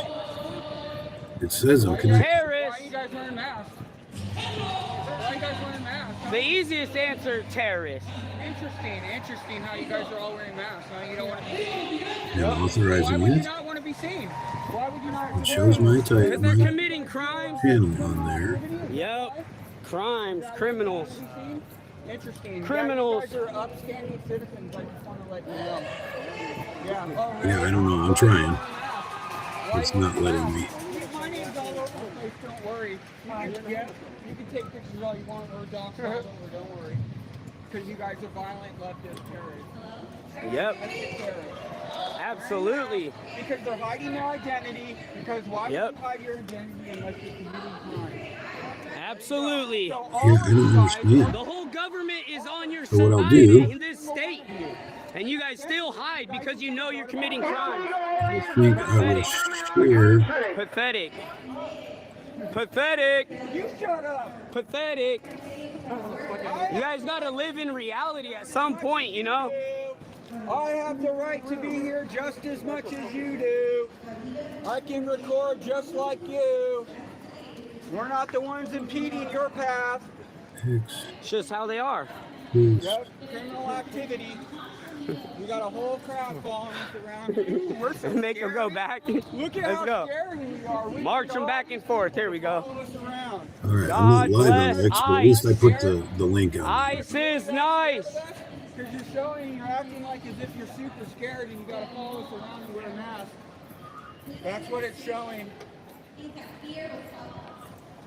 it says I'm connected. Why are Terrorists. you guys wearing masks? Why are you guys wearing masks? The easiest answer, terrorists. Interesting how you guys are all wearing masks. Huh? You don't want to be seen. And Why authorizing would you it. not want to be seen? Why would you not? It shows my Because they're my committing crimes. channel on there. Yep. Crimes, criminals. Interesting. Criminals. Yeah, you guys are upstanding citizens. I just want to let you know. Yeah. Oh, really? Yeah, I don't know. I'm trying. Why It's you not wearing letting me. masks? My name's all over the place. Don't worry. Yeah, you can take pictures all you want or docs all over. Don't worry. Because you guys are violent leftist terrorists. Yep. Leftist terrorists. Absolutely. Because they're hiding their identity. Because why Yep. would you hide your identity unless you're committing crime? Absolutely. So all Yeah, I of you don't guys understand. The whole government is on your So what I'll side do- in this state. And you guys still hide because you know you're committing crimes. I think I will share. Pathetic. Pathetic. You shut up. Pathetic. You guys gotta live in reality at some point, you know? I have the right to be here just as much as you do. I can record just like you. We're not the ones impeding your path. X, It's just how they are. boost. Yep, criminal activity. We got a whole crowd following us around. Ooh, we're so Make them go scary. back. Look at Let's how go. scary we are. We March can them all back and forth. Here we go. follow us around. All right, God I'm not live bless on X, but at least I put the link on. Ice is nice. Because you're showing, you're acting like as if you're super scared and you gotta follow us around and wear a mask. That's what it's showing.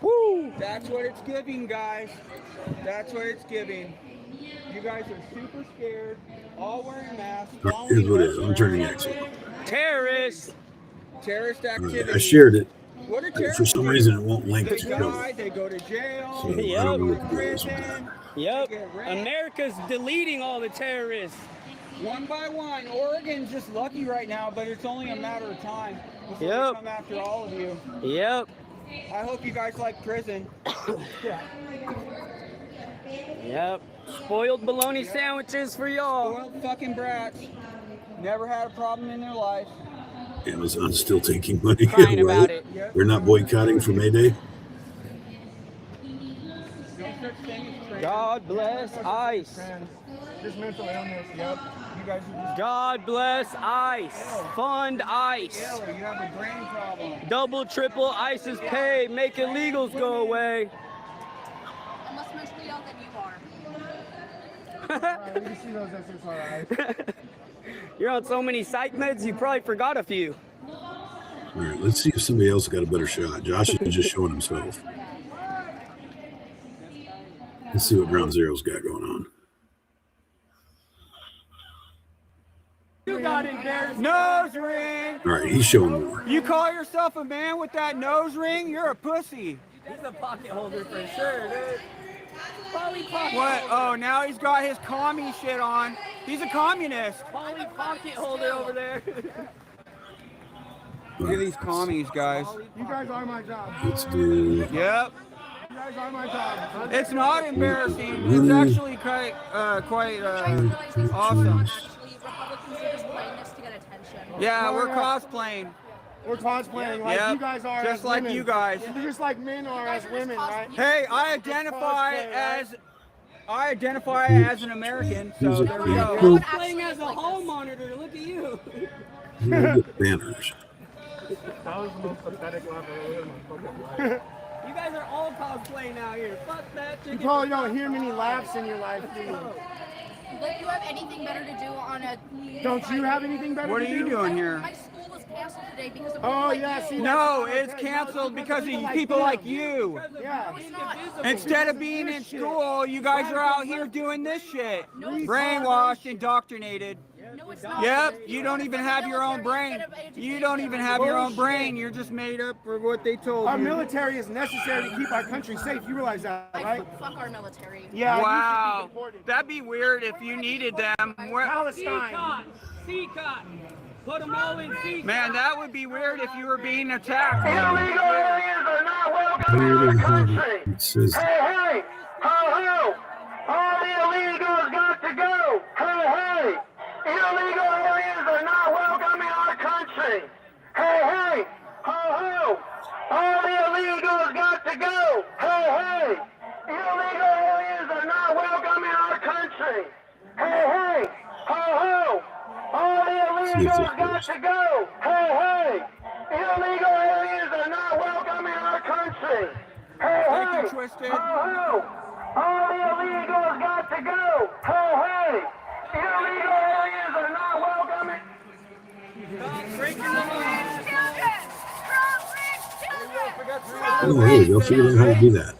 Woo! That's what it's giving, guys. That's what it's giving. You guys are super scared, all wearing masks. All right, here's what it is. I'm turning X on. Terrorists. Terrorist All right, activity. I shared it. What are For terrorists? some do? reason, it won't link They to die, they go to jail, So I they Yep. don't know go what to to do with prison. that. Yep. They get raped. America's deleting all the terrorists. One by one. Oregon's just lucky right now, but it's only a matter of time before Yep. they come after all of you. Yep. I hope you guys like prison. Yep. Spoiled bologna sandwiches for y'all. Spoiled fucking brats. Never had a problem in their life. Amazon's still taking money. Crying Right? about it. They're not boycotting for Mayday. God bless ICE. This mental illness, yep. You guys are just God bless ICE. Fund ICE. You have a brain problem. Double, triple ICE's pay. Make illegals go away. I'm less mentally ill than you are. alright. You see those SSRIs. You're on so many psych meds, you probably forgot a few. All right, let's see if somebody else got a better shot. Josh is just showing himself. Let's see what Ground Zero's got going on. You got embarrassed. Nose ring. All right, he's showing more. You call yourself a man with that nose ring? You're a pussy. He's a pocket holder for sure, dude. What? Oh, now he's got his commie shit on. He's a communist. Polly pocket holder over there. Look at these commies, guys. You guys are my job. Let's do. Yep. You guys are my job. It's not embarrassing. It's actually quite awesome. Actually, Republicans are just playing this to get attention. Yeah, we're cosplaying. We're cosplaying like Yep, you guys are just as like women. you guys. You're just like men are as women, right? Hey, I identify as an American, so there we go. Cool. Playing as a hall monitor. Look at you. Banners. That was the most pathetic laugh I've ever heard in my fucking life. You guys are all cosplaying out here. Fuck that. You probably don't hear many laughs in your life, do you? Like, you have anything better to do on a... Don't you have anything better What to are do? you doing here? My school was canceled today because of... Oh, yeah, see, No, that's- it's canceled because of people like you. Yeah. It's not. Instead of being in school, you guys are out here doing this shit. Brainwashed, indoctrinated. No, it's not. Yep, you don't even have your own brain. You don't even have your own brain. You're just made up for what they told Our you. military is necessary to keep our country safe. You realize that, right? Fuck our military. Yeah. Wow, you should be deported. that'd be weird if you needed them. Palestine. Put them all in C. Man, that would be weird if you were being attacked. Illegal aliens are not welcome in our country. It says Hey, hey, ho, ho. All the illegals got to go. Hey, hey. Illegal aliens are not welcome in our country. Hey, hey, ho, ho. All the illegals got to go. Hey, hey. Illegal aliens are not welcome in our country. Hey, hey, ho, ho. All the illegals got to go. Hey, hey. Illegal aliens are not welcome in our country. Hey, Thank hey. you, Twisted. Ho, ho. All the illegals got to go. Hey, hey. Illegal aliens are not welcome in... oh, hey, they'll figure out how to do that.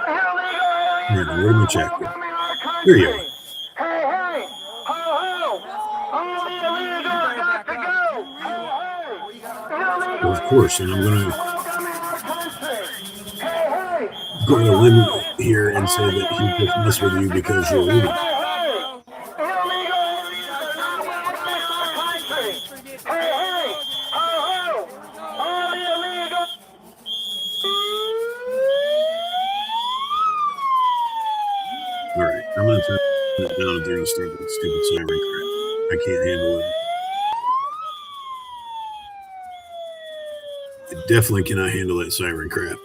Illegal aliens Where do we check? welcome in our country. Here you are. Hey, hey. Ho, ho. All the illegals got to go. Hey, hey. Illegal Well, of course, and I'm going to welcome in our country. Hey, hey. go on a limb here and say that he just mess with you because you're a woman. Hey, hey. Illegal aliens are not welcome in our country. Hey, hey. Ho, ho. All the illegal... All right, I'm going to turn it down if they're going to start with stupid siren crap. I can't handle it. I definitely cannot handle that siren crap.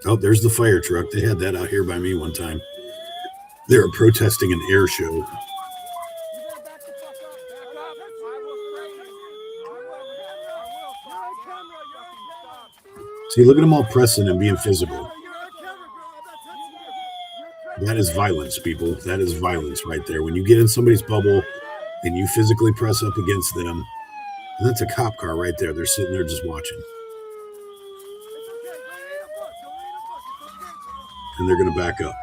Oh, there's the fire truck. They had that out here by me one time. They were protesting an air show. See, look at them all pressing and being physical. That is violence, people. That is violence right there. When you get in somebody's bubble and you physically press up against them, that's a cop car right there. They're sitting there just watching. And they're going to back up.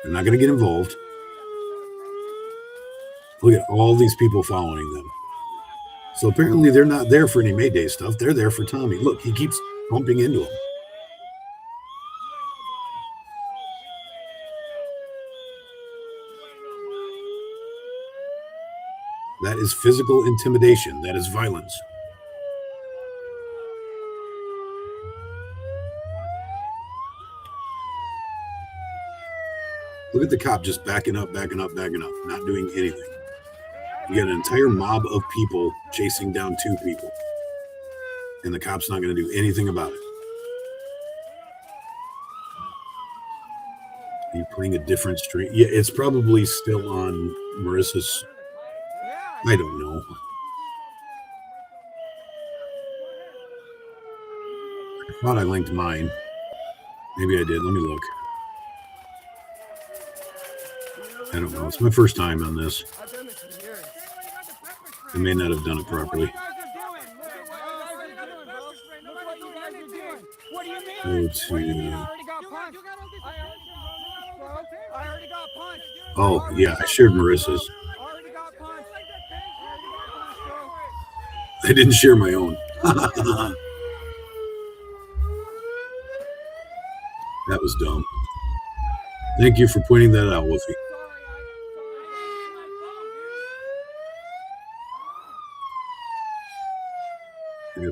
They're not going to get involved. Look at all these people following them. So apparently they're not there for any Mayday stuff. They're there for Tommy. Look, he keeps bumping into him. That is physical intimidation. That is violence. Look at the cop just backing up, not doing anything. You got an entire mob of people chasing down 2 people. And the cop's not going to do anything about it. Are you playing a different stream? Yeah, it's probably still on Marissa's. I don't know. I thought I linked mine. Maybe I did. Let me look. I don't know. It's my first time on this. I may not have done it properly. Go to... Oh, yeah, I shared Marissa's. I didn't share my own. That was dumb. Thank you for pointing that out, Wolfie. I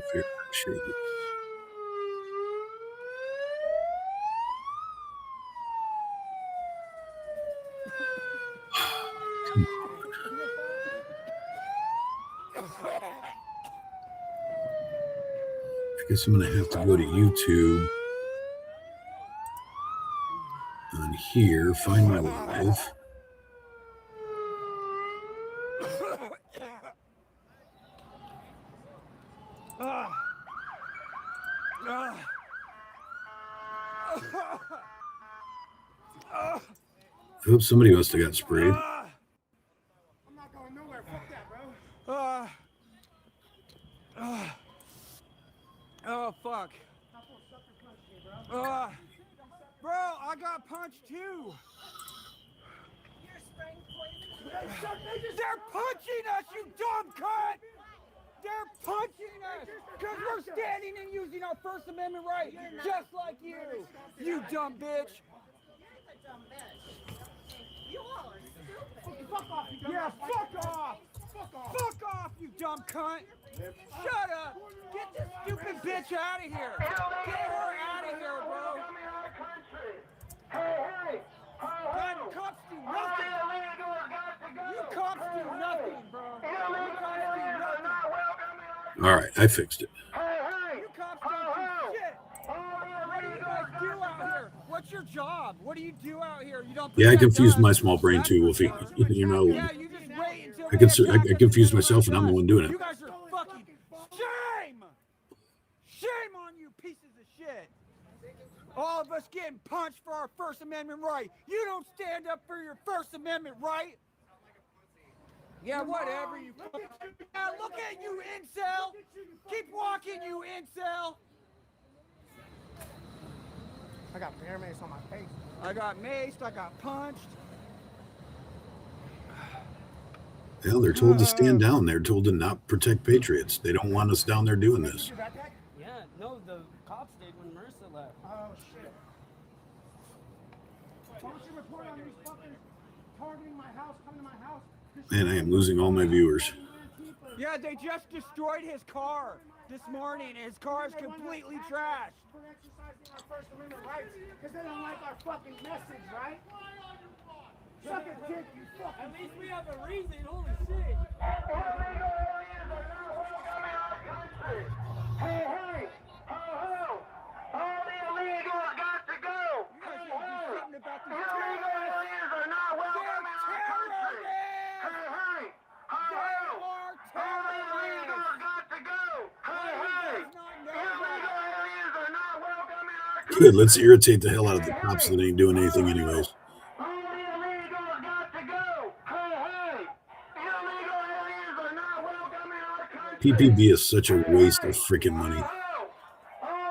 guess I'm going to have to go to YouTube on here, find my live. Oops, somebody must have got sprayed. I'm not going nowhere. Fuck that, bro. Oh, fuck. Bro, I got punched too. They're punching us, you dumb cunt! They're punching us because we're standing and using our First Amendment right, just like you, you dumb bitch. You all are stupid. Fuck off, you dumb Yeah, fuck off! Fuck off, you dumb cunt! Shut up! Get this stupid bitch out of here! Get her out of here, bro! Hey, God, cops do nothing! You cops do nothing, bro! You cops do nothing! All right, I fixed it. You cops don't do shit! What do you guys do out here? What's your job? What do you do out here? You don't. Yeah, I confused my small brain too, Wolfie. You know, Yeah, you just wait until I confused myself, and I'm the one doing it. You guys are fucking shame! Shame on you, pieces of shit! All of us getting punched for our First Amendment right. You don't stand up for your First Amendment right. Yeah, whatever, you fucking... Yeah, look at you, incel! Keep walking, you incel! I got bear mace on my face. I got maced, I got punched. Well, they're told to stand down. They're told to not protect patriots. They don't want us down there doing this. Yeah, no, the cops did when Marissa left. Oh shit. Why don't you report on these fuckers targeting my house, coming to my house? And I am losing all my viewers. Yeah, they just destroyed his car this morning. His car is completely trashed. For exercising our First Amendment rights, because they don't like our fucking message, right? Suck a dick, you fucking. At least we have a reason. Holy shit. illegal aliens are not welcome in our country. Hey, ho, all the illegals got to go. You guys should do something about these Illegal aliens are not welcome in our country. Hey, ho, all the illegals got to go. Hey, illegal aliens are not welcome in our country. Good, let's irritate the hell out of the cops that ain't doing anything anyways. All the illegals got to go. Hey, illegal aliens are not welcome in our country. PPB is such a waste of freaking money. All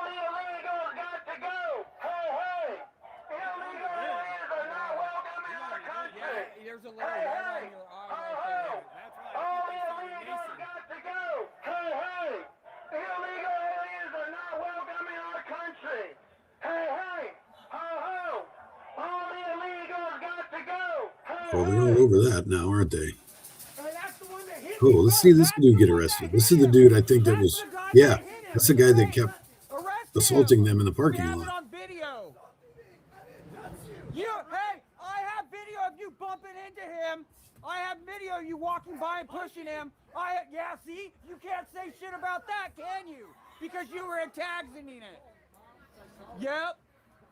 the illegals got to go. Hey, illegal aliens are not welcome in our country. There's a little hair on your eye right there. All the illegals got to go. Hey, illegal aliens are not welcome in our country. Hey, all the illegals got to go. Oh, they're all over that now, aren't they? Oh, let's see this dude get arrested. This is the dude I think that was, yeah, that's the guy that kept assaulting them in the parking lot. On video. Hey, I have I have video of you walking by and pushing him. Yeah, see? You can't say shit about that, can you? Because you were antagonizing it. Yep.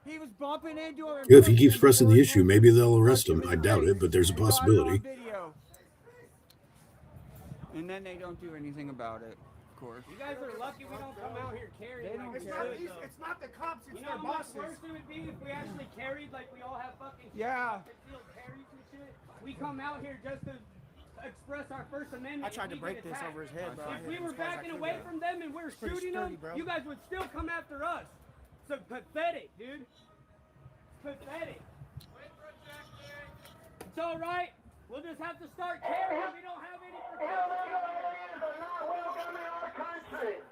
He was bumping into him. Yeah, if he keeps pressing the issue, maybe they'll arrest him. I doubt it, but there's a possibility. And then they don't do anything about it, of course. You guys are lucky we don't come out here carrying. It's not the cops, it's You their know how much bosses. worse it would be if we actually carried like we all have fucking Yeah. concealed carries and shit. We come out here just to express our First Amendment. I tried to and we break get this attacked. over his head, bro. If we were backing away from them and we're pretty shooting sturdy, them, bro. you guys would still come after us. So pathetic, dude. Pathetic. It's all right. We'll just have to start carrying. We don't have any protection.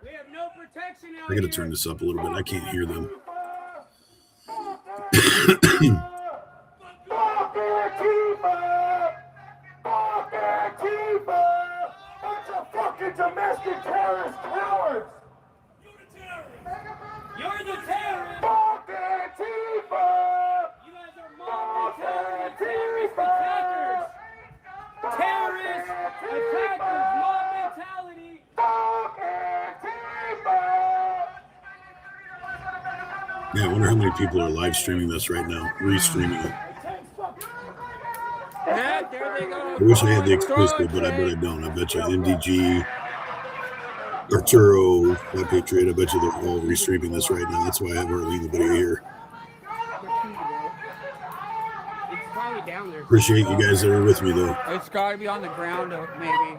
We have no protection out I here. gotta turn this up a little bit. I can't hear them. Bunch of fucking domestic terrorist cowards! You're the terrorist. Fuck Antifa! You guys are mob mentality terrorist attackers. Terrorist attackers, mob mentality. Fuck Antifa! Yeah, I wonder how many people are live streaming this right now, restreaming it. Yeah, there they go. I wish I had the exclusive, but I bet I don't. I bet you MDG, Arturo, my Patriot, I bet you they're all restreaming this right now. That's why I have hardly anybody here. It's probably down there. Appreciate you guys that are with me, though. It's got to be on the ground, maybe.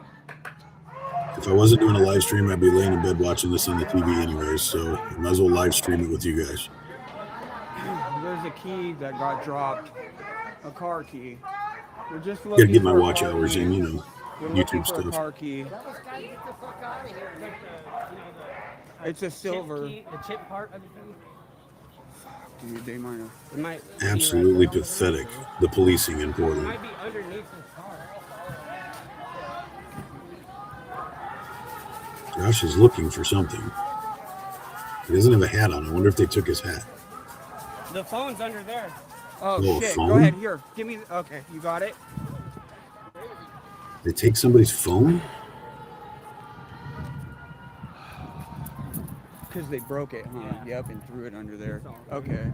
If I wasn't doing a live stream, I'd be laying in bed watching this on the TV anyways, so I might as well live stream it with you guys. There's a key that got dropped, a car key. We're just Gotta looking get my for a watch car hours key. in, We're looking YouTube for a stuff. car key. It's a silver. The chip part of the thing. Dude, they might have. It might Absolutely pathetic, the policing in It Portland. might be underneath his car. Josh is looking for something. He doesn't have a hat on. I wonder if they took his hat. The phone's under there. Oh, Oh, shit. phone? Go ahead, here. Give me. Okay, you got it? They take somebody's phone? Because they broke it, huh? Yeah. Yep, and threw it under there. Okay.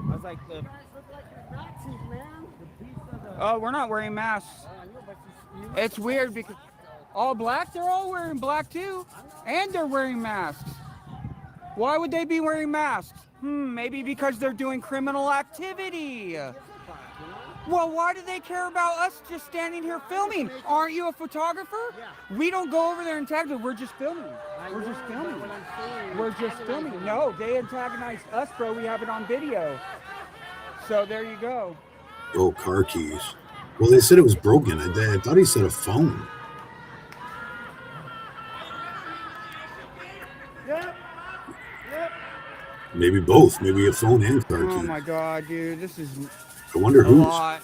I was like, the Oh, we're not wearing masks. It's weird because all black, they're all wearing black too. And they're wearing masks. Why would they be wearing masks? Maybe because they're doing criminal activity. Well, why do they care about us just standing here filming? Aren't you a photographer? We don't go over there and tag them. We're just filming. We're just filming. We're just filming. No, they antagonized us, bro. We have it on video. So there you go. Oh, car keys. Well, they said it was broken. I thought he said a phone. Maybe both. Maybe a phone and car Oh key. my god, dude. This is I wonder a whose. lot.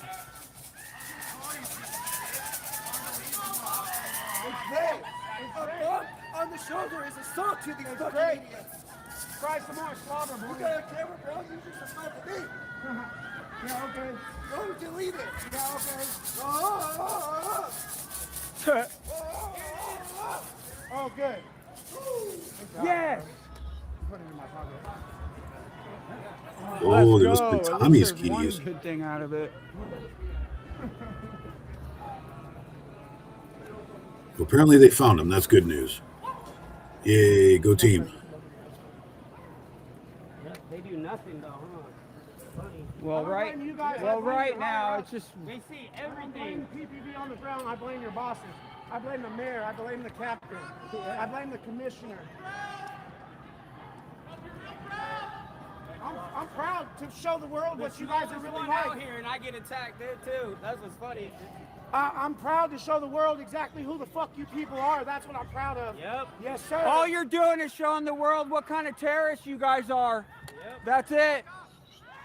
On the shoulder is assault to the fucking idiots. Try some more slobber, boy. You got a camera, bro? You just assaulted me. Yeah, okay. Go delete it. Yeah, okay. Oh, good. Yes. Put it in my pocket. Oh, there Let's must go. be At least Tommy's there's one keys. good thing out of it. Well, apparently they found him. That's good news. Yay, go team. They do nothing though, huh? Funny. Well, right. Right now it's just. They see I everything. blame PPV on the ground. I blame your bosses. I blame the mayor. I blame the captain. I blame the commissioner. I'm proud to show the world what you guys are really out like. here and I get attacked there too. That's what's funny. I'm proud to show the world exactly who the fuck you people are. That's what I'm proud of. Yep. Yes, sir. All you're doing is showing the world what kind of terrorists you guys are. Yep. That's it.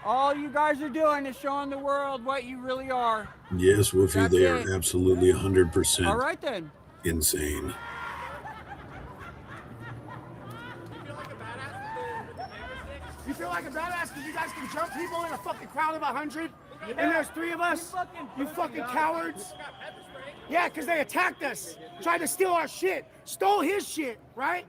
All you guys are doing is showing the world what you really are. Yes, Woofy, That's they it. are absolutely 100% All right then. insane. You feel like a badass because you guys can jump people in a fucking crowd of 100? and there's 3 of us, you fucking cowards. Yeah, because they attacked us, tried to steal our shit, stole his shit, right?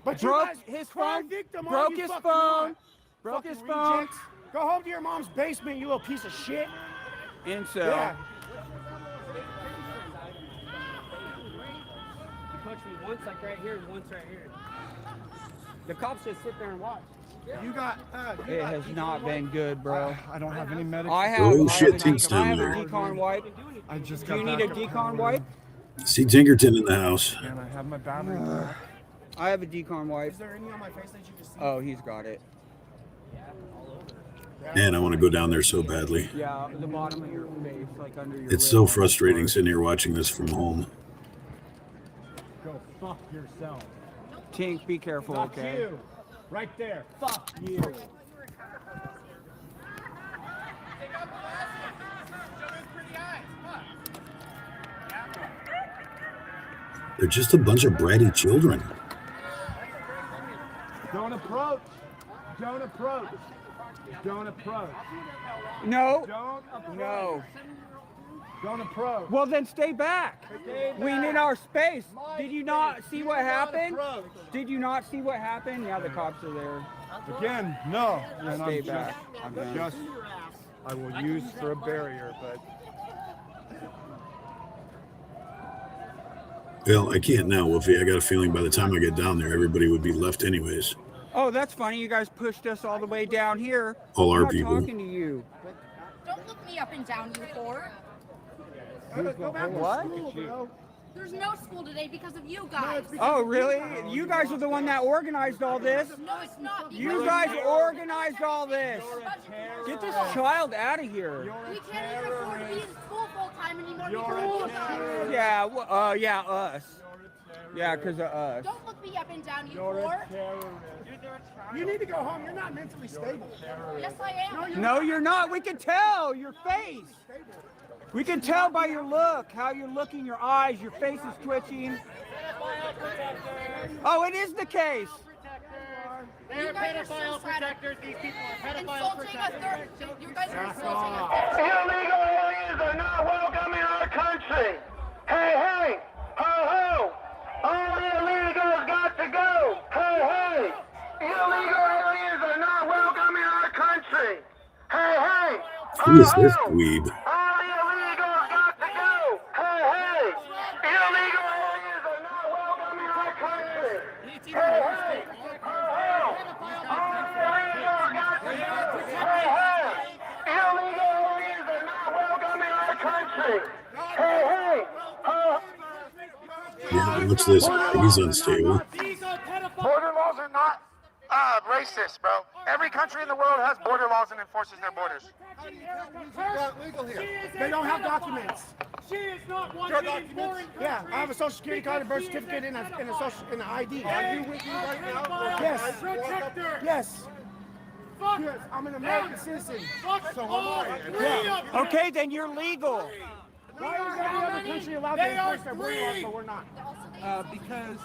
But Broke you guys his crime phone, victim all broke you his fucking phone, want. broke his Fucking phone. rejects. Go home to your mom's basement, you little piece of shit. Incel. Yeah. He punched me once like right here and once right here. The cops just sit there and watch. You got. It has not been good, bro. I don't have any medical. I have, Oh, I shit, have, Tink's I have down a there. decon wipe. I just Do got you need a back up decon home, wipe? See Tinkerton in the house. And I have my battery back. I have a decon wipe. Is there any on my face that you can see? Oh, he's got it. Man, I want to go down there so badly. Yeah, the bottom of your face, like under your It's lip so on the frustrating floor. sitting here watching this from home. Go fuck yourself. Tink, be careful, Fuck okay? you. Right there. Fuck you. They're just a bunch of bratty children. Don't approach. Don't approach. Don't approach. No, Don't approach. no. Don't approach. Well, then stay back. We need our space. Did you not see what happened? Did you not see what happened? Yeah, the cops are there. Again, no. And Stay I'm back. I'm done. just, I will use for a barrier, but Well, I can't now, Wolfie. I got a feeling by the time I get down there, everybody would be left anyways. Oh, that's funny. You guys pushed us all the way down here. All I'm our not people. talking to you. Don't look me up and down, you whore. Go back to What? school, bro. There's no school today because of you guys. Oh, really? You guys are the one that organized all this. No, it's not. You guys organized all this. Get this child out of here. We can't even afford to be in school full time anymore because of you guys. Yeah, yeah, us. Yeah, because of us. Don't look me up and down, you whore. You need to go home. You're not mentally stable. Yes, I am. No, you're not. We can tell your face. We can tell by your look, how you're looking, your eyes, your face is twitching. Oh, it is the case. You guys are so protectors. These people are insulting a third. You guys are insulting a third. Illegal aliens are not welcome in our country. Hey, hey, ho, ho. All the illegals got to go. Hey, hey. Illegal aliens are not welcome in our country. Hey, hey, Who is this ho, ho. dweeb? All the illegals got to go. Hey, hey. Illegal aliens are not welcome in our country. Hey, hey, ho, ho. All the illegals got to go. Hey, hey. Illegal aliens are not welcome in our country. Hey, hey, ho. Yeah, what's this? He's unstable. Border laws are not racist, bro. Every country in the world has border laws and enforces their borders. They don't have documents. She is not one getting foreign. Yeah, I have a social security card, a birth certificate, and an ID. Are you with me right now? Yes. Protector. Yes. Fuck. Yes, I'm an American citizen. Fuck all three of them. Okay, then you're legal. Why is every other country allowed to enforce their border laws, but we're not? because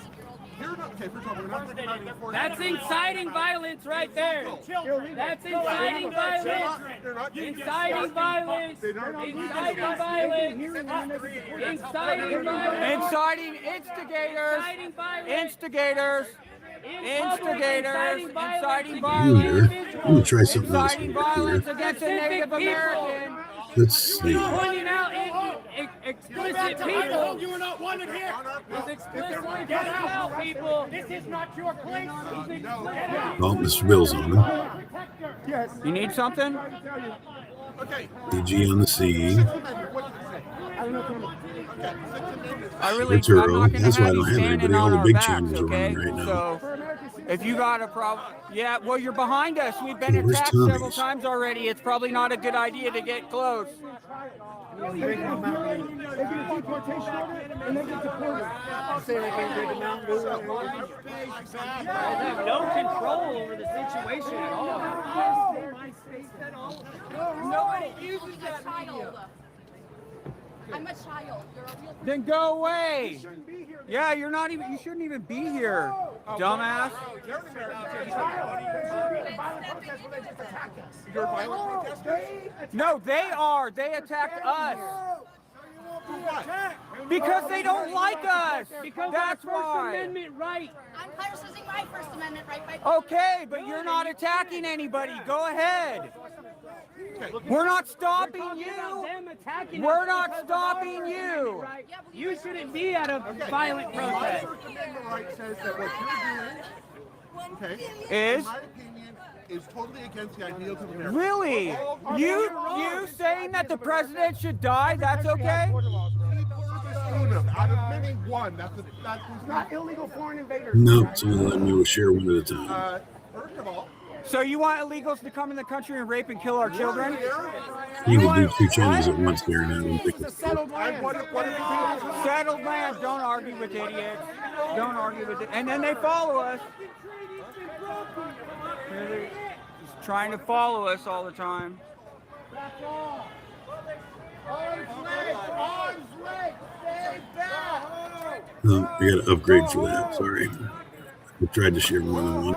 you're not, okay, first of all, we're not thinking about enforcing. That's inciting violence right there. That's inciting violence. They're not Inciting violence. Inciting violence. Inciting violence. Inciting instigators. Inciting violence. Instigators. Instigators. Inciting Here. violence. I'm gonna try something else Inciting here. violence against a Native American. Let's see. Pointing out explicit people. You are not wanted here. It's explicitly get out, people. This is not your place. Get out. Oh, Mr. Bill's on him. Yes. You need something? DG on the scene. I really, Arturo. I'm not gonna That's why I have you don't have standing anybody. All on the our big backs, channels are okay? running right now. So, if you got a problem, yeah, well, you're behind us. We've been Where's attacked Tommy's? several times already. It's probably not a good idea to get close. They get a deportation order and they get deported. No control over the situation at all. Nobody uses that child. I'm a child. You're a real person. Then go away. Shouldn't be here. Yeah, you're not even. You shouldn't even be here, dumbass. No, they are. They attacked us. Because they don't like us. Because That's our First why. Amendment right. I'm exercising my First Amendment right by. Okay, but you're not attacking anybody. Go ahead. We're not stopping you. We're not stopping you. You shouldn't be at a violent protest. First Amendment right says that what you're doing, Is in my opinion, is totally against the ideals of America. really you saying that the president should die? That's okay? Out of many, one. That's not illegal foreign invaders. No, so let me share one at a time. First of all, So you want illegals to come in the country and rape and kill our children? You can do 2 channels at once there, and I don't think it's Settled land. Settled land. Don't argue with idiots. Don't argue with it. And then they follow us. They're just trying to follow us all the time. I got to upgrade for that. Sorry. I tried to share more than one.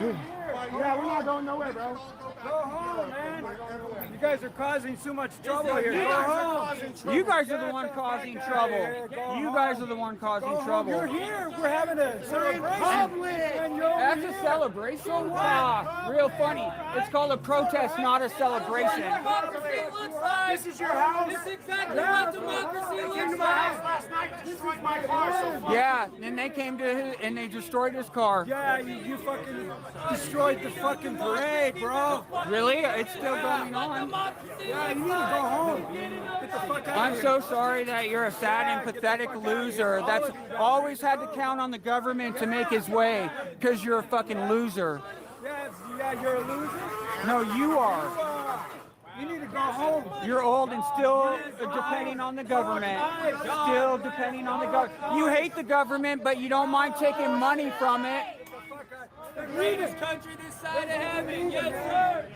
Yeah, we're not going nowhere, bro. Go home, man. You guys are causing too much trouble here. Go home. You guys are the one causing trouble. You guys are the one causing trouble. You're here. We're having a celebration. That's a celebration? Ah, real funny. It's called a protest, not a celebration. This is your house. This is exactly what democracy looks like. Last night, this is my car. Yeah, and they came to his, and they destroyed his car. Yeah, you fucking destroyed the fucking parade, bro. Really? It's still going on. Yeah, you need to go home. Get the fuck out I'm of here. so sorry that you're a sad and pathetic loser that's always had to count on the government to make his way because you're a fucking loser. Yeah, you're a loser. No, you are. You need to go home. You're old and still depending on the government. Still depending on the government. You hate the government, but you don't mind taking money from it. The greenest country this side of heaven, yes sir.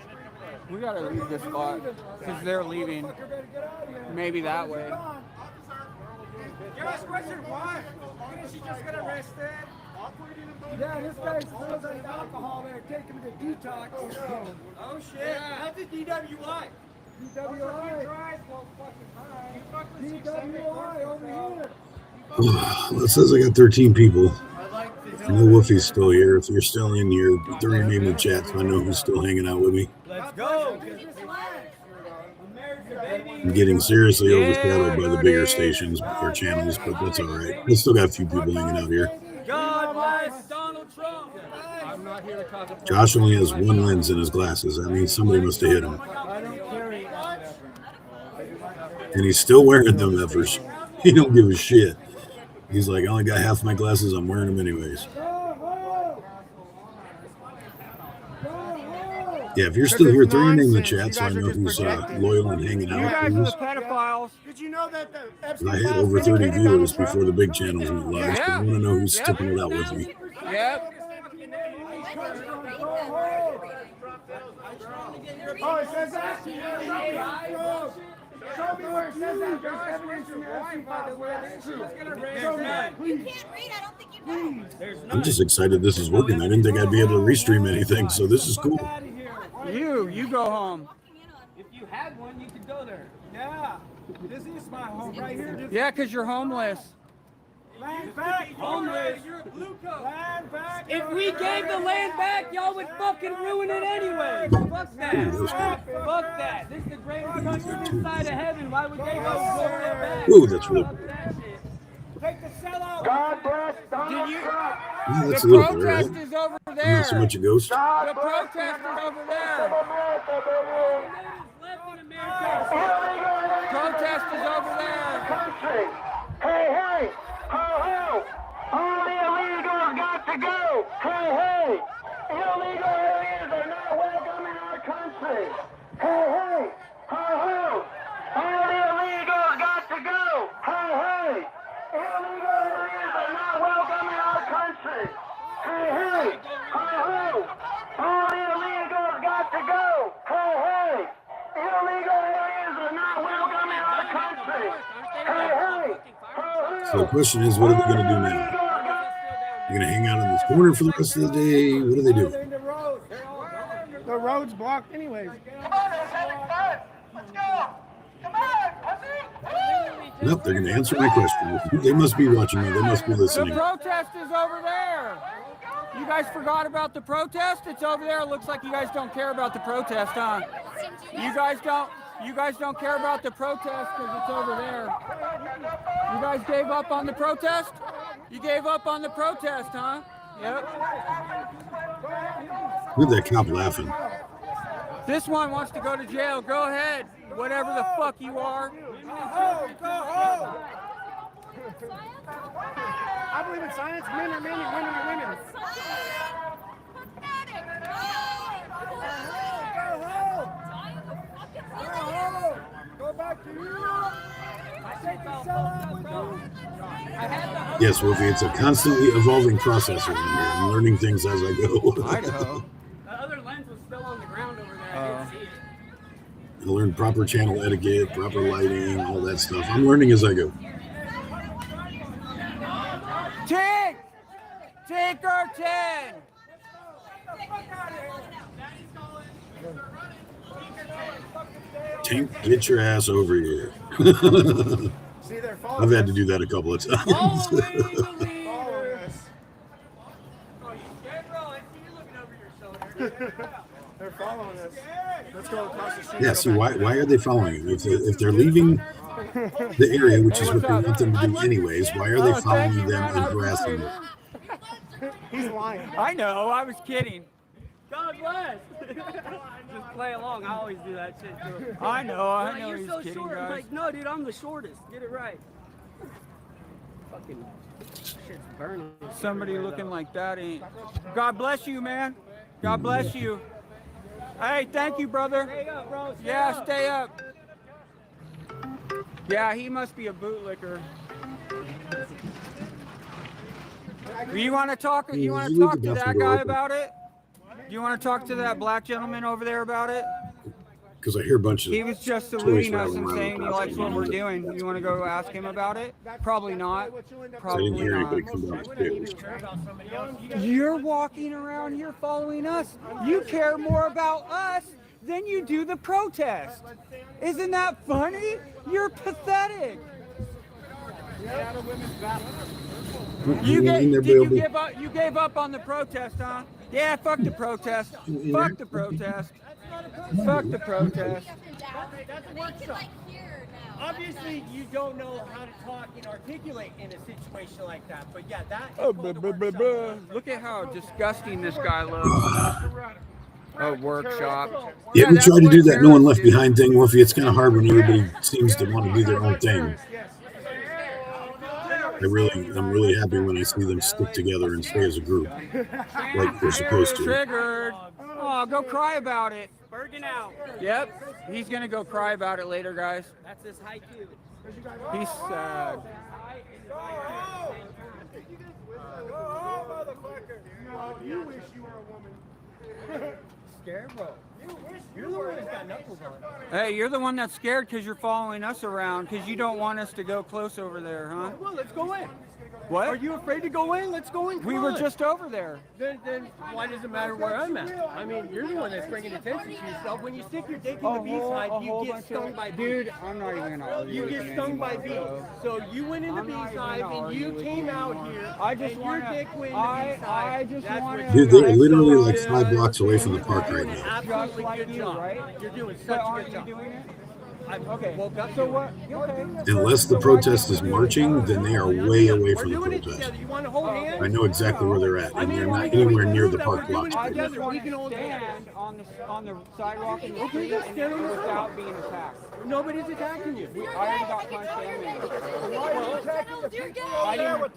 We gotta leave this spot because they're leaving. Maybe that way. Can I ask a question? Why? Didn't she just get arrested? Yeah, this guy's sells alcohol there. Take him to detox. Oh shit. That's a DWI. DWI. DWI over here. It says I got 13 people. I know Woofy's still here. If you're still in here, throw your name in the chat so I know who's still hanging out with me. Let's go. I'm getting seriously overshadowed by the bigger stations or channels, but that's all right. We still got a few people hanging out here. God bless Donald Trump. I'm not here to cause a Josh only has one lens in his glasses. That means somebody must have hit him. I don't carry And he's still wearing them effers. He don't give a shit. He's like, I only got half my glasses. I'm wearing them anyways. Yeah, if you're still here, throw your name in the chat so I know who's loyal and hanging You out. guys are the Please. pedophiles. Did you know that the I had over 30 viewers before the big channels went live. So I want to know who's sticking it out with me. Yep. Oh, it says that? Show me where it says that. There's evidence in your essay file where it's true. Show me that, You please. can't read. I don't think you know. I'm just excited this is working. I didn't think I'd be able to restream anything, so this is cool. You go home. If you had one, you could go there. Yeah. This is my home right here. Yeah, because you're homeless. Land back. Homeless. You're a blue coat. Land back. If we gave the land back, y'all would fucking ruin it anyway. Fuck that. Fuck that. This is the greatest country this side of heaven. Why would they go over there back? Ooh, that's real. Fuck that shit. Take the sellout. God bless Donald Did you? Trump. Yeah, that's The a little bit, right? protest is over Not there. so much a ghost. The protest is over there. America, baby. Left in America. Protest is over there. Country. Hey, hey. Ho, ho. All the illegals got to go. Hey, hey. Illegal aliens are not welcome in our country. Hey, hey. Ho, ho. All the illegals got to go. Hey, hey. Illegal aliens are not welcome in our country. Hey, hey. Ho, ho. All the illegals got to go. Hey, hey. Illegal aliens are not welcome in our country. Hey, hey. Ho, ho. So the question is, what are they going to do now? You're going to hang out in this corner for the rest of the day? What are they doing? The road's blocked anyways. Let's go. Come on, pussy. Nope, they're going to answer my question. They must be watching me. They must be The listening. protest is over there. You guys forgot about the protest? It's over there. It looks like you guys don't care about the protest, huh? You guys don't care about the protest because it's over there. You guys gave up on the protest? You gave up on the protest, huh? Yep. Look at that cop laughing. This one wants to go to jail. Go ahead. Whatever the fuck you are. Go home. I believe in science. Men are men and women are women. Go back to Europe. Yes, Wolfie, it's a constantly evolving process over here. I'm learning things as I go. Idaho. The other lens was still on the ground over there. I didn't see it. I learned proper channel etiquette, proper lighting, all that stuff. I'm learning as I go. Take our 10. Tank, get your ass over here. I've had to do that a couple of times. They're following us. Let's go across the street. Yeah, see, why are they following you? If they're leaving the area, which is what they want them to do anyways, why are they following them and harassing them? He's lying. I know, I was kidding. God bless. Just play along. I always do that shit too. I know You're he's so kidding, short. I'm guys. like, no, dude, I'm the shortest. Get it right. Fucking shit's burning. Somebody looking like that ain't. God bless you, man. God bless you. Hey, thank you, brother. Stay up, bro. Yeah, stay up. Yeah, he must be a bootlicker. You want to talk? You want to talk to that guy about it? You want to talk to that black gentleman over there about it? Because I hear a bunch of. He was just toys saluting us rattling and around saying he across likes the what we're room. doing. You want to go ask him about it? Probably not. I didn't Probably hear not. anybody come down the stairs. You're walking around here following us. You care more about us than you do the protest. Isn't that funny? You're pathetic. You gave up on the protest, huh? Yeah, fuck the protest. Fuck the protest. Fuck the protest. That's a workshop. Obviously, you don't know how to talk and articulate in a situation like that. But yeah, that is called a workshop. Look at how disgusting this guy looks. A workshop. Yeah, we tried to do that no one left behind thing, Wolfie. It's kind of hard when everybody seems to want to do their own thing. I'm really happy when I see them stick together and stay as a group, like they're supposed to. Triggered. Oh, go cry about it. Bergen out. Yep, he's gonna go cry about it later, guys. That's his haiku. He's sad. Go home, motherfucker. You wish you were a woman. Scared, bro. You're the one that's got knuckles on. Hey, you're the one that's scared because you're following us around because you don't want us to go close over there, huh? Well, let's go in. What? Are you afraid to go in? Let's go in. Come We were on. just over there. Then why does it matter where I'm at? I mean, you're the one that's bringing attention to yourself. When you stick your dick in the beehive, you get stung by bees. Dude, I'm not even gonna argue. You with get him stung by anymore, bees. bro. So you went in the I'm not even beehive gonna and argue you with came you out anymore. here I just and wanna, your dick went in the I beehive. just That's wanna. what Dude, they're you're literally doing. like 5 blocks away from the park right now. Just Absolutely like good you, job. right? You're doing But such a aren't good you job. doing it? I Okay. woke up So to what? it. Okay. Unless the protest is marching, then they are way away We're from the doing it protest. together. You want to hold hands? I know exactly where they're at, I and mean, they're when not we go anywhere through near the that, park we're doing blocks. it I right now. just together. want We can to hold hands. stand on the sidewalk in the Okay, street just stand on the without being attacked. Nobody's attacking you. I already got punched and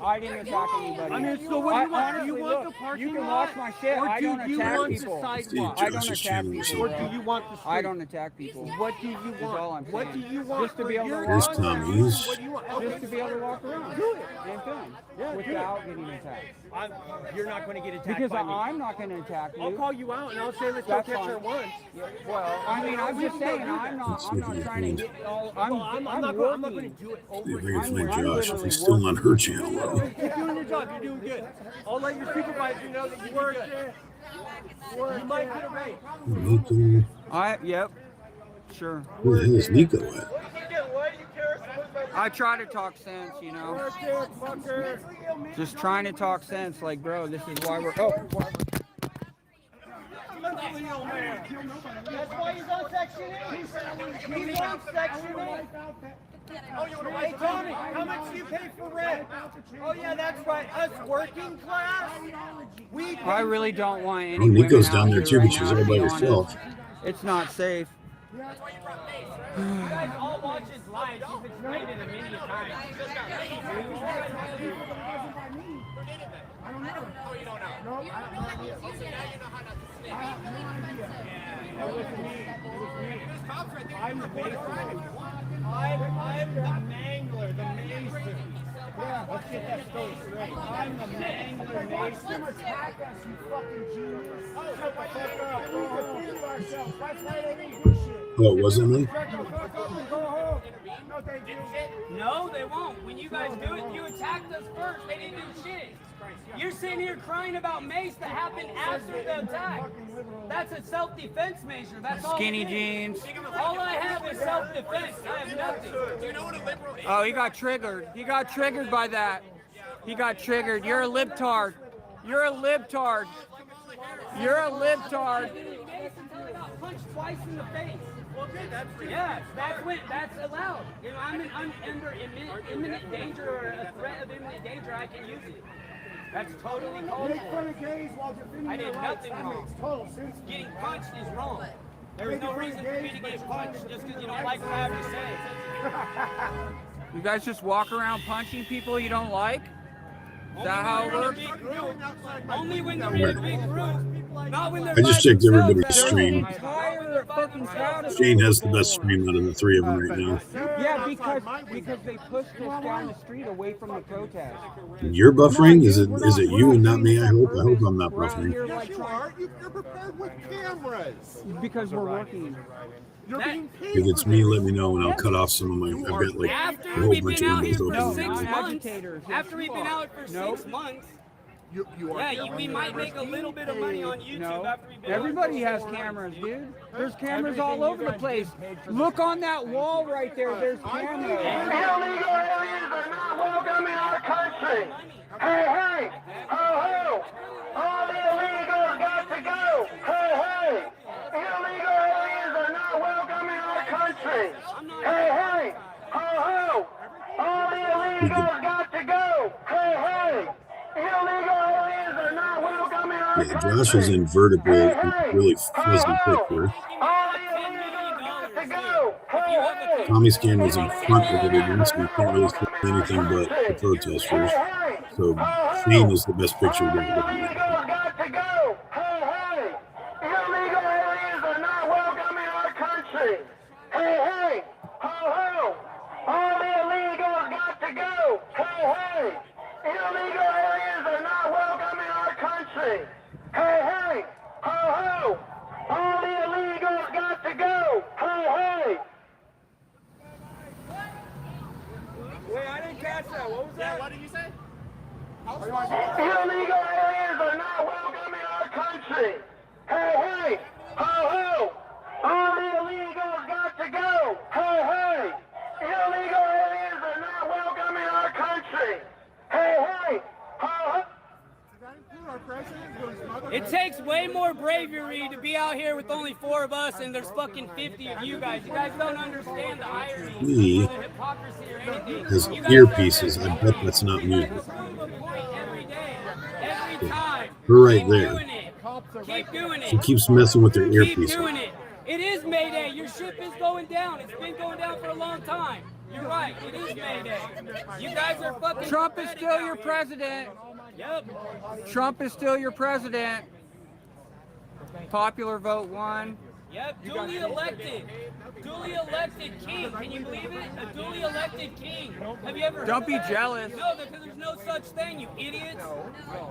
I didn't attack anybody. I mean, so what do you want? Honestly, Do you want look, the parking you can lot? watch my shit. Or I do don't you attack want the people. sidewalk? I don't Josh is attack channeling people. something. Or do you want the street? I don't attack people. What do you That's all want? I'm saying. What do you want? Just to be able to Here's walk around. Tommy's. What do you want? Just to be able to walk around. Do it. And film. Yeah, do without it. getting attacked. You're not going to get attacked Because by me. I'm not going to attack you. I'll call you out and I'll say let's go That's catch fine. her once. Well, I mean, I'm just saying, I'm not trying to get all. I'm not going to do it See over if I again. can find Josh. If he's still on her channel, though. Keep doing your job. You're doing good. I'll let your supervisor know that you work there. You might get a raise. Nico. Yep. Sure. Where the hell is Nico at? I try to talk sense, you know. Just trying to talk sense, like, bro, this is why we're. Oh. That's why he's on Section 8. He's on Section 8. Oh, you want to Hey, Tony, how much do you pay for rent? Oh, yeah, that's right. Us working class, we I really don't want any. Oh, Nico's women down out there here too, right but she's now, all to by be herself. honest. It's not safe. You guys all watch his live. He's explained it a million times. I don't know. Oh, you don't know? No, I have no idea. Okay, now you know how not to snitch. I have no idea. It was me. I'm the baser. I'm the mangler, the mason. Yeah, let's get that story straight. I'm the mangler, mason. Attack us, you fucking genius. shut the fuck up. We defend ourselves. That's why they didn't do shit. Oh, it wasn't me? Shut the fuck up and go home. No, thank you. No, they won't. When you guys do it, you attacked us first. They didn't do shit. You're sitting here crying about mace that happened after the attack. That's a self-defense measure. That's all. Skinny it is. jeans. All I have is self-defense. I have nothing. Do you know what a liberal is? Oh, he got triggered. He got triggered by that. He got triggered. You're a libtard. You're a libtard. You're a libtard. Until I got punched twice in the face. Yes, that's allowed. If I'm under imminent danger or a threat of imminent danger, I can use it. That's totally called Make for. fun of gays while defending I did their rights. nothing That wrong. makes total sense. Getting punched is wrong. There is no reason for me to get punched just because you don't like what I have to say. You guys just walk around punching people you don't like? Is that how it works? Only when they're in a big group. Not when they're I just by checked themselves. everybody's stream. Entire fucking crowd of Shane has the best stream out of the three of them right now. Yeah, because they pushed us down the street away from the protest. You're buffering? Is it you and not me? I hope I'm not We're out buffering. here Yes, like you are. You're prepared with cameras. because we're working. You're being paid. If it's me, let me know and I'll cut off some of my. I've got like a After whole we've bunch been of out here windows for open. 6 not months, agitators. after we've been out for 6 months, You are. yeah, we might make a little bit of money on YouTube No, after we've been everybody out has for 4 cameras, months, dude. There's cameras all over the place. Look on that wall right there. There's cameras. Illegal aliens are not welcome in our country. Hey, hey, ho, ho. All the illegals got to go. Hey, hey. Illegal aliens are not welcome in our country. Hey, hey, ho, ho. All the illegals got to go. Hey, hey. Illegal aliens are not welcome in our Yeah, country. Josh is in vertical, Hey, hey, really ho, fuzzy ho. picture. All the illegals got to go. Hey, hey. Tommy's camera's in front of everyone, so you can't really see anything but the protesters. So Shane is the best picture we're Illegals going to got to go. Hey, hey. Illegal aliens are not welcome in our country. Hey, hey. Ho, ho. All the illegals got to go. Hey, hey. Illegal aliens are not welcome in our country. Hey, hey. Ho, ho. All the illegals got to go. Hey, hey. Wait, I didn't catch that. What was that? What did you say? Illegal aliens are not welcome in our country. Hey, hey, ho, ho. All the illegals got to go. Hey, hey. Illegal aliens are not welcome in our country. Hey, hey, ho, ho. It takes way more bravery to be out here with only 4 of us and there's fucking 50 of you guys. You guys don't understand the irony He or the hypocrisy or anything. has You guys earpieces. are- I bet that's not music. Prove a point every day, every time. Her right Keep there. doing it. Keep doing it. She keeps messing with her Keep earpiece. doing it. It is Mayday. Your ship is going down. It's been going down for a long time. You're right. It is Mayday. You guys are fucking. Trump is pathetic still out your here. president. Yep. Trump is still your president. Popular vote 1. Yep, duly elected. Duly elected king. Can you believe it? A duly elected king. Have you ever heard Don't be of that? jealous. No, because there's no such thing, you idiots.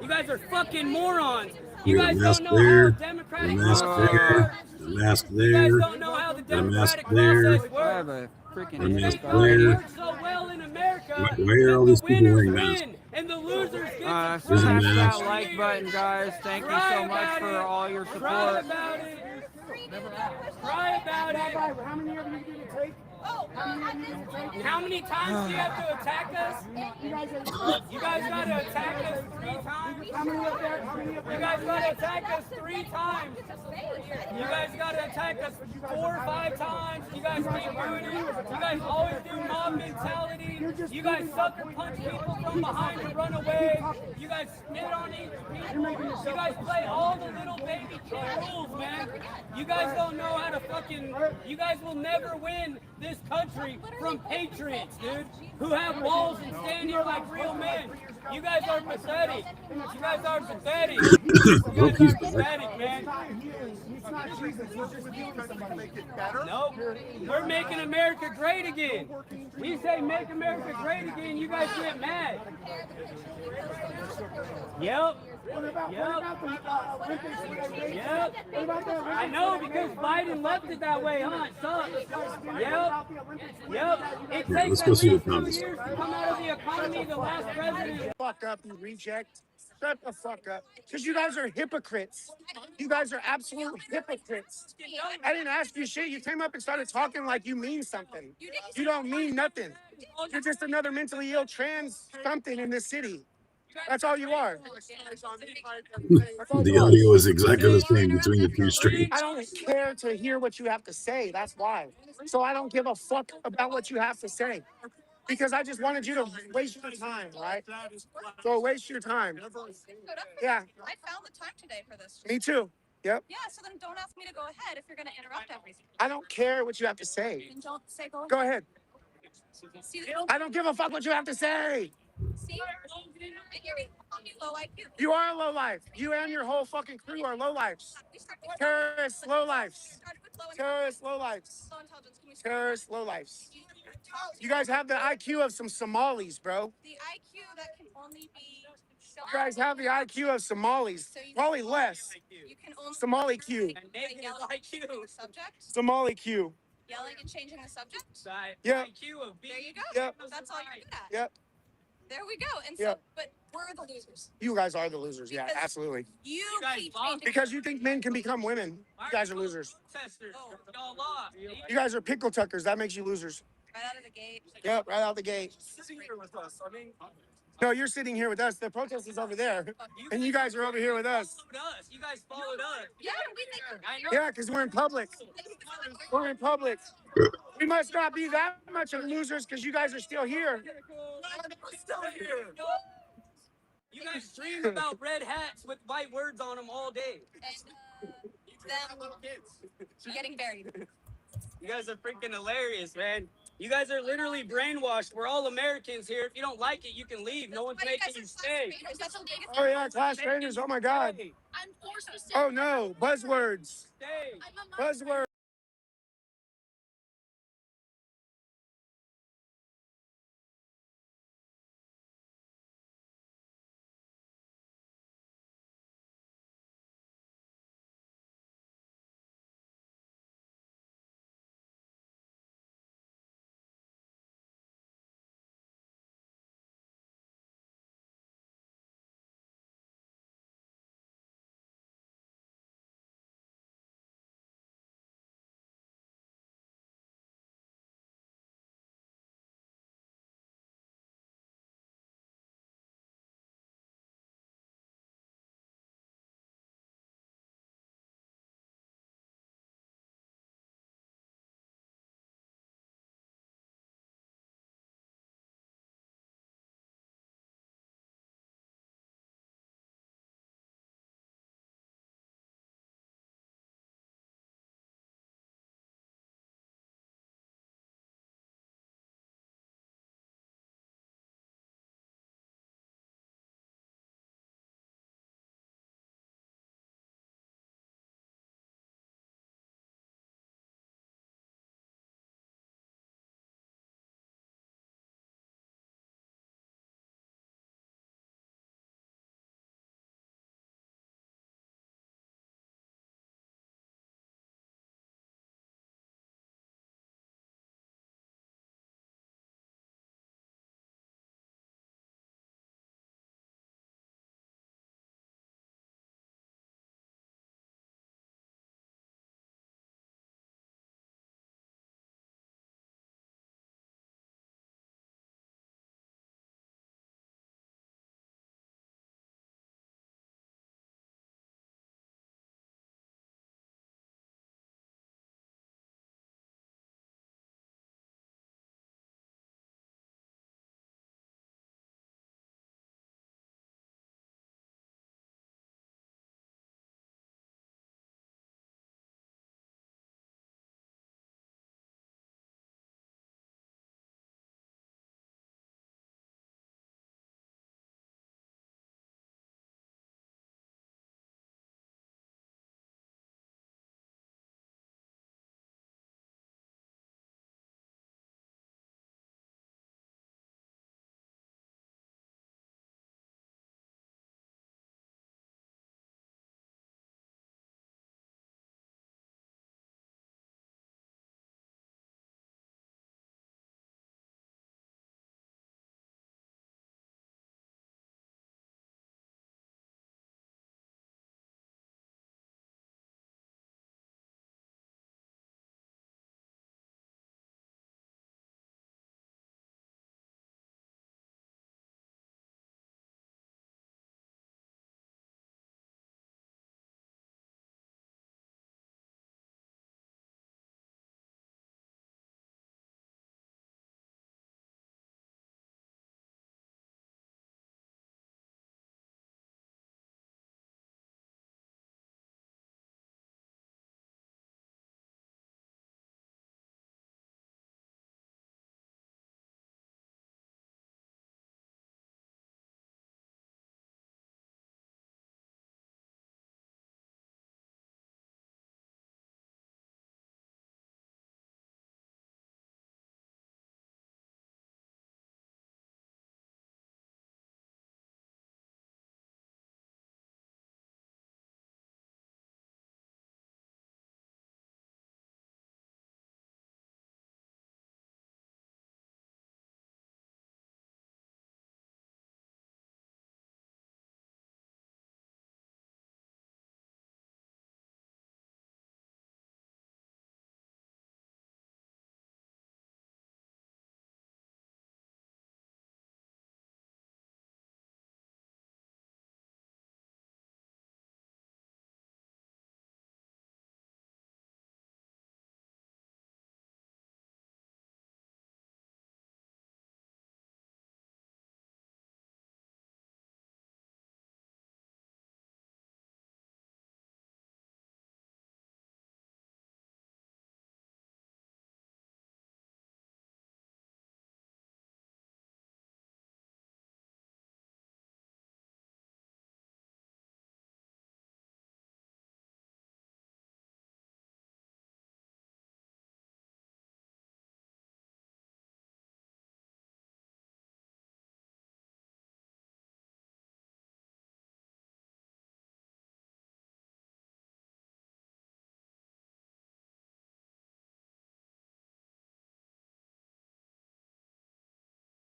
You guys are fucking morons. We You got a guys mask don't know how there, a got a democratic mask process there, works. got a mask You guys there, don't know how the got a mask democratic there, process I have works. a freaking got a mask Thank God it there. works so well in America. Why are all that these the people winners wearing masks? win and the losers get to There's a cry mask. Smash that for like years. button, guys. Thank you Cry so much about for it. all your Cry support. about it. Cry about it. How many of you did it take? How many times do you have to attack us? You guys got to attack us 3 times. How many of that? How many of You guys got to attack us 3 times. You guys got to attack us 4 or 5 times. You guys keep doing it. You guys always do mob mentality. You guys sucker punch people from behind and run away. You guys spit on each people. You guys play all the little baby kid rules, man. You guys don't know how to fucking. You guys will never win this country from patriots, dude, who have walls and stand here like real men. You guys are pathetic. You guys are pathetic. You guys are pathetic, man. It's not Jesus. He's just doing somebody. Nope. We're making America great again. We say make America great again, you guys get mad. Yep. Yep. I know, because Biden left it that way, huh? It sucks. Yep. Yep. It Yeah, takes let's at go see least the 2 comments. years to come out of the economy. The last president. Fuck up, you reject. Shut the fuck up. Because you guys are hypocrites. You guys are absolute hypocrites. I didn't ask you shit. You came up and started talking like you mean something. You don't mean nothing. You're just another mentally ill trans something in this city. That's all you are. That's all The you are. audio is exactly the same between the two streams. I don't care to hear what you have to say. That's why. So I don't give a fuck about what you have to say. Because I just wanted you to waste your time, right? So waste your time. Yeah. I found the time today for this. Me too. Yep. Yeah, so then don't ask me to go ahead if you're going to interrupt everything. I don't care what you have to say. Then don't say go ahead. Go ahead. See, I don't give a fuck what you have to say. see? You're calling you low IQ. You are a low life. You and your whole fucking crew are low lives. Terrorists, low lives. Terrorists, low lives. Low intelligence. Can we start? Terrorists, low lives. You guys have the IQ of some Somalis, bro. The IQ that can only be shown. You guys have the IQ of Somalis. Probably less. You can only Somali Q. yell at the subject. Somali Q. Yelling and changing the subject. Yep. There you go. Yep. That's all you're good at. Yep. There we go. And so, Yep. but we're the losers. You guys are the losers. Yeah, Because absolutely. You keep changing. Because you think men can become women. You guys are losers. You guys are pickle tuckers. That makes you losers. Right out of the gate. Yep, right out the gate. No, you're sitting here with us. The protest is over there. And you guys are over here with us. You guys followed us. Yeah, we think I know. Yeah, because we're in public. We're in public. We must not be that much of losers because you guys are still here. You guys dream about red hats with white words on them all day. and them getting buried. You guys are freaking hilarious, man. You guys are literally brainwashed. We're all Americans here. If you don't like it, you can leave. No one's making you stay. Oh, yeah, class trainers. Oh, my God. I'm forced to sit. Oh, no. Buzzwords. Stay. I'm a mother. Buzzwords.